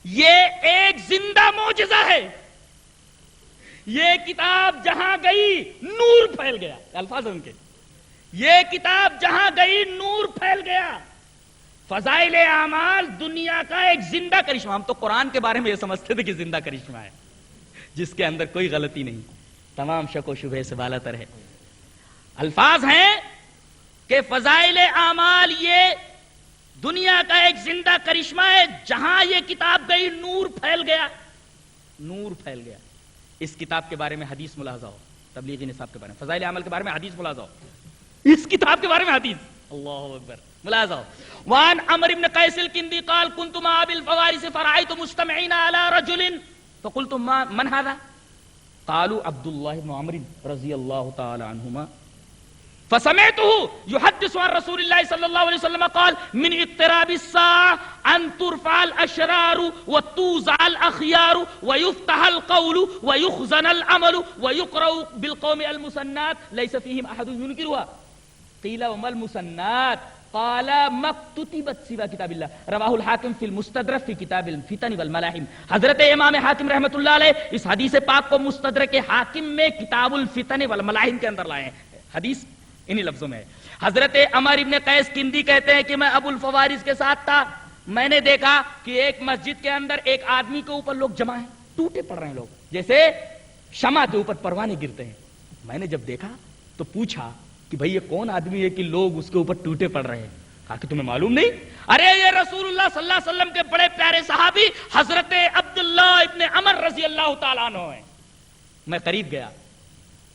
یہ ایک زندہ معجزہ ہے. یہ کتاب جہاں گئی نور پھیل گیا. الفاظ ان کے، یہ کتاب جہاں گئی نور پھیل گیا. فضائل اعمال دنیا کا ایک زندہ کرشمہ. ہم تو قرآن کے بارے میں یہ سمجھتے تھے کہ زندہ کرشمہ ہے جس کے اندر کوئی غلطی نہیں، تمام شک و شبہ سے بالا تر ہے. الفاظ ہیں کہ فضائل اعمال یہ دنیا کا ایک زندہ کرشمہ ہے، جہاں یہ کتاب گئی نور پھیل گیا، نور پھیل گیا. اس کتاب کے بارے میں حدیث ملاحظہ ہو، تبلیغی نصاب کے بارے میں، فضائل اعمال کے بارے میں حدیث ملاحظہ ہو، اس کتاب کے بارے میں حدیث، اللہ اکبر، ملاحظہ ہو. وان عمرو بن قیس الکندی قال كنت مع ابي الفوارس فرأيت مجتمعين على رجل فقلت من هذا؟ قالوا عبد الله بن عمرو رضي الله تعالى عنهما فسمعته يحدث عن رسول الله صلى الله عليه وسلم قال من اقتراب الساعة أن ترفع الأشرار وتوزع الأخيار ويفتح القول ويخزن العمل ويقرأ بالقوم المسنات ليس فيهم أحد ينكرها. قيل وما المسنات؟ قال مکتتبت سوا کتاب اللہ رواہ الحاکم فی المستدرک فی کتاب الفتن والملاحم. حضرت امام حاکم رحمۃ اللہ علیہ اس حدیث پاک کو مستدرک حاکم میں کتاب الفتن والملاحم کے اندر لائے ہیں. حدیث انہی لفظوں میں ہے. حضرت عمر ابن قیس کندی کہتے ہیں کہ میں ابو الفوارس کے ساتھ تھا, میں نے دیکھا کہ ایک مسجد کے اندر ایک آدمی کے اوپر لوگ جمع ہیں, ٹوٹے پڑ رہے ہیں لوگ, جیسے شمع کے اوپر پروانے گرتے ہیں. میں نے جب دیکھا تو پوچھا کہ بھئی یہ کون آدمی ہے کہ لوگ اس کے اوپر ٹوٹے پڑ رہے ہیں؟ کہا کہ تمہیں معلوم نہیں؟ ارے یہ رسول اللہ صلی اللہ علیہ وسلم کے بڑے پیارے صحابی حضرت عبداللہ ابن عمر رضی اللہ تعالیٰ عنہ ہیں. میں قریب گیا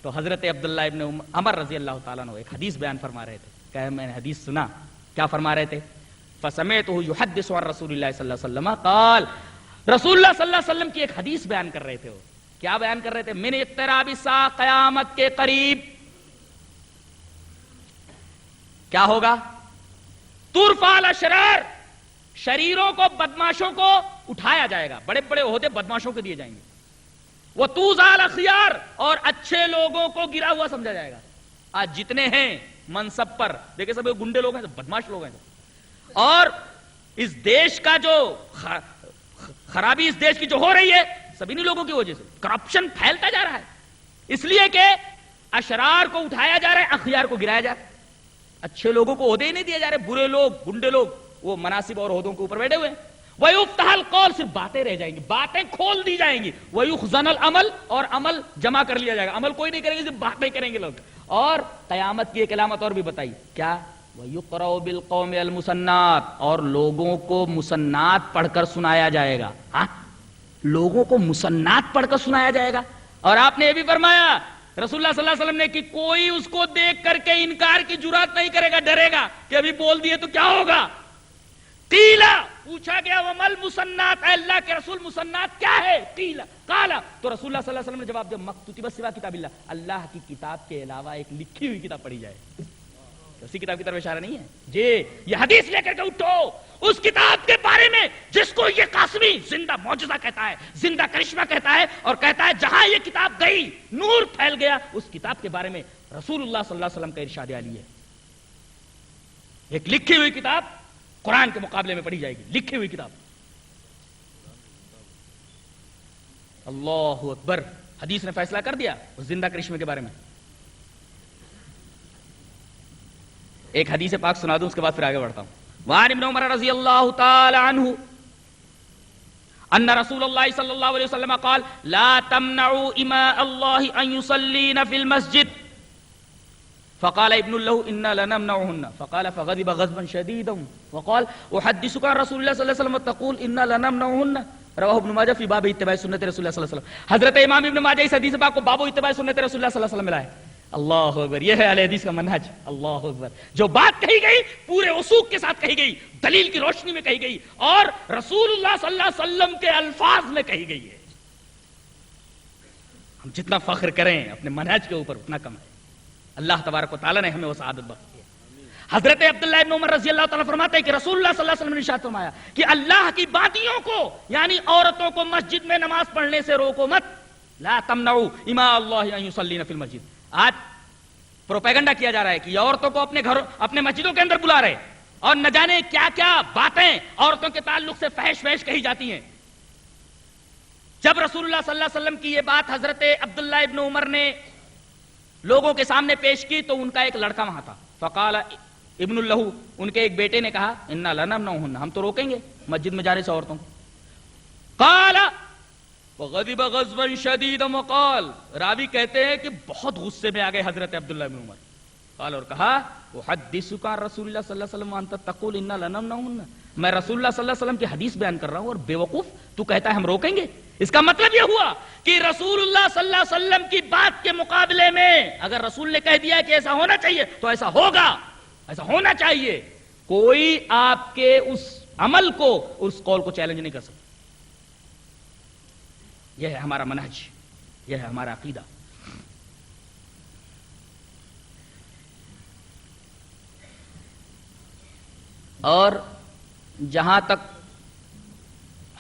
تو حضرت عبداللہ ابن عمر رضی اللہ تعالیٰ عنہ ایک حدیث بیان فرما رہے تھے. کہ میں نے حدیث سنا, کیا فرما رہے تھے؟ فسمعتہ یحدث عن رسول اللہ صلی اللہ علیہ وسلم قال, رسول اللہ صلی اللہ علیہ وسلم کی ایک حدیث بیان کر رہے تھے. وہ کیا بیان کر رہے تھے؟ من اقتراب الساعہ, قیامت کے قریب کیا ہوگا؟ ترفع الاشرار, شریروں کو, بدماشوں کو اٹھایا جائے گا, بڑے بڑے عہدے بدماشوں کو دیے جائیں گے. وتوضع الاخیار, اور اچھے لوگوں کو گرا ہوا سمجھا جائے گا. آج جتنے ہیں منصب پر, دیکھیں سب گنڈے لوگ ہیں, سب بدماش لوگ ہیں, اور اس دیش کا جو خرابی اس دیش کی جو ہو رہی ہے سب انہی لوگوں کی وجہ سے. کرپشن پھیلتا جا رہا ہے اس لیے کہ اشرار کو اٹھایا جا رہا ہے, اخیار کو گرایا جا رہا ہے. اچھے لوگوں کو عہدے ہی نہیں دیے جا رہے, برے لوگ, گنڈے لوگ وہ مناصب اور عہدوں کے اوپر بیٹھے ہوئے ہیں. وَيُفْتَحَ الْقَوْلُ, صرف باتیں رہ جائیں گی, باتیں کھول دی جائیں گی. وَيُخْزَنَ الْعَمَلُ, اور عمل جمع کر لیا جائے گا. عمل کوئی نہیں کرے گا, صرف باتیں کریں گے لوگ. اور قیامت کی ایک علامت اور بھی بتائی, کیا؟ وَيُقْرَأُ بِالْقَوْمِ الْمُسَنَّاتِ, اور لوگوں کو مسنات پڑھ کر سنایا جائے گا. ہاں, لوگوں کو مسنات پڑھ کر سنایا جائے گا. اور آپ نے یہ بھی فرمایا رسول اللہ صلی اللہ علیہ وسلم نے کہ کوئی اس کو دیکھ کر کے انکار کی جرات نہیں کرے گا, ڈرے گا کہ ابھی بول دیے تو کیا ہوگا. قیلا, پوچھا گیا ومل مسنات, اے اللہ کے رسول مسنات کیا ہے؟ قیلا قالا, تو رسول اللہ صلی اللہ علیہ وسلم نے جواب دیا مکتوبۃ سوا کتاب اللہ, اللہ کی کتاب کے علاوہ ایک لکھی ہوئی کتاب پڑھی جائے. اسی کتاب کی طرف اشارہ نہیں ہے جی. یہ حدیث لے کر کے اٹھو اس کتاب کے بارے میں جس کو یہ قاسمی زندہ معجزہ کہتا ہے, زندہ کرشمہ کہتا ہے, اور کہتا ہے جہاں یہ کتاب گئی نور پھیل گیا. اس کتاب کے بارے میں رسول اللہ صلی اللہ علیہ وسلم کا ارشاد عالی ہے. ایک لکھی ہوئی کتاب قرآن کے مقابلے میں پڑھی جائے گی, لکھی ہوئی کتاب. اللہ اکبر. حدیث نے فیصلہ کر دیا اس زندہ کرشمے کے بارے میں. ایک حدیث پاک سنا دوں, اس کے بعد پھر آگے بڑھتا ہوں. وعن ابن عمر رضی اللہ تعالی عنہ ان رسول اللہ صلی اللہ علیہ وسلم قال لا تمنعوا اماء اللہ ان يصلين في المسجد فقال ابن له انا لنمنعهن فقال فغضب غضبا شديدا وقال احدثك عن رسول الله صلى الله عليه وسلم تقول انا لنمنعهن رواہ ابن ماجہ فی باب اتباع سنت رسول اللہ صلی اللہ علیہ وسلم. حضرت امام ابن ماجہ اس حدیث پاک کو باب اتباع سنت رسول اللہ صلی اللہ علیہ وسلم ملا ہے. اللہ اکبر, یہ ہے اہل حدیث کا منہج. اللہ اکبر, جو بات کہی گئی پورے وثوق کے ساتھ کہی گئی, دلیل کی روشنی میں کہی گئی, اور رسول اللہ صلی اللہ علیہ وسلم کے الفاظ میں کہی گئی ہے. ہم جتنا فخر کریں اپنے منہج کے اوپر اتنا کم ہے. اللہ تبارک و تعالیٰ نے ہمیں وہ سعادت بخشی ہے. حضرت عبداللہ ابن عمر رضی اللہ تعالیٰ فرماتے ہیں کہ رسول اللہ صلی اللہ علیہ وسلم نے ارشاد فرمایا کہ اللہ کی باتیوں کو یعنی عورتوں کو مسجد میں نماز پڑھنے سے روکو مت. لا تمنعوا اماء اللہ ان يصلين في المسجد. آج پروپیگنڈا کیا جا رہا ہے کہ یہ عورتوں کو اپنے گھروں, اپنے مسجدوں کے اندر بلا رہے, اور نہ جانے کیا کیا باتیں عورتوں کے تعلق سے فحش فحش کہی جاتی ہیں. جب رسول اللہ صلی اللہ علیہ وسلم کی یہ بات حضرت عبداللہ ابن عمر نے لوگوں کے سامنے پیش کی تو ان کا ایک لڑکا وہاں تھا. فقال ابن اللہ, ان کے ایک بیٹے نے کہا انا لنمنعهن, ہم تو روکیں گے مسجد میں جانے سے عورتوں کو. قال وغضب غضبا شديدا وقال, راوی کہتے ہیں کہ بہت غصے میں آ گئے حضرت عبداللہ بن عمر. قال, اور کہا احدثك عن رسول اللہ صلی اللہ علیہ وسلم وانت تقول انا لنمنعهن, میں رسول اللہ صلی اللہ علیہ وسلم کی حدیث بیان کر رہا ہوں اور بے وقوف تو کہتا ہے ہم روکیں گے. اس کا مطلب یہ ہوا کہ رسول اللہ صلی اللہ علیہ وسلم کی بات کے مقابلے میں اگر رسول نے کہہ دیا کہ ایسا ہونا چاہیے تو ایسا ہوگا, ایسا ہونا چاہیے. کوئی آپ کے اس عمل کو, اس قول کو چیلنج نہیں کر سکتا. یہ ہے ہمارا منہج, یہ ہے ہمارا عقیدہ. اور جہاں تک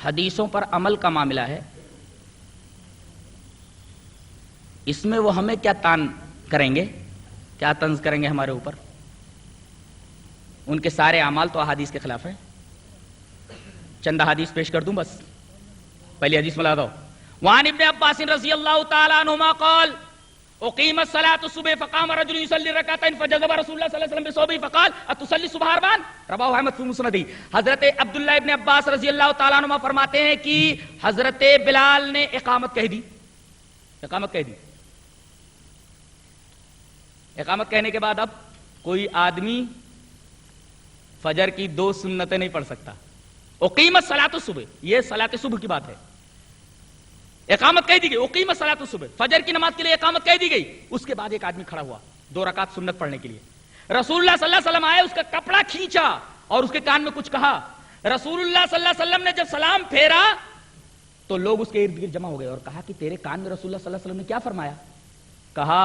حدیثوں پر عمل کا معاملہ ہے, اس میں وہ ہمیں کیا تان کریں گے, کیا طنز کریں گے ہمارے اوپر. ان کے سارے اعمال تو احادیث کے خلاف ہیں. چند احادیث پیش کر دوں بس. پہلی حدیث ملا دو. وعن ابن عباس رضی اللہ تعالی عنہما قال اقیمت صلاة الصبح فقام رجل يصلي رکعتين فجذب رسول اللہ صلی اللہ علیہ وسلم بثوبه فقال اتصلی الصبح اربعا رواه احمد فی مسندہ. حضرت عبداللہ ابن عباس رضی اللہ تعالیٰ عنہما فرماتے ہیں کہ حضرت بلال نے اقامت کہہ دی. اقامت کہہ دی. اقامت کہنے کے بعد اب کوئی آدمی فجر کی 2 سنتیں نہیں پڑھ سکتا. اقیمت صلاۃ الصبح، یہ صلاۃ صبح کی بات ہے. اقامت کہہ دی گئی، اقیمت صلاۃ الصبح، فجر کی نماز کے لیے اقامت کہہ دی گئی. اس کے بعد ایک آدمی کھڑا ہوا 2 رکعت سنت پڑھنے کے لیے. رسول اللہ صلی اللہ علیہ وسلم آئے، اس کا کپڑا کھینچا اور اس کے کان میں کچھ کہا. رسول اللہ صلی اللہ علیہ وسلم نے جب سلام پھیرا تو لوگ اس کے ارد گرد جمع ہو گئے اور کہا کہ تیرے کان میں رسول اللہ صلی اللہ علیہ وسلم نے کیا فرمایا؟ کہا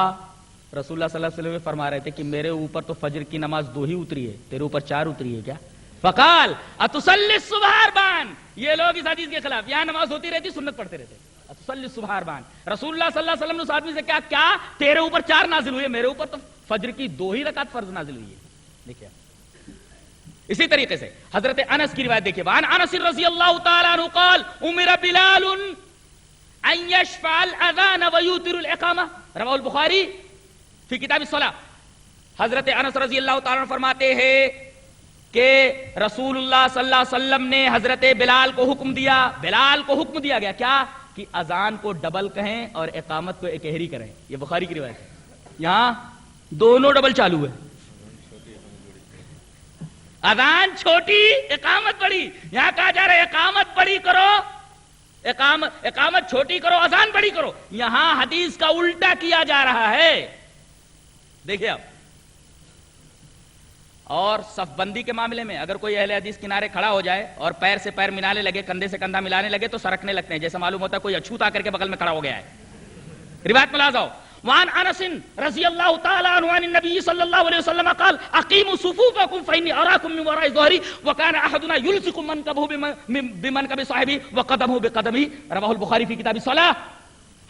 رسول اللہ صلی اللہ علیہ وسلم فرما رہے تھے کہ میرے اوپر تو فجر کی نماز 2 ہی اتری ہے، تیرے اوپر 4 اتری ہے کیا؟ فقال اتصلی الصبح اربعا. یہ لوگ اس حدیث کے خلاف، یہاں نماز ہوتی رہتی، سنت پڑھتے رہتے. اتصلی الصبح اربعا. رسول اللہ صلی اللہ علیہ وسلم نے اس آدمی سے کیا تیرے اوپر 4 نازل ہوئی ہے، میرے اوپر تو فجر کی 2 ہی رکعت فرض نازل ہوئی ہے. دیکھیں اسی طریقے سے حضرت انس کی روایت دیکھیں. وعن انس رضی اللہ تعالی عنہ قال امر بلال ان يشفع الاذان ويوتر الاقامہ رواه البخاری فی کتاب الصلاۃ. حضرت انس رضی اللہ تعالی عنہ فرماتے ہیں کہ رسول اللہ صلی اللہ علیہ وسلم نے حضرت بلال کو حکم دیا. بلال کو حکم دیا گیا کیا کہ اذان کو ڈبل کہیں اور اقامت کو اکہری کریں. یہ بخاری کی روایت ہے. یہاں دونوں ڈبل چالو ہے. اذان چھوٹی، اقامت بڑی. یہاں کہا جا رہا ہے اقامت بڑی کرو، اقامت چھوٹی کرو، اذان بڑی کرو. یہاں حدیث کا الٹا کیا جا رہا ہے. دیکھیں آپ. اور صف بندی کے معاملے میں اگر کوئی اہل حدیث کنارے کھڑا ہو جائے اور پیر سے پیر ملانے لگے، کندھے سے کندھا ملانے لگے تو سرکنے لگتے ہیں، جیسا معلوم ہوتا ہے کوئی اچھوت آ کر کے بغل میں کھڑا ہو گیا ہے. روایت میں لا جاؤ. وعن انس رضی اللہ تعالی عنہ عن النبی صلی اللہ علیہ وسلم قال اقیموا صفوفکم فانی اراکم من وراء ظہری وکان احدنا یلصق منکبہ بمنکب صاحبہ وقدمہ بقدمہ رواه البخاری فی کتاب الصلاۃ.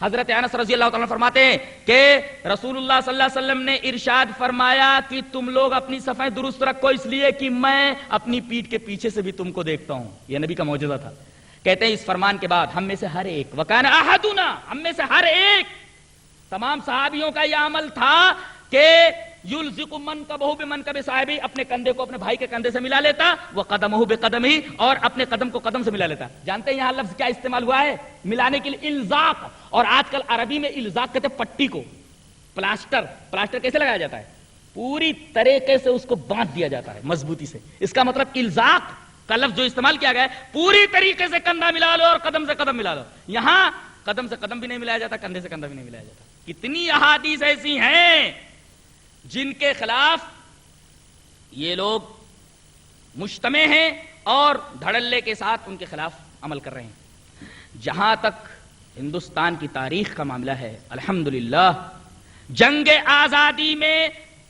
حضرت انس رضی اللہ تعالیٰ فرماتے ہیں کہ رسول اللہ صلی اللہ علیہ وسلم نے ارشاد فرمایا کہ تم لوگ اپنی صفیں درست رکھو اس لیے کہ میں اپنی پیٹھ کے پیچھے سے بھی تم کو دیکھتا ہوں. یہ نبی کا معجزہ تھا. کہتے ہیں اس فرمان کے بعد ہم میں سے ہر ایک، وکان احدنا، ہم میں سے ہر ایک، تمام صحابیوں کا یہ عمل تھا کہ یلزق منکبہ بمنکب صاحبہ، اپنے کندھے کو اپنے بھائی کے کندھے سے ملا لیتا، وقدمہ بقدمہ، اور اپنے قدم کو قدم سے ملا لیتا. جانتے ہیں یہاں لفظ کیا استعمال ہوا ہے ملانے کے لیے؟ الزاق. اور آج کل عربی میں الزاق کہتے ہیں پٹی کو. پلاسٹر کیسے لگایا جاتا ہے؟ پوری طریقے سے اس کو باندھ دیا جاتا ہے مضبوطی سے. اس کا مطلب الزاق کا لفظ جو استعمال کیا گیا ہے پوری طریقے سے کندھا ملا لو اور قدم سے قدم ملا لو. یہاں قدم سے قدم بھی نہیں ملایا جاتا، کندھے سے کندھا بھی نہیں ملایا جاتا. کتنی احادیث ایسی ہیں جن کے خلاف یہ لوگ مجتمع ہیں اور دھڑلے کے ساتھ ان کے خلاف عمل کر رہے ہیں. جہاں تک ہندوستان کی تاریخ کا معاملہ ہے، الحمدللہ جنگ آزادی میں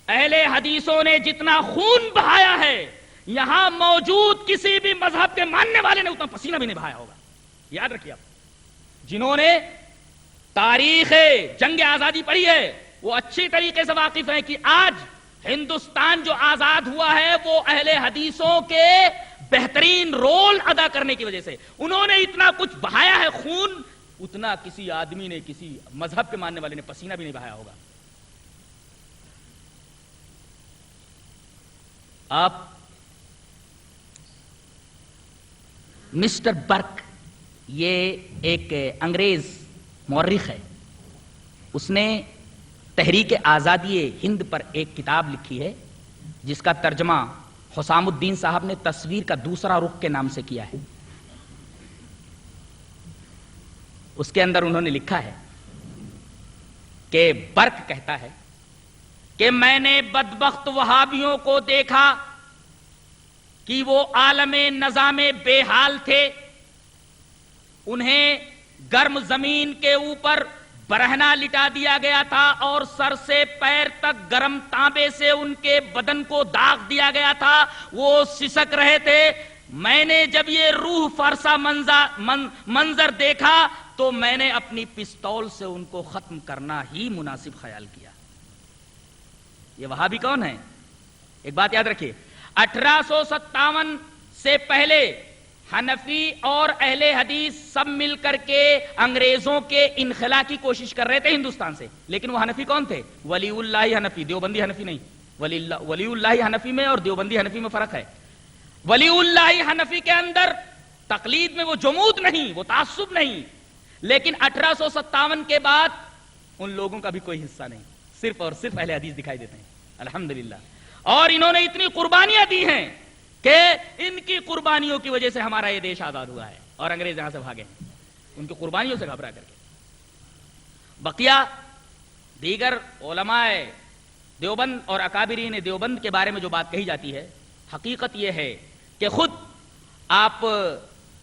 اہل حدیثوں نے جتنا خون بہایا ہے، یہاں موجود کسی بھی مذہب کے ماننے والے نے اتنا پسینہ بھی نہیں بہایا ہوگا. یاد رکھیے آپ، جنہوں نے تاریخ جنگ آزادی پڑھی ہے وہ اچھی طریقے سے واقف ہیں کہ آج ہندوستان جو آزاد ہوا ہے وہ اہل حدیثوں کے بہترین رول ادا کرنے کی وجہ سے. انہوں نے اتنا کچھ بہایا ہے خون، اتنا کسی آدمی نے، کسی مذہب کے ماننے والے نے پسینہ بھی نہیں بہایا ہوگا. آپ مسٹر برک، یہ ایک انگریز مورخ ہے، اس نے تحریک آزادی ہند پر ایک کتاب لکھی ہے جس کا ترجمہ حسام الدین صاحب نے تصویر کا دوسرا رخ کے نام سے کیا ہے. اس کے اندر انہوں نے لکھا ہے کہ برک کہتا ہے کہ میں نے بدبخت وہابیوں کو دیکھا کہ وہ عالم نظام بے حال تھے، انہیں گرم زمین کے اوپر برہنہ لٹا دیا گیا تھا اور سر سے پیر تک گرم تانبے سے ان کے بدن کو داغ دیا گیا تھا، وہ سسک رہے تھے. میں نے جب یہ روح فرسا منظر دیکھا تو میں نے اپنی پستول سے ان کو ختم کرنا ہی مناسب خیال کیا. یہ وہابی کون ہے؟ ایک بات یاد رکھیے، 1857 سے پہلے حنفی اور اہل حدیث سب مل کر کے انگریزوں کے انخلا کی کوشش کر رہے تھے ہندوستان سے. لیکن وہ حنفی کون تھے؟ ولی اللہ حنفی، دیوبندی حنفی نہیں. ولی اللہ حنفی میں اور دیوبندی حنفی میں فرق ہے. ولی اللہ حنفی کے اندر تقلید میں وہ جمود نہیں، وہ تعصب نہیں. لیکن 1857 کے بعد ان لوگوں کا بھی کوئی حصہ نہیں، صرف اور صرف اہل حدیث دکھائی دیتے ہیں الحمدللہ. اور انہوں نے اتنی قربانیاں دی ہیں کہ ان کی قربانیوں کی وجہ سے ہمارا یہ دیش آزاد ہوا ہے اور انگریز یہاں سے بھاگے ہیں ان کی قربانیوں سے گھبرا کر کے. بقیہ دیگر علماء دیوبند اور اکابرین دیوبند کے بارے میں جو بات کہی جاتی ہے، حقیقت یہ ہے کہ خود آپ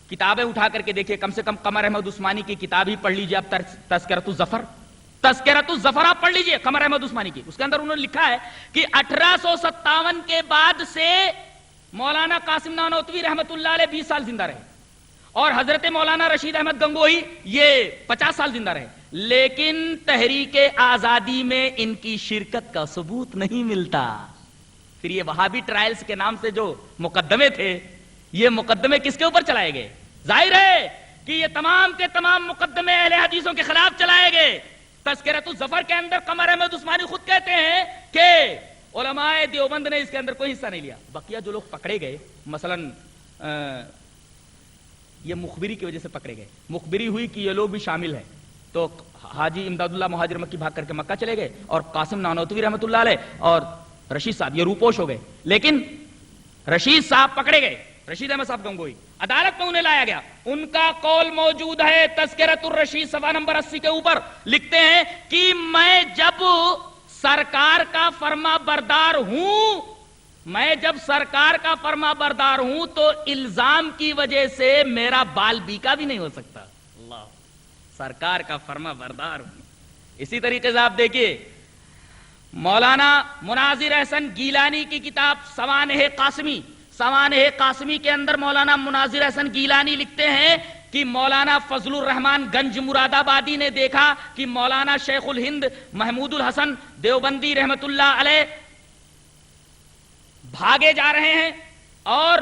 کتابیں اٹھا کر کے دیکھیے، کم سے کم قمر احمد عثمانی کی کتاب ہی پڑھ لیجیے. آپ تذکرۃ الظفر آپ پڑھ لیجیے قمر احمد عثمانی کی. اس کے اندر انہوں نے لکھا ہے کہ 1857 کے بعد سے مولانا قاسم نانوتوی رحمت اللہ علیہ 20 سال زندہ رہے اور حضرت مولانا رشید احمد گنگوہی یہ 50 سال زندہ رہے. لیکن تحریک آزادی میں ان کی شرکت کا ثبوت نہیں ملتا. پھر یہ وہابی ٹرائلز کے نام سے جو مقدمے تھے، یہ مقدمے کس کے اوپر چلائے گئے؟ ظاہر ہے کہ یہ تمام کے تمام مقدمے اہل حدیثوں کے خلاف چلائے گئے. تذکرۃ الظفر کے اندر قمر احمد عثمانی خود کہتے ہیں کہ علماء دیوبند نے اس کے اندر کوئی حصہ نہیں لیا. بقیہ جو لوگ پکڑے گئے، مثلا یہ مخبری کی وجہ سے پکڑے گئے، مخبری ہوئی کہ یہ لوگ بھی شامل ہیں، تو حاجی امداد اللہ مہاجر مکی بھاگ کر کے مکہ چلے گئے اور قاسم نانوتوی رحمت اللہ علیہ اور رشید صاحب یہ روپوش ہو گئے. لیکن رشید صاحب پکڑے گئے، رشید احمد صاحب گنگوئی، عدالت میں انہیں لایا گیا. ان کا قول موجود ہے تذکرۃ الرشید صفحہ نمبر 80 کے اوپر. لکھتے ہیں کہ میں جب سرکار کا فرما بردار ہوں تو الزام کی وجہ سے میرا بال بیکا بھی نہیں ہو سکتا. اللہ، سرکار کا فرما بردار ہوں. اسی طریقے سے آپ دیکھیے مولانا مناظر احسن گیلانی کی کتاب سوانح قاسمی کے اندر مولانا مناظر احسن گیلانی لکھتے ہیں کہ مولانا فضل الرحمان گنج مراد آبادی نے دیکھا کہ مولانا شیخ الہند محمود الحسن دیوبندی رحمت اللہ علیہ بھاگے جا رہے ہیں اور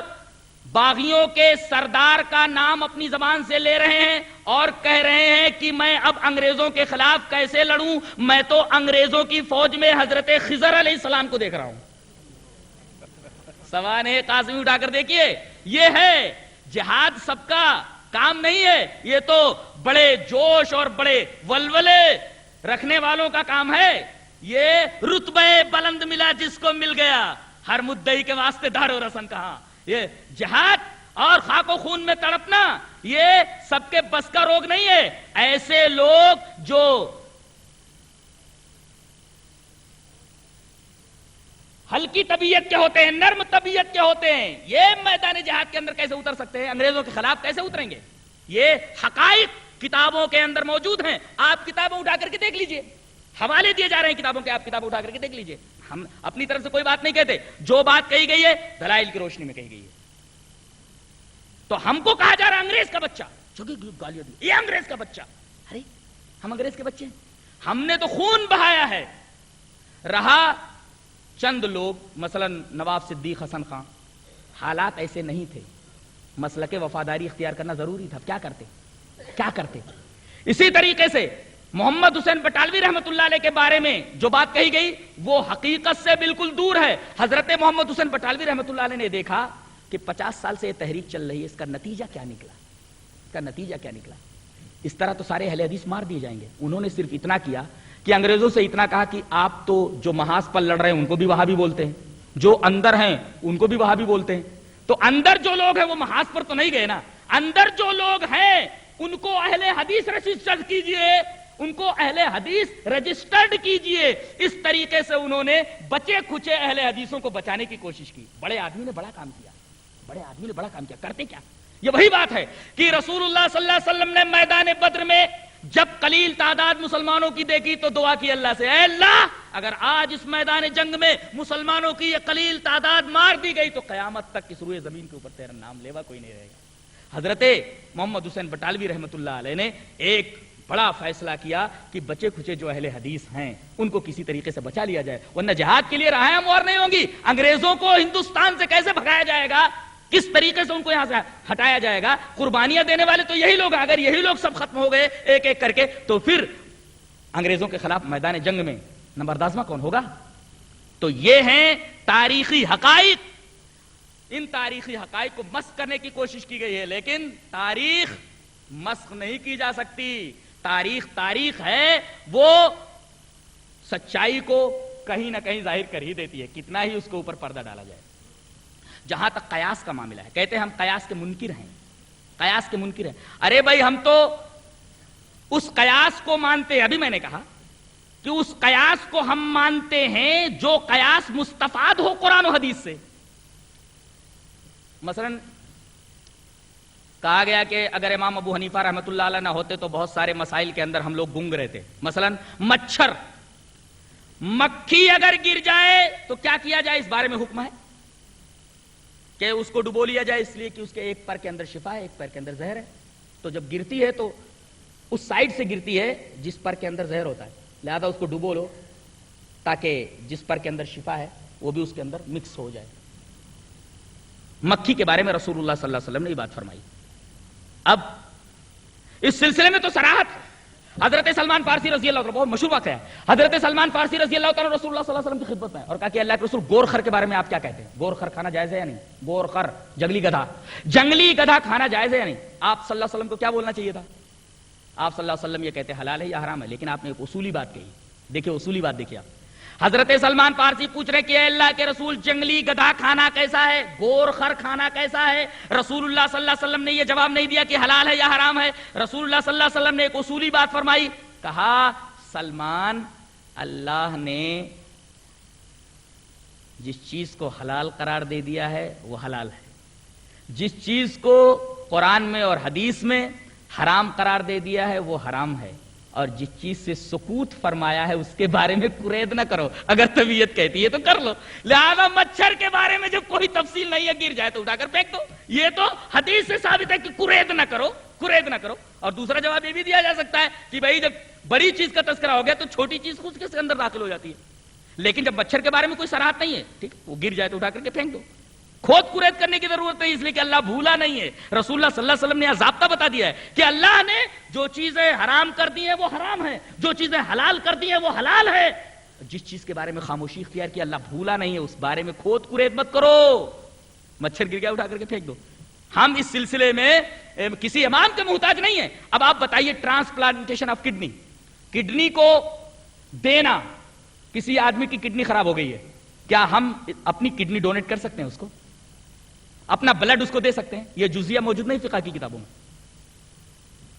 باغیوں کے سردار کا نام اپنی زبان سے لے رہے ہیں اور کہہ رہے ہیں کہ میں اب انگریزوں کے خلاف کیسے لڑوں، میں تو انگریزوں کی فوج میں حضرت خضر علیہ السلام کو دیکھ رہا ہوں. سوانح قاسمی اٹھا کر دیکھیے. یہ ہے جہاد سب کا کام نہیں ہے، یہ تو بڑے جوش اور بڑے ولولے رکھنے والوں کا کام ہے. یہ رتبہ بلند ملا جس کو مل گیا، ہر مدعی کے واسطے دار و رسن کہاں. یہ جہاد اور خاک و خون میں تڑپنا یہ سب کے بس کا روگ نہیں ہے. ایسے لوگ جو ہلکی طبیعت کے ہوتے ہیں، نرم طبیعت کے ہوتے ہیں، یہ میدان جہاد کے اندر کیسے اتر سکتے ہیں؟ انگریزوں کے خلاف کیسے اتریں گے؟ یہ حقائق کتابوں کے اندر موجود ہیں. آپ کتابیں اٹھا کر کے دیکھ لیجئے، حوالے دیے جا رہے ہیں کتابوں کے، آپ کتاب اٹھا کر کے دیکھ لیجئے. ہم اپنی طرف سے کوئی بات نہیں کہتے، جو بات کہی گئی ہے دلائل کی روشنی میں کہی گئی ہے. تو ہم کو کہا جا رہا انگریز کا بچہ، گالیاں دی، یہ انگریز کا بچہ. ارے ہم انگریز کے بچے ہیں؟ ہم نے تو خون بہایا ہے. رہا چند لوگ مثلا نواب صدیق حسن خان، حالات ایسے نہیں تھے، مسلک وفاداری اختیار کرنا ضروری تھا. کیا کرتے؟ اسی طریقے سے محمد حسین بٹالوی رحمت اللہ علیہ کے بارے میں جو بات کہی گئی وہ حقیقت سے بالکل دور ہے. حضرت محمد حسین بٹالوی رحمت اللہ علیہ نے دیکھا کہ 50 سال سے یہ تحریک چل رہی ہے، اس کا نتیجہ کیا نکلا. اس طرح تو سارے اہل حدیث مار دیے جائیں گے. انہوں نے صرف اتنا کیا کہ انگریزوں سے اتنا کہا کہ آپ تو جو محاذ پر لڑ رہے ہیں ان کو بھی وہابی بولتے ہیں، جو اندر ہیں ان کو بھی وہابی بولتے ہیں. تو اندر جو لوگ ہیں وہ محاذ پر تو نہیں گئے نا، اندر جو لوگ ہیں ان کو اہل حدیث رجسٹرڈ کیجئے، ان کو اہل حدیث رجسٹرڈ کیجئے. اس طریقے سے انہوں نے بچے کھچے اہل حدیثوں کو بچانے کی کوشش کی. بڑے آدمی نے بڑا کام کیا. کرتے کیا؟ یہ وہی بات ہے کہ رسول اللہ صلی اللہ علیہ وسلم نے میدان بدر میں جب قلیل تعداد مسلمانوں کی دیکھی تو دعا کی اللہ سے، اے اللہ اگر آج اس میدان جنگ میں مسلمانوں کی یہ قلیل تعداد مار دی گئی تو قیامت تک اس روئے زمین کے اوپر تیرا نام لیوا کوئی نہیں رہے گا. حضرت محمد حسین بٹالوی رحمت اللہ علیہ نے ایک بڑا فیصلہ کیا کہ بچے کھچے جو اہل حدیث ہیں ان کو کسی طریقے سے بچا لیا جائے، ورنہ جہاد کے لیے راہیں ہموار نہیں ہوں گی۔ انگریزوں کو ہندوستان سے کیسے بھگایا جائے گا، کس طریقے سے ان کو یہاں سے ہٹایا جائے گا؟ قربانیاں دینے والے تو یہی لوگ ہیں۔ اگر یہی لوگ سب ختم ہو گئے ایک ایک کر کے تو پھر انگریزوں کے خلاف میدان جنگ میں نمبردازمہ کون ہوگا؟ تو یہ ہیں تاریخی حقائق۔ ان تاریخی حقائق کو مسخ کرنے کی کوشش کی گئی ہے، لیکن تاریخ مسخ نہیں کی جا سکتی۔ تاریخ ہے، وہ سچائی کو کہیں نہ کہیں ظاہر کر ہی دیتی ہے، کتنا ہی اس کے اوپر پردہ ڈالا جائے۔ جہاں تک قیاس کا معاملہ ہے، کہتے ہیں ہم قیاس کے منکر ہیں، قیاس کے منکر ہیں۔ ارے بھائی ہم تو اس قیاس کو مانتے ہیں، ابھی میں نے کہا کہ اس قیاس کو ہم مانتے ہیں جو قیاس مستفاد ہو قرآن و حدیث سے۔ مثلا کہا گیا کہ اگر امام ابو حنیفہ رحمۃ اللہ علیہ نہ ہوتے تو بہت سارے مسائل کے اندر ہم لوگ گنگ رہتے۔ مثلا مچھر، مکھی اگر گر جائے تو کیا کیا جائے، اس بارے میں حکم ہے کہ اس کو ڈبو لیا جائے، اس لیے کہ اس کے ایک پر کے اندر شفا ہے، ایک پر کے اندر زہر ہے۔ تو جب گرتی ہے تو اس سائڈ سے گرتی ہے جس پر کے اندر زہر ہوتا ہے، لہذا اس کو ڈبو لو تاکہ جس پر کے اندر شفا ہے وہ بھی اس کے اندر مکس ہو جائے۔ مکھی کے بارے میں رسول اللہ صلی اللہ علیہ وسلم نے یہ بات فرمائی۔ اب اس سلسلے میں تو صراحت حضرت سلمان فارسی رضی اللہ عنہ، بہت مشہور واقعہ ہے، حضرت سلمان فارسی رضی اللہ عنہ رسول اللہ صلی اللہ علیہ وسلم کی خدمت میں اور کہا کہ اللہ کے رسول گورخر کے بارے میں آپ کیا کہتے ہیں؟ گورخر کھانا جائز ہے یا نہیں؟ گورخر جنگلی گدھا کھانا جائز ہے یا نہیں؟ آپ صلی اللہ علیہ وسلم کو کیا بولنا چاہیے تھا؟ آپ صلی اللہ علیہ وسلم یہ کہتے حلال ہے یا حرام ہے، لیکن آپ نے ایک اصولی بات کہی۔ دیکھیں اصولی بات دیکھیے آپ، حضرت سلمان فارسی پوچھ رہے کہ اللہ کے رسول جنگلی گدھا کھانا کیسا ہے، گورخر کھانا کیسا ہے؟ رسول اللہ صلی اللہ علیہ وسلم نے یہ جواب نہیں دیا کہ حلال ہے یا حرام ہے، رسول اللہ صلی اللہ علیہ وسلم نے ایک اصولی بات فرمائی، کہا سلمان اللہ نے جس چیز کو حلال قرار دے دیا ہے وہ حلال ہے، جس چیز کو قرآن میں اور حدیث میں حرام قرار دے دیا ہے وہ حرام ہے، اور جس چیز سے سکوت فرمایا ہے اس کے بارے میں قرید نہ کرو، اگر طبیعت کہتی ہے تو کر لو۔ لہذا مچھر کے بارے میں جو کوئی تفصیل نہیں ہے، گر جائے تو اٹھا کر پھینک دو، یہ تو حدیث سے ثابت ہے کہ قرید نہ کرو، قرید نہ کرو۔ اور دوسرا جواب یہ بھی دیا جا سکتا ہے کہ بھائی جب بڑی چیز کا تذکرہ ہو گیا تو چھوٹی چیز خود کے اندر داخل ہو جاتی ہے، لیکن جب مچھر کے بارے میں کوئی صراحت نہیں ہے، ٹھیک، وہ گر جائے تو اٹھا کر کے پھینک دو۔ کھود قرید کرنے کی ضرورت نہیں، اس لیے کہ اللہ بھولا نہیں ہے۔ رسول اللہ صلی اللہ علیہ وسلم نے ضابطہ بتا دیا ہے کہ اللہ نے جو چیزیں حرام کر دی ہیں وہ حرام ہے، جو چیزیں حلال کر دی ہیں وہ حلال ہے۔ جس چیز کے بارے میں خاموشی اختیار کی اللہ بھولا نہیں ہے، اس بارے میں کھود قرید مت کرو۔ مچھر گر گیا اٹھا کر کے پھینک دو۔ ہم اس سلسلے میں کسی امام کے محتاج نہیں ہیں۔ اب آپ بتائیے ٹرانسپلانٹیشن آف کڈنی کو دینا، کسی آدمی کی کڈنی خراب ہو گئی ہے، کیا ہم اپنی کڈنی ڈونیٹ کر سکتے ہیں؟ اس کو اپنا بلڈ اس کو دے سکتے ہیں؟ یہ جزیہ موجود نہیں فقہ کی کتابوں میں۔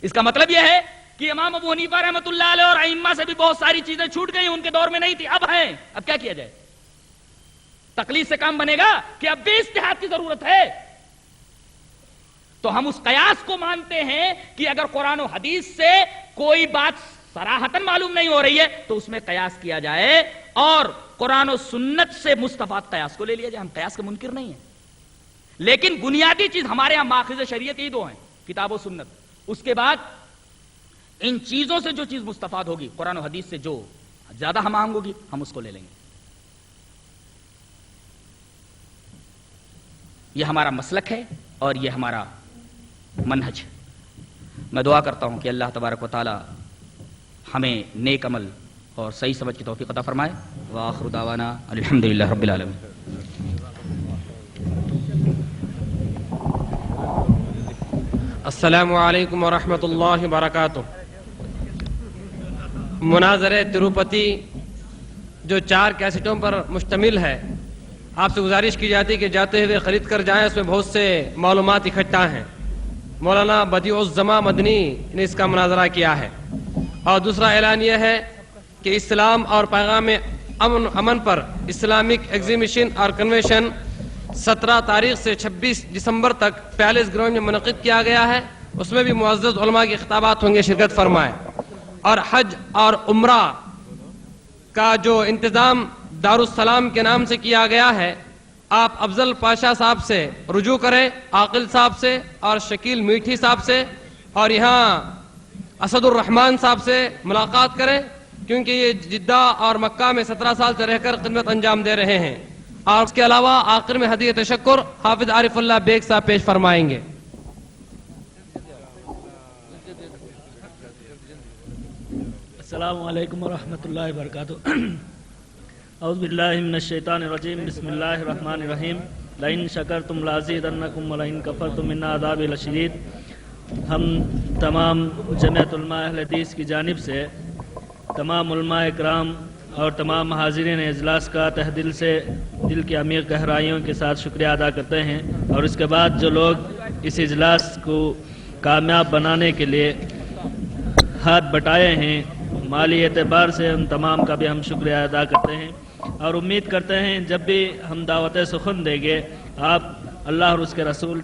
اس کا مطلب یہ ہے کہ امام ابو حنیفہ رحمۃ اللہ علیہ اور ائمہ سے بھی بہت ساری چیزیں چھوٹ گئی، ان کے دور میں نہیں تھی، اب ہیں۔ اب کیا کیا جائے؟ تقلید سے کام بنے گا کہ اب بھی اجتہاد کی ضرورت ہے؟ تو ہم اس قیاس کو مانتے ہیں کہ اگر قرآن و حدیث سے کوئی بات صراحتاً معلوم نہیں ہو رہی ہے تو اس میں قیاس کیا جائے، اور قرآن و سنت سے مستفاد قیاس کو لے لیا جائے۔ ہم قیاس کے منکر نہیں ہیں، لیکن بنیادی چیز ہمارے یہاں ماخذ شریعت ہی دو ہیں، کتاب و سنت۔ اس کے بعد ان چیزوں سے جو چیز مستفاد ہوگی، قرآن و حدیث سے جو زیادہ ہم آہنگ ہوگی، ہم اس کو لے لیں گے۔ یہ ہمارا مسلک ہے اور یہ ہمارا منہج ہے۔ میں دعا کرتا ہوں کہ اللہ تبارک و تعالی ہمیں نیک عمل اور صحیح سمجھ کی توفیق عطا فرمائے۔ وآخر دعوانا الحمدللہ رب العالمین۔ السلام علیکم ورحمۃ اللہ وبرکاتہ۔ مناظرہ تروپتی جو 4 کیسٹوں پر مشتمل ہے، آپ سے گزارش کی جاتی ہے کہ جاتے ہوئے خرید کر جائیں، اس میں بہت سے معلومات اکٹھا ہیں۔ مولانا بدیع الزماں مدنی نے اس کا مناظرہ کیا ہے۔ اور دوسرا اعلان یہ ہے کہ اسلام اور پیغام امن پر اسلامک ایگزیبیشن اور کنونشن 17 تاریخ سے 26 دسمبر تک پیلس گراؤنڈ میں منعقد کیا گیا ہے، اس میں بھی معزز علماء کے خطابات ہوں گے، شرکت فرمائیں۔ اور حج اور عمرہ کا جو انتظام دارالسلام کے نام سے کیا گیا ہے، آپ افضل پاشا صاحب سے رجوع کریں، عاقل صاحب سے اور شکیل میٹھی صاحب سے، اور یہاں اسد الرحمان صاحب سے ملاقات کریں، کیونکہ یہ جدہ اور مکہ میں 17 سال سے رہ کر خدمت انجام دے رہے ہیں. اور اس کے علاوہ آخر میں ہدیہ تشکر حافظ عارف اللہ بیگ صاحب پیش فرمائیں گے. السلام علیکم ورحمۃ اللہ وبرکاتہ. اعوذ باللہ من الشیطان الرجیم. بسم اللہ الرحمن الرحیم. لئن شکرتم لازیدنکم ولئن کفرتم ان عذابی لشدید. ہم تمام جمعیت علماء اہل حدیث کی جانب سے تمام علماء اکرام اور تمام حاضرین اجلاس کا تہ دل سے دل کی عمیق گہرائیوں کے ساتھ شکریہ ادا کرتے ہیں. اور اس کے بعد جو لوگ اس اجلاس کو کامیاب بنانے کے لیے ہاتھ بٹائے ہیں مالی اعتبار سے، ان تمام کا بھی ہم شکریہ ادا کرتے ہیں. اور امید کرتے ہیں جب بھی ہم دعوت سخن دیں گے آپ اللہ اور اس کے رسول